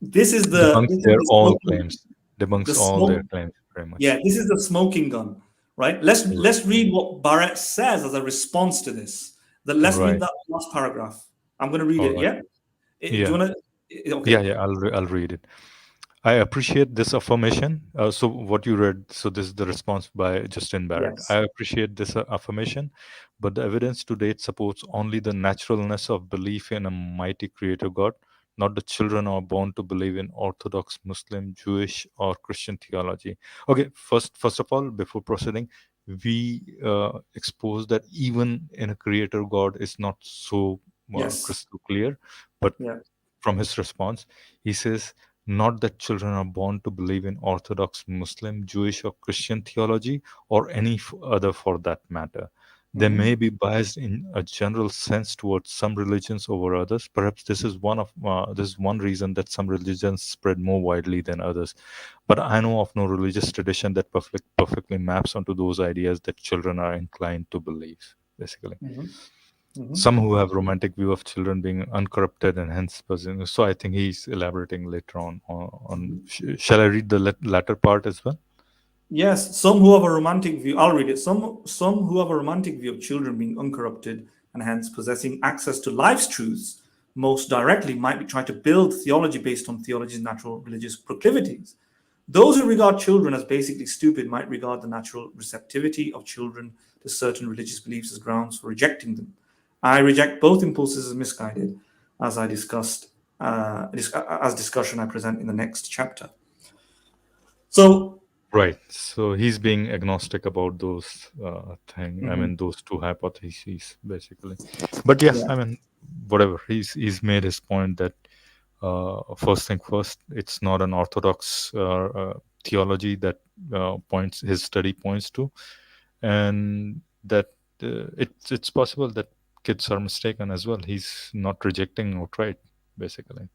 this is their the all smoking claims, debunks the all their smoke. claims very much. Yeah, this is the smoking gun, right? Let's read what Barrett says as a response to this. Let's read Right. that last paragraph. I'm going to read All it. right. Yeah. Do you Yeah. want to? Yeah. Okay. Yeah. I'll read it. I appreciate this affirmation. So, what you read, so this is the response by Justin Barrett. I Yes. appreciate this affirmation, but the evidence to date supports only the naturalness of belief in a mighty creator God, not the children are born to believe in Orthodox, Muslim, Jewish, or Christian theology. Okay, first of all, before proceeding, we expose that even in a creator God is not so Yes. crystal clear, but Yeah. from his response, he says, not that children are born to believe in Orthodox, Muslim, Jewish, or Christian theology, or any other for that matter. They Hmm. may be biased in a general sense towards some religions over others. Perhaps this is one reason that some religions spread more widely than others. But I know of no religious tradition that perfectly maps onto those ideas that children are inclined to believe. Basically, Hmm. Mhm. Some who have romantic view of children being uncorrupted and hence possessing. So I think he's elaborating later shall I read the latter part as well? Yes, some who have a romantic view, I'll read it. Some who have a romantic view of children being uncorrupted and hence possessing access to life's truths most directly might be trying to build theology based on theology's natural religious proclivities. Those who regard children as basically stupid might regard the natural receptivity of children to certain religious beliefs as grounds for rejecting them. I reject both impulses as misguided, as I discussed, as discussion I present in the next chapter. So, Right. So he's being agnostic about those I mhm, mean, those two hypotheses basically. But yeah, yeah, I mean, whatever. He's made his point that first thing first, it's not an orthodox theology that points his study points to, and that it's possible that kids are mistaken as well. He's not rejecting outright, basically.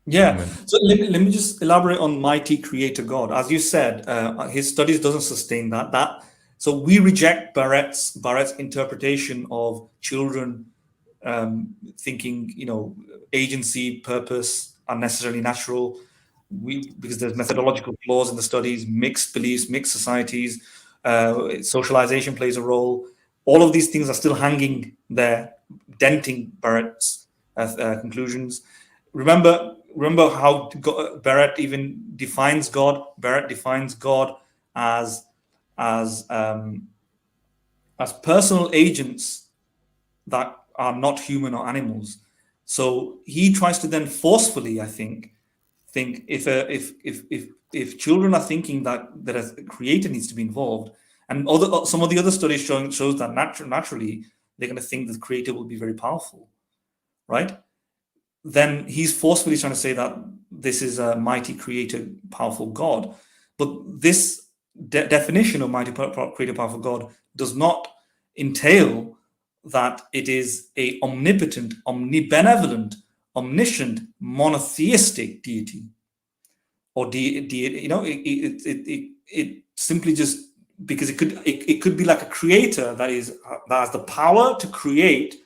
I yeah. mean, So let me just elaborate on mighty creator God. As you said, his studies doesn't sustain that. So we reject Barrett's interpretation of children thinking, agency, purpose are necessarily natural. Because there's methodological flaws in the studies, mixed beliefs, mixed societies, socialization plays a role. All of these things are still hanging there, denting Barrett's conclusions. Remember how Barrett even defines God. Barrett defines God as as um, as personal agents that are not human or animals. So he tries to then forcefully, I think if children are thinking that a creator needs to be involved, and some of the other studies shows that naturally they're going to think the creator will be very powerful, right? Then he's forcefully trying to say that this is a mighty creator, powerful God. But this definition of mighty creator, powerful God does not entail that it is a omnipotent, omnibenevolent, omniscient, monotheistic deity or deity. It simply just because it could be like a creator that has the power to create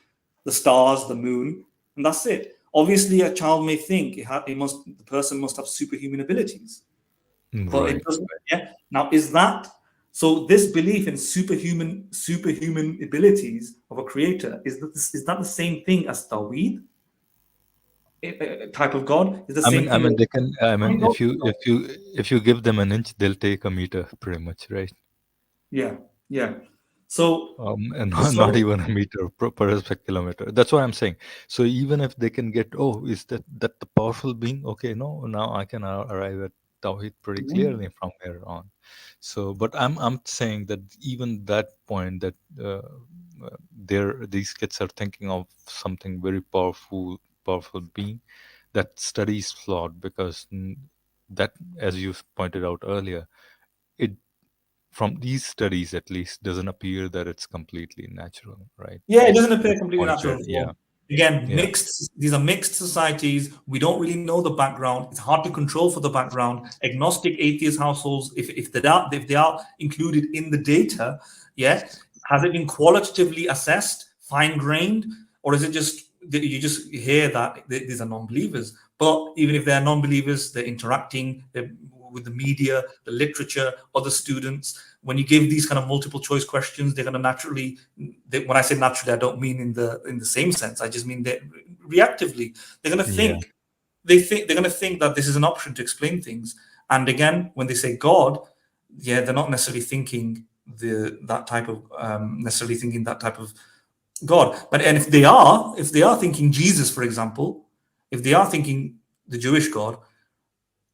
the stars, the moon, and that's it. Obviously, a child may think the person must have superhuman abilities, but it right. doesn't. Yeah. Now, is that so? This belief in superhuman abilities of a creator is that the same thing as Tawhid type of God? Is the same I thing mean, as they can. I mean, God? if you give them an inch, they'll take a meter, pretty much, right? Yeah, yeah. So, And not so even a meter per kilometer. That's what I'm saying. So even if they can get, oh, is that the powerful being? Okay, no, now I can arrive at Tawhid pretty mhm. clearly from here on. So, but I'm saying that even that point that these kids are thinking of something very powerful being, that study is flawed because that, as you pointed out earlier, it from these studies at least doesn't appear that it's completely natural, right? Yeah, it doesn't That's appear the completely point natural where, and yeah, form. Again, yeah, mixed. These are mixed societies. We don't really know the background. It's hard to control for the background. Agnostic, atheist households, if they are included in the data, yeah, has it been qualitatively assessed, fine grained, or is it just that you just hear that these are non-believers? But even if they're non-believers, they're interacting with the media, the literature, other students. When you give these kind of multiple choice questions, they're going to naturally. When I say naturally, I don't mean in the same sense. I just mean that reactively, they're going to yeah, think. They're going to think that this is an option to explain things. And again, when they say God, yeah, they're not necessarily thinking that type of God. But and if they are thinking Jesus, for example, if they are thinking the Jewish God,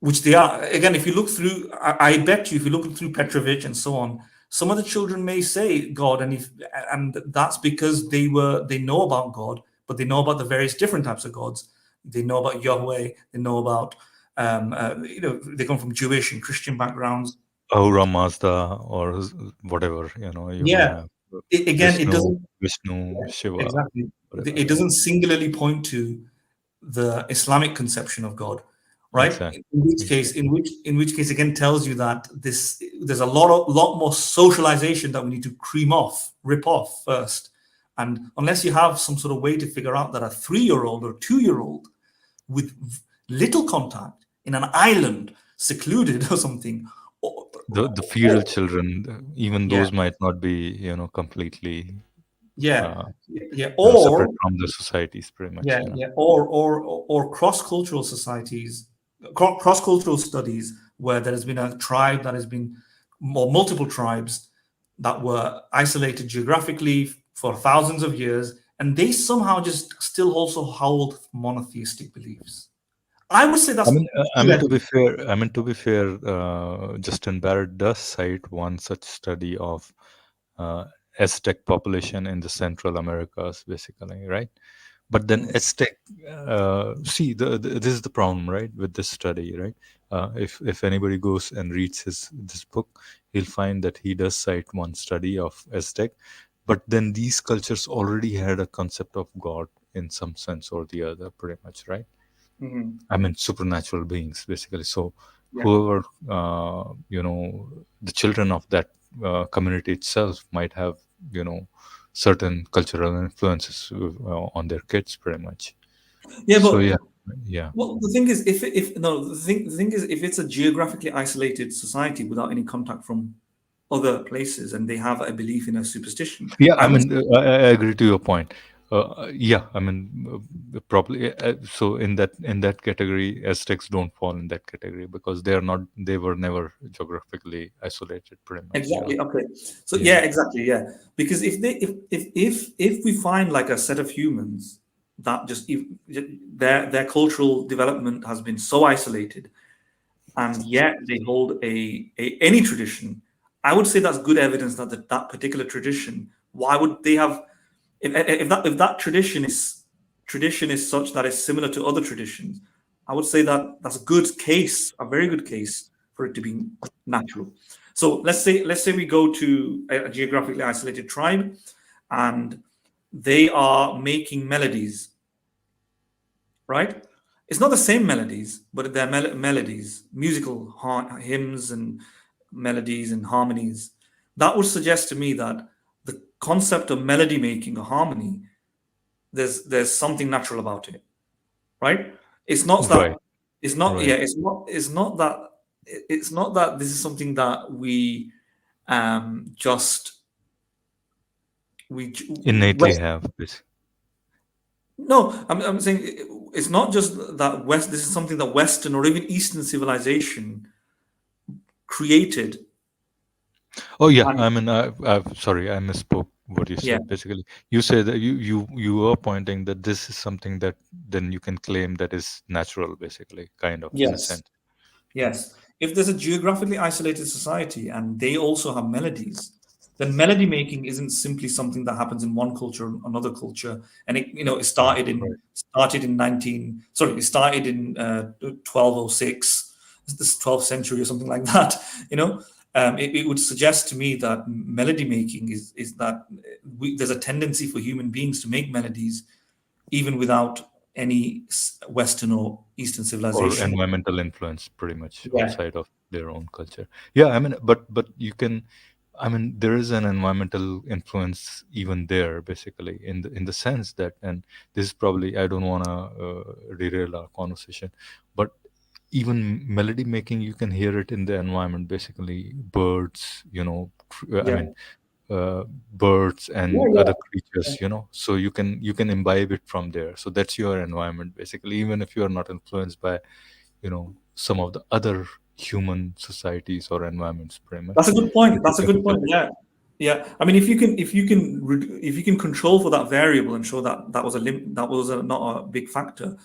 which they are, again, if you look through, I bet you, if you look through Petrovich and so on, some of the children may say God, and that's because they know about God, but they know about the various different types of gods. They know about Yahweh. They know about they come from Jewish and Christian backgrounds. Ahura Mazda or whatever, you may Yeah. have Again, it doesn't Vishnu, Shiva, exactly. whatever. It doesn't singularly point to the Islamic conception of God, right? Exactly, In which case, exactly. in which case, again, tells you that there's a lot more socialization that we need to rip off first, And unless you have some sort of way to figure out that a 3-year-old or 2-year-old with little contact in an island, secluded or something, or, The feudal children, even yeah, those might not be, completely yeah, uh, yeah, separate or from the societies, pretty much. or cross-cultural societies, cross-cultural studies where there has been a tribe that has been, or multiple tribes that were isolated geographically for thousands of years, and they somehow just still also hold monotheistic beliefs. I would say I that's mean, good evidence. to be fair, Justin Barrett does cite one such study of uh, Aztec population in the Central Americas, basically, right? But then Mm. Aztec, see, this is the problem, right, with this study, right? If anybody goes and reads this book, he'll find that he does cite one study of Aztec, but then these cultures already had a concept of God in some sense or the other, pretty much, right? Mhm. I mean, supernatural beings, basically. So, Yeah. whoever, the children of that community itself might have, certain cultural influences on their kids, pretty much. Yeah, So, but yeah, yeah, well, the thing is, if no, the thing is, if it's a geographically isolated society without any contact from other places, and they have a belief in a superstition, yeah. I I would. mean, I agree to your point. Yeah, I mean, probably. So, in that category, Aztecs don't fall in that category because they were never geographically isolated, pretty much. Exactly. Okay. So Yeah. yeah, exactly. Yeah, because if we find like a set of humans that just their cultural development has been so isolated, and yet they hold any tradition, I would say that's good evidence that that particular tradition. Why would they have? If that tradition is such that it's similar to other traditions, I would say that that's a good case, a very good case for it to be natural. So let's say we go to a geographically isolated tribe, and they are making melodies, right? It's not the same melodies, but they're melodies, musical hymns and melodies and harmonies. That would suggest to me that the concept of melody making or harmony, there's something natural about it, right? It's not that Right. it's not yeah Right. it's not that this is something that we just we Innately West. have this. No, I'm saying it's not just that West. This is something that Western or even Eastern civilization created. Oh yeah, And I mean, sorry, I misspoke what you yeah, said. Basically, you said that you are pointing that this is something that then you can claim that is natural, basically, kind of in a yes, sense. Yeah. yes. If there's a geographically isolated society and they also have melodies, then melody making isn't simply something that happens in one culture or another culture. And it Right. started in Right. started in 19. Sorry, it started in 1206, this 12th century or something like that. You know, it would suggest to me that melody making is that there's a tendency for human beings to make melodies even without any Western or Eastern Or civilization. environmental influence, pretty much Yeah. outside of their own culture. Yeah, I mean, but you can. I mean, there is an environmental influence even there, basically, in the sense that, and this is probably I don't want to derail our conversation, but even melody making, you can hear it in the environment, basically birds, I Yeah. mean, uh, birds Yeah, and yeah. other creatures, so you can imbibe it from there. So that's your environment, basically, even if you are not influenced by some of the other human societies or environments, pretty That's much. a good point. You can That's a think good of it. point. Yeah, yeah. I mean, if you can control for that variable and show that that was not a big factor,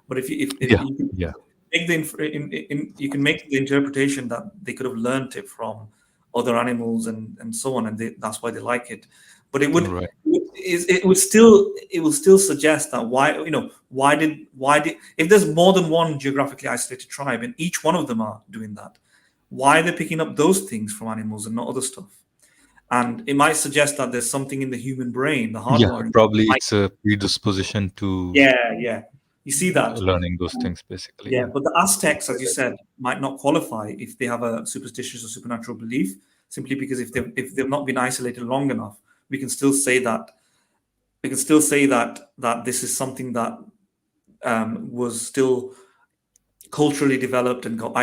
but if Yeah, you can yeah. make you can make the interpretation that they could have learned it from other animals and so on, and that's why they like it. But Right. it will still suggest that why did if there's more than one geographically isolated tribe and each one of them are doing that, why are they picking up those things from animals and not other stuff? And it might suggest that there's something in the human brain, the Yeah, hardwiring. probably it's a predisposition to Yeah, yeah. You see that. learning those things, basically. Yeah, Yeah. but the Aztecs, as you said, might not qualify if they have a superstitious or supernatural belief, simply because if they've not been isolated long enough, we can still say that we can still say that this is something that was still culturally developed and got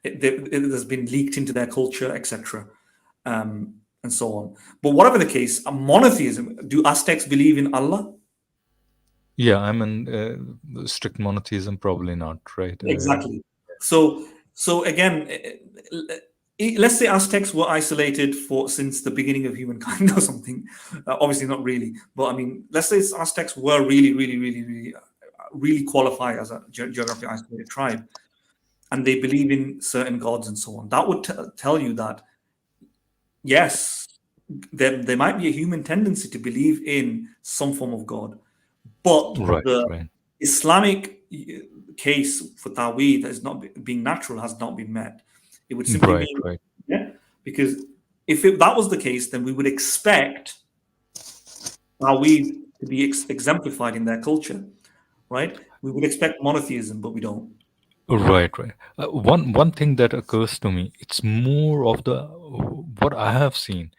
it has been leaked into their culture, etc., and so on. But whatever the case, monotheism. Do Aztecs believe in Allah? Yeah, I mean, strict monotheism, probably not, right? Exactly. So again, let's say Aztecs were isolated for since the beginning of humankind or something. Obviously, not really, but I mean, let's say Aztecs were really qualify as a geographically isolated tribe, and they believe in certain gods and so on. That would tell you that yes, there might be a human tendency to believe in some form of God, but Right, the right, Islamic case for Tawhid as not being natural has not been met. It would simply right, mean, right. yeah, because if that was the case, then we would expect Tawhid to be exemplified in their culture, right? We would expect monotheism, but we don't. Right, right. One thing that occurs to me, it's more of the what I have seen.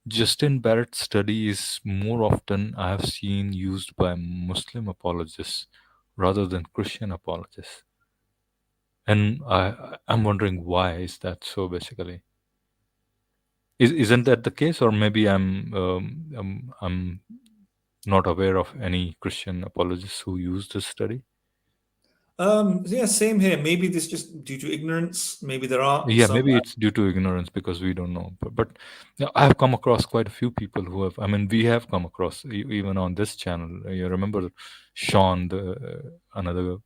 Justin Barrett's study is more often I have seen used by Muslim apologists rather than Christian apologists, and I'm wondering why is that so? Basically, isn't that the case, or maybe I'm not aware of any Christian apologists who use this study. Yeah, same here. Maybe this just due to ignorance. Maybe there are Yeah, some. maybe it's due to ignorance because we don't know. But yeah, I have come across quite a few people who have. I mean, we have come across even on this channel. You remember Sean, the another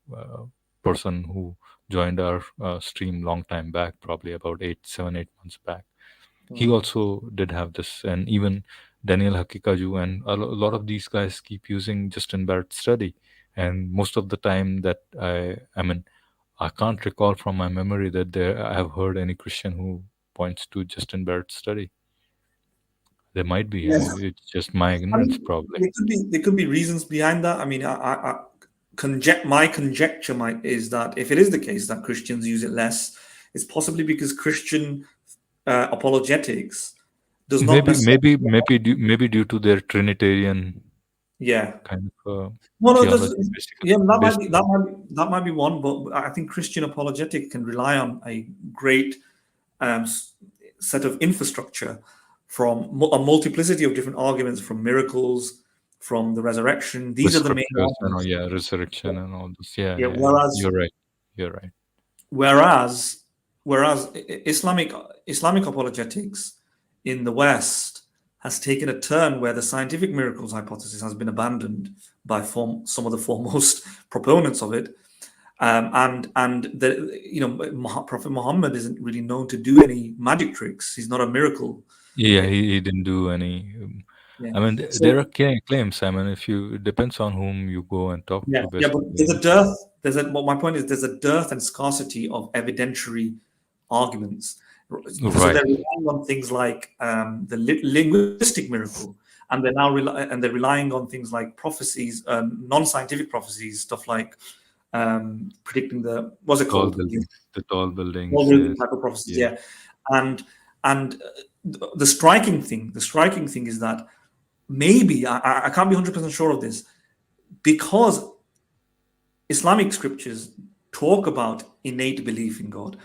person who joined our stream long time back, probably about 8 7 8 months back. He Hmm. also did have this, and even Daniel Hakikaju and a lot of these guys keep using Justin Barrett's study. And most of the time that I mean, I can't recall from my memory that there I have heard any Christian who points to Justin Barrett's study. There might be. Yes. It's just my I ignorance, mean, probably. there could be reasons behind that. I mean, my conjecture is that if it is the case that Christians use it less, it's possibly because Christian apologetics does not Maybe, necessarily. maybe due to their Trinitarian Yeah. kind of No, no, it does. theology, basically, Yeah, based on. that might be one, but I think Christian apologetic can rely on a great um, s- set of infrastructure from a multiplicity of different arguments, from miracles, from the resurrection. The These are the main scriptures and all, arguments. yeah, resurrection and all this. Yeah, Yeah. yeah, yeah. You're right. You're right. Whereas, whereas Islamic apologetics in the West has taken a turn where the scientific miracles hypothesis has been abandoned by some of the foremost proponents of it, and Prophet Muhammad isn't really known to do any magic tricks. He's not a miracle. Yeah, Eh, he didn't do any. Yeah. I mean, there So are claims. I mean, if you it depends on whom you go and talk yeah, to, yeah, but basically. there's a dearth. Well, my point is there's a dearth and scarcity of evidentiary arguments. So Right. they're relying on things like the linguistic miracle, and they're relying on things like prophecies, non-scientific prophecies, stuff like predicting what's it Tall called? buildings. The tall All buildings. building Yes. type of prophecies, Yeah. yeah. And the striking thing is that maybe I can't be 100% sure of this because Islamic scriptures talk about innate belief in God,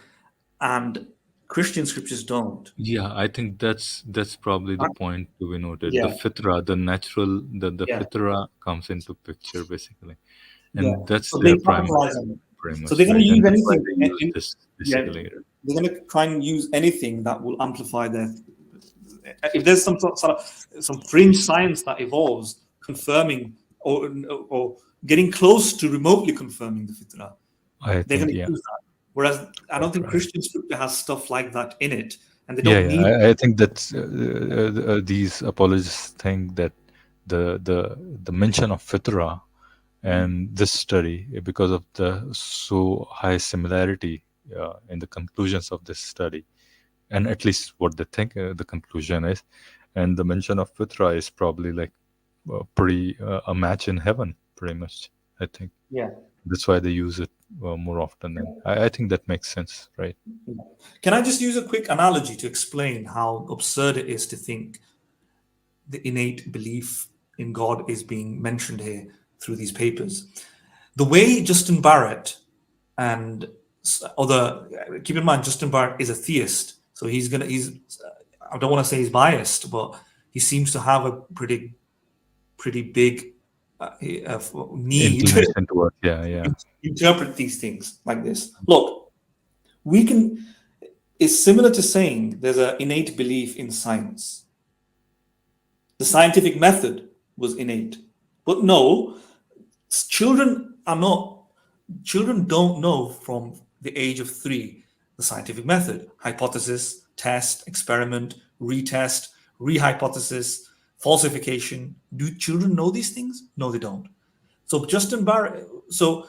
and Christian scriptures don't. Yeah, I think that's probably the Uh, point to be noted. The Yeah, fitra, the natural, the yeah, fitra comes into picture basically, yeah. and that's So they their primary capitalize on strength, it. pretty So they're much, going to right? And use that's why anything. they use this Yeah, basically. they're going to try and use anything that will amplify their. If there's sort of some fringe science that evolves, confirming or getting close to remotely confirming the fitrah, I they're think, going to yeah, use that. Whereas I don't right, think right. Christian scripture has stuff like that in it, and they Yeah, don't yeah. need. I think that these apologists think that the mention of fitra and this study, because of the so high similarity in the conclusions of this study, and at least what they think the conclusion is, and the mention of fitra is probably like pretty a match in heaven, pretty much. I think Yeah. that's why they use it more often, and I think that makes sense, right? Can I just use a quick analogy to explain how absurd it is to think the innate belief? in God is being mentioned here through these papers. The way Justin Barrett and other, keep in mind, Justin Barrett is a theist, so I don't want to say he's biased, but he seems to have a pretty big uh, need Inclination towards, yeah, yeah. to interpret these things like this. Look, we can. It's similar to saying there's an innate belief in science. The scientific method was innate, but no, children are not. Children don't know from the age of 3 the scientific method: hypothesis, test, experiment, retest, rehypothesis, falsification. Do children know these things? No, they don't. So Justin Barrett, so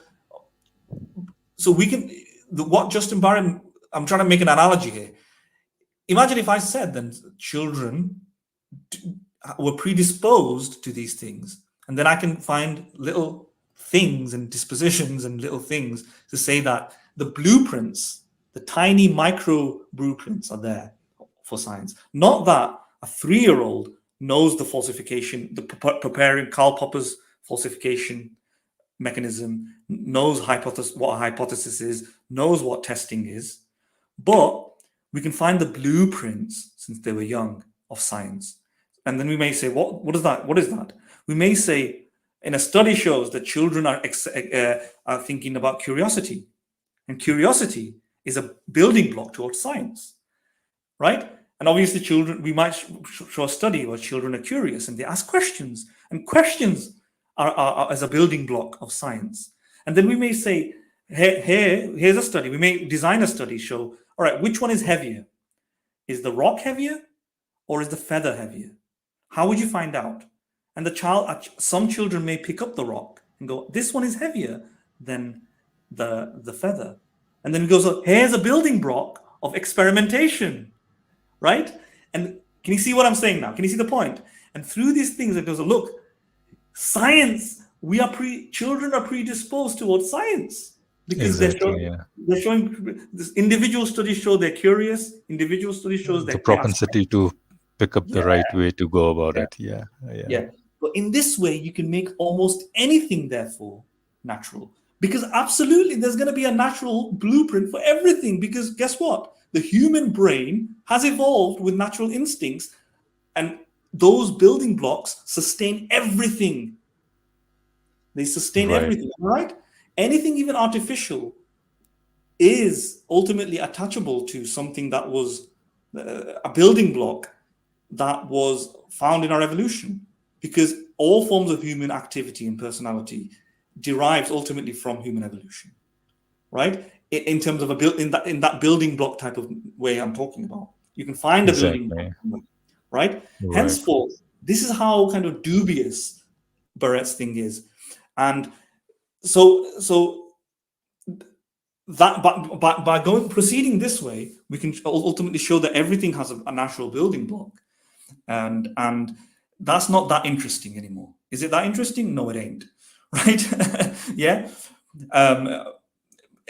we can what Justin Barrett. I'm trying to make an analogy here. Imagine if I said then children were predisposed to these things, and then I can find little things and dispositions and little things to say that the blueprints, the tiny micro blueprints, are there for science. Not that a 3-year-old knows the falsification, the preparing Karl Popper's falsification mechanism, knows what a hypothesis is, knows what testing is, but we can find the blueprints since they were young of science. And then we may say, what is that? What is that? We may say, in a study shows that children are thinking about curiosity, and curiosity is a building block towards science, right? And obviously, children, we might show a study where children are curious and they ask questions, and questions are as a building block of science. And then we may say, here's a study. We may design a study, show, all right, which one is heavier? Is the rock heavier or is the feather heavier? How would you find out? And some children may pick up the rock and go, this one is heavier than the feather. And then it goes, here's a building block of experimentation, right? And can you see what I'm saying now? Can you see the point? And through these things, it goes, look, science, children are predisposed towards science because Exactly, yeah. they're showing this. Individual studies show they're curious. Individual studies shows The they ask propensity to pick up the questions. right way to go about Yeah, it. Yeah, yeah. yeah. But in this way, you can make almost anything, therefore, natural. Because absolutely, there's going to be a natural blueprint for everything. Because guess what? The human brain has evolved with natural instincts, and those building blocks sustain everything. They sustain Right. everything, right? Anything, even artificial, is ultimately attachable to something that was a building block that was found in our evolution, because all forms of human activity and personality derives ultimately from human evolution, right? In terms of in that building block type of way I'm talking about, you can find a building Exactly. block, right? Right. Henceforth, this is how kind of dubious Barrett's thing is, and so that by going proceeding this way, we can ultimately show that everything has a natural building block, and that's not that interesting anymore. Is it that interesting? No, it ain't. Right? Yeah. Um,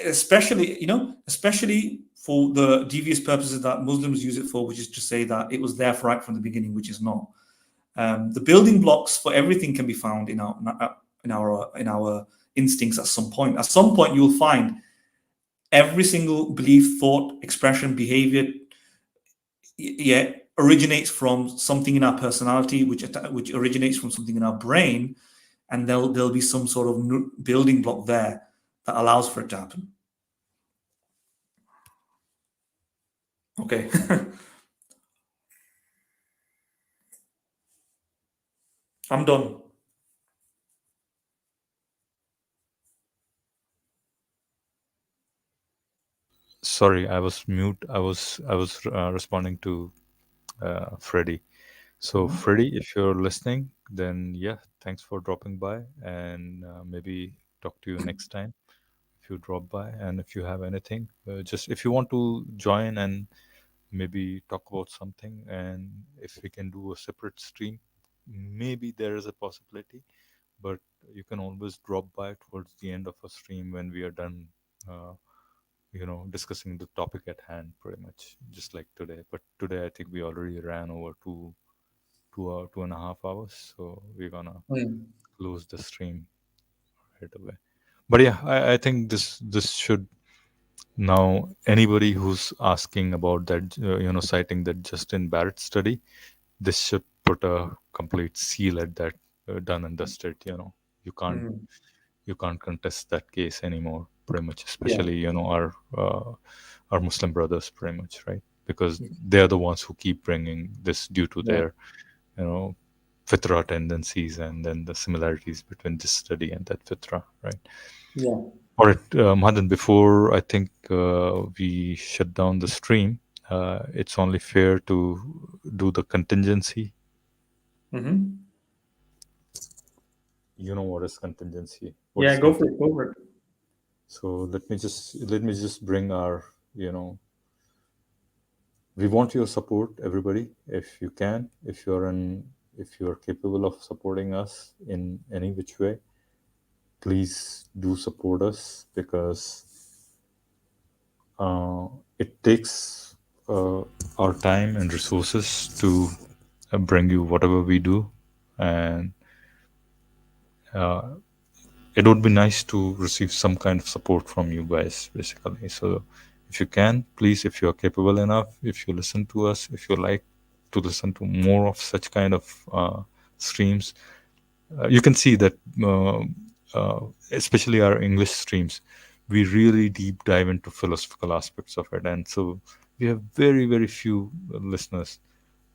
especially for the devious purposes that Muslims use it for, which is to say that it was there right from the beginning, which is not. The building blocks for everything can be found in our instincts at some point. At some point, you'll find every single belief, thought, expression, behavior, yeah, originates from something in our personality, which originates from something in our brain, and there'll be some sort of building block there that allows for it to happen. Okay. I'm done. Sorry, I was mute. I was responding to Freddie. So Mhm. Freddie, if you're listening, then yeah, thanks for dropping by, and maybe talk to you next time if you drop by. And if you have anything, just if you want to join and maybe talk about something, and if we can do a separate stream, maybe there is a possibility. But you can always drop by towards the end of a stream when we are done. Discussing the topic at hand, pretty much just like today. But today, I think we already ran over 2 2.5 hours, so we're gonna Mm. close the stream right away. But yeah, I think this should now anybody who's asking about that, citing that Justin Barrett study, this should put a complete seal at that, done and dusted. You can't Mm. you can't contest that case anymore, pretty much, Yeah. especially our Muslim brothers, pretty much, right? Because they're the ones who keep bringing this due to Yeah. their, you know fitra tendencies, and then the similarities between this study and that fitra, right? Yeah. All right, Madan, before I think we shut down the stream, it's only fair to do the contingency. Mm-hmm. You know what is contingency? What Yeah. is Go for contingency? it. Go for it. So let me just bring our, we want your support, everybody. If you can, if you're capable of supporting us in any which way, please do support us, because uh, it takes our time and resources to bring you whatever we do, and it would be nice to receive some kind of support from you guys, basically. So if you can, please, if you're capable enough, if you listen to us, if you like to listen to more of such kind of streams, you can see that, uh, uh, especially our English streams, we really deep dive into philosophical aspects of it, and so we have very very few listeners,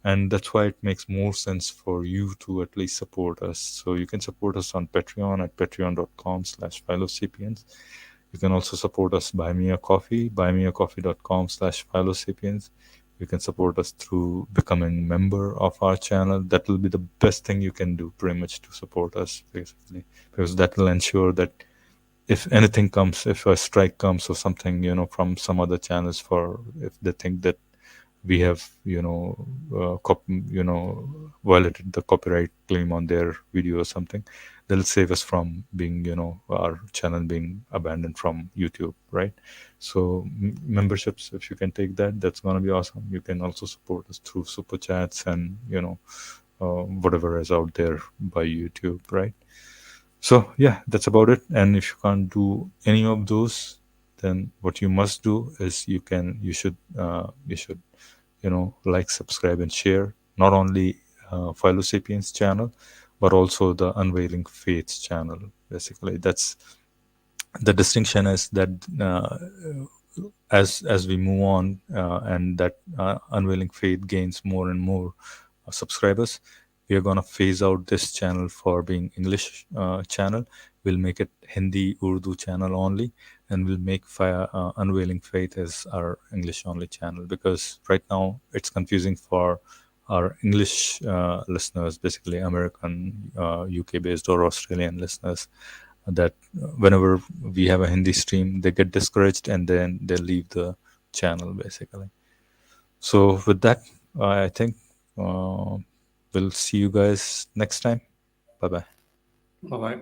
and that's why it makes more sense for you to at least support us. So you can support us on Patreon at patreon.com/philosapiens. You can also support us, buy me a coffee, buymeacoffee.com/philosapiens. You can support us through becoming member of our channel. That will be the best thing you can do, pretty much, to support us, basically, because that will ensure that if anything comes, if a strike comes or something, from some other channels, for if they think that we have, violated the copyright claim on their video or something, they'll save us from being, our channel being abandoned from YouTube, right? So memberships, if you can take that, that's gonna be awesome. You can also support us through super chats and, whatever is out there by YouTube, right? So yeah, that's about it. And if you can't do any of those, then what you must do is you should like, subscribe, and share, not only Philosapiens channel, but also the Unveiling Faiths channel. Basically, that's the distinction, is that as we move on, and that Unveiling Faith gains more and more subscribers, we are going to phase out this channel for being English channel. We'll make it Hindi Urdu channel only, and we'll make Unveiling Faith as our English only channel, because right now it's confusing for our English listeners, basically American, UK based, or Australian listeners, that whenever we have a Hindi stream, they get discouraged and then they leave the channel, basically. So with that, I think uh, we'll see you guys next time. Bye bye. Bye bye.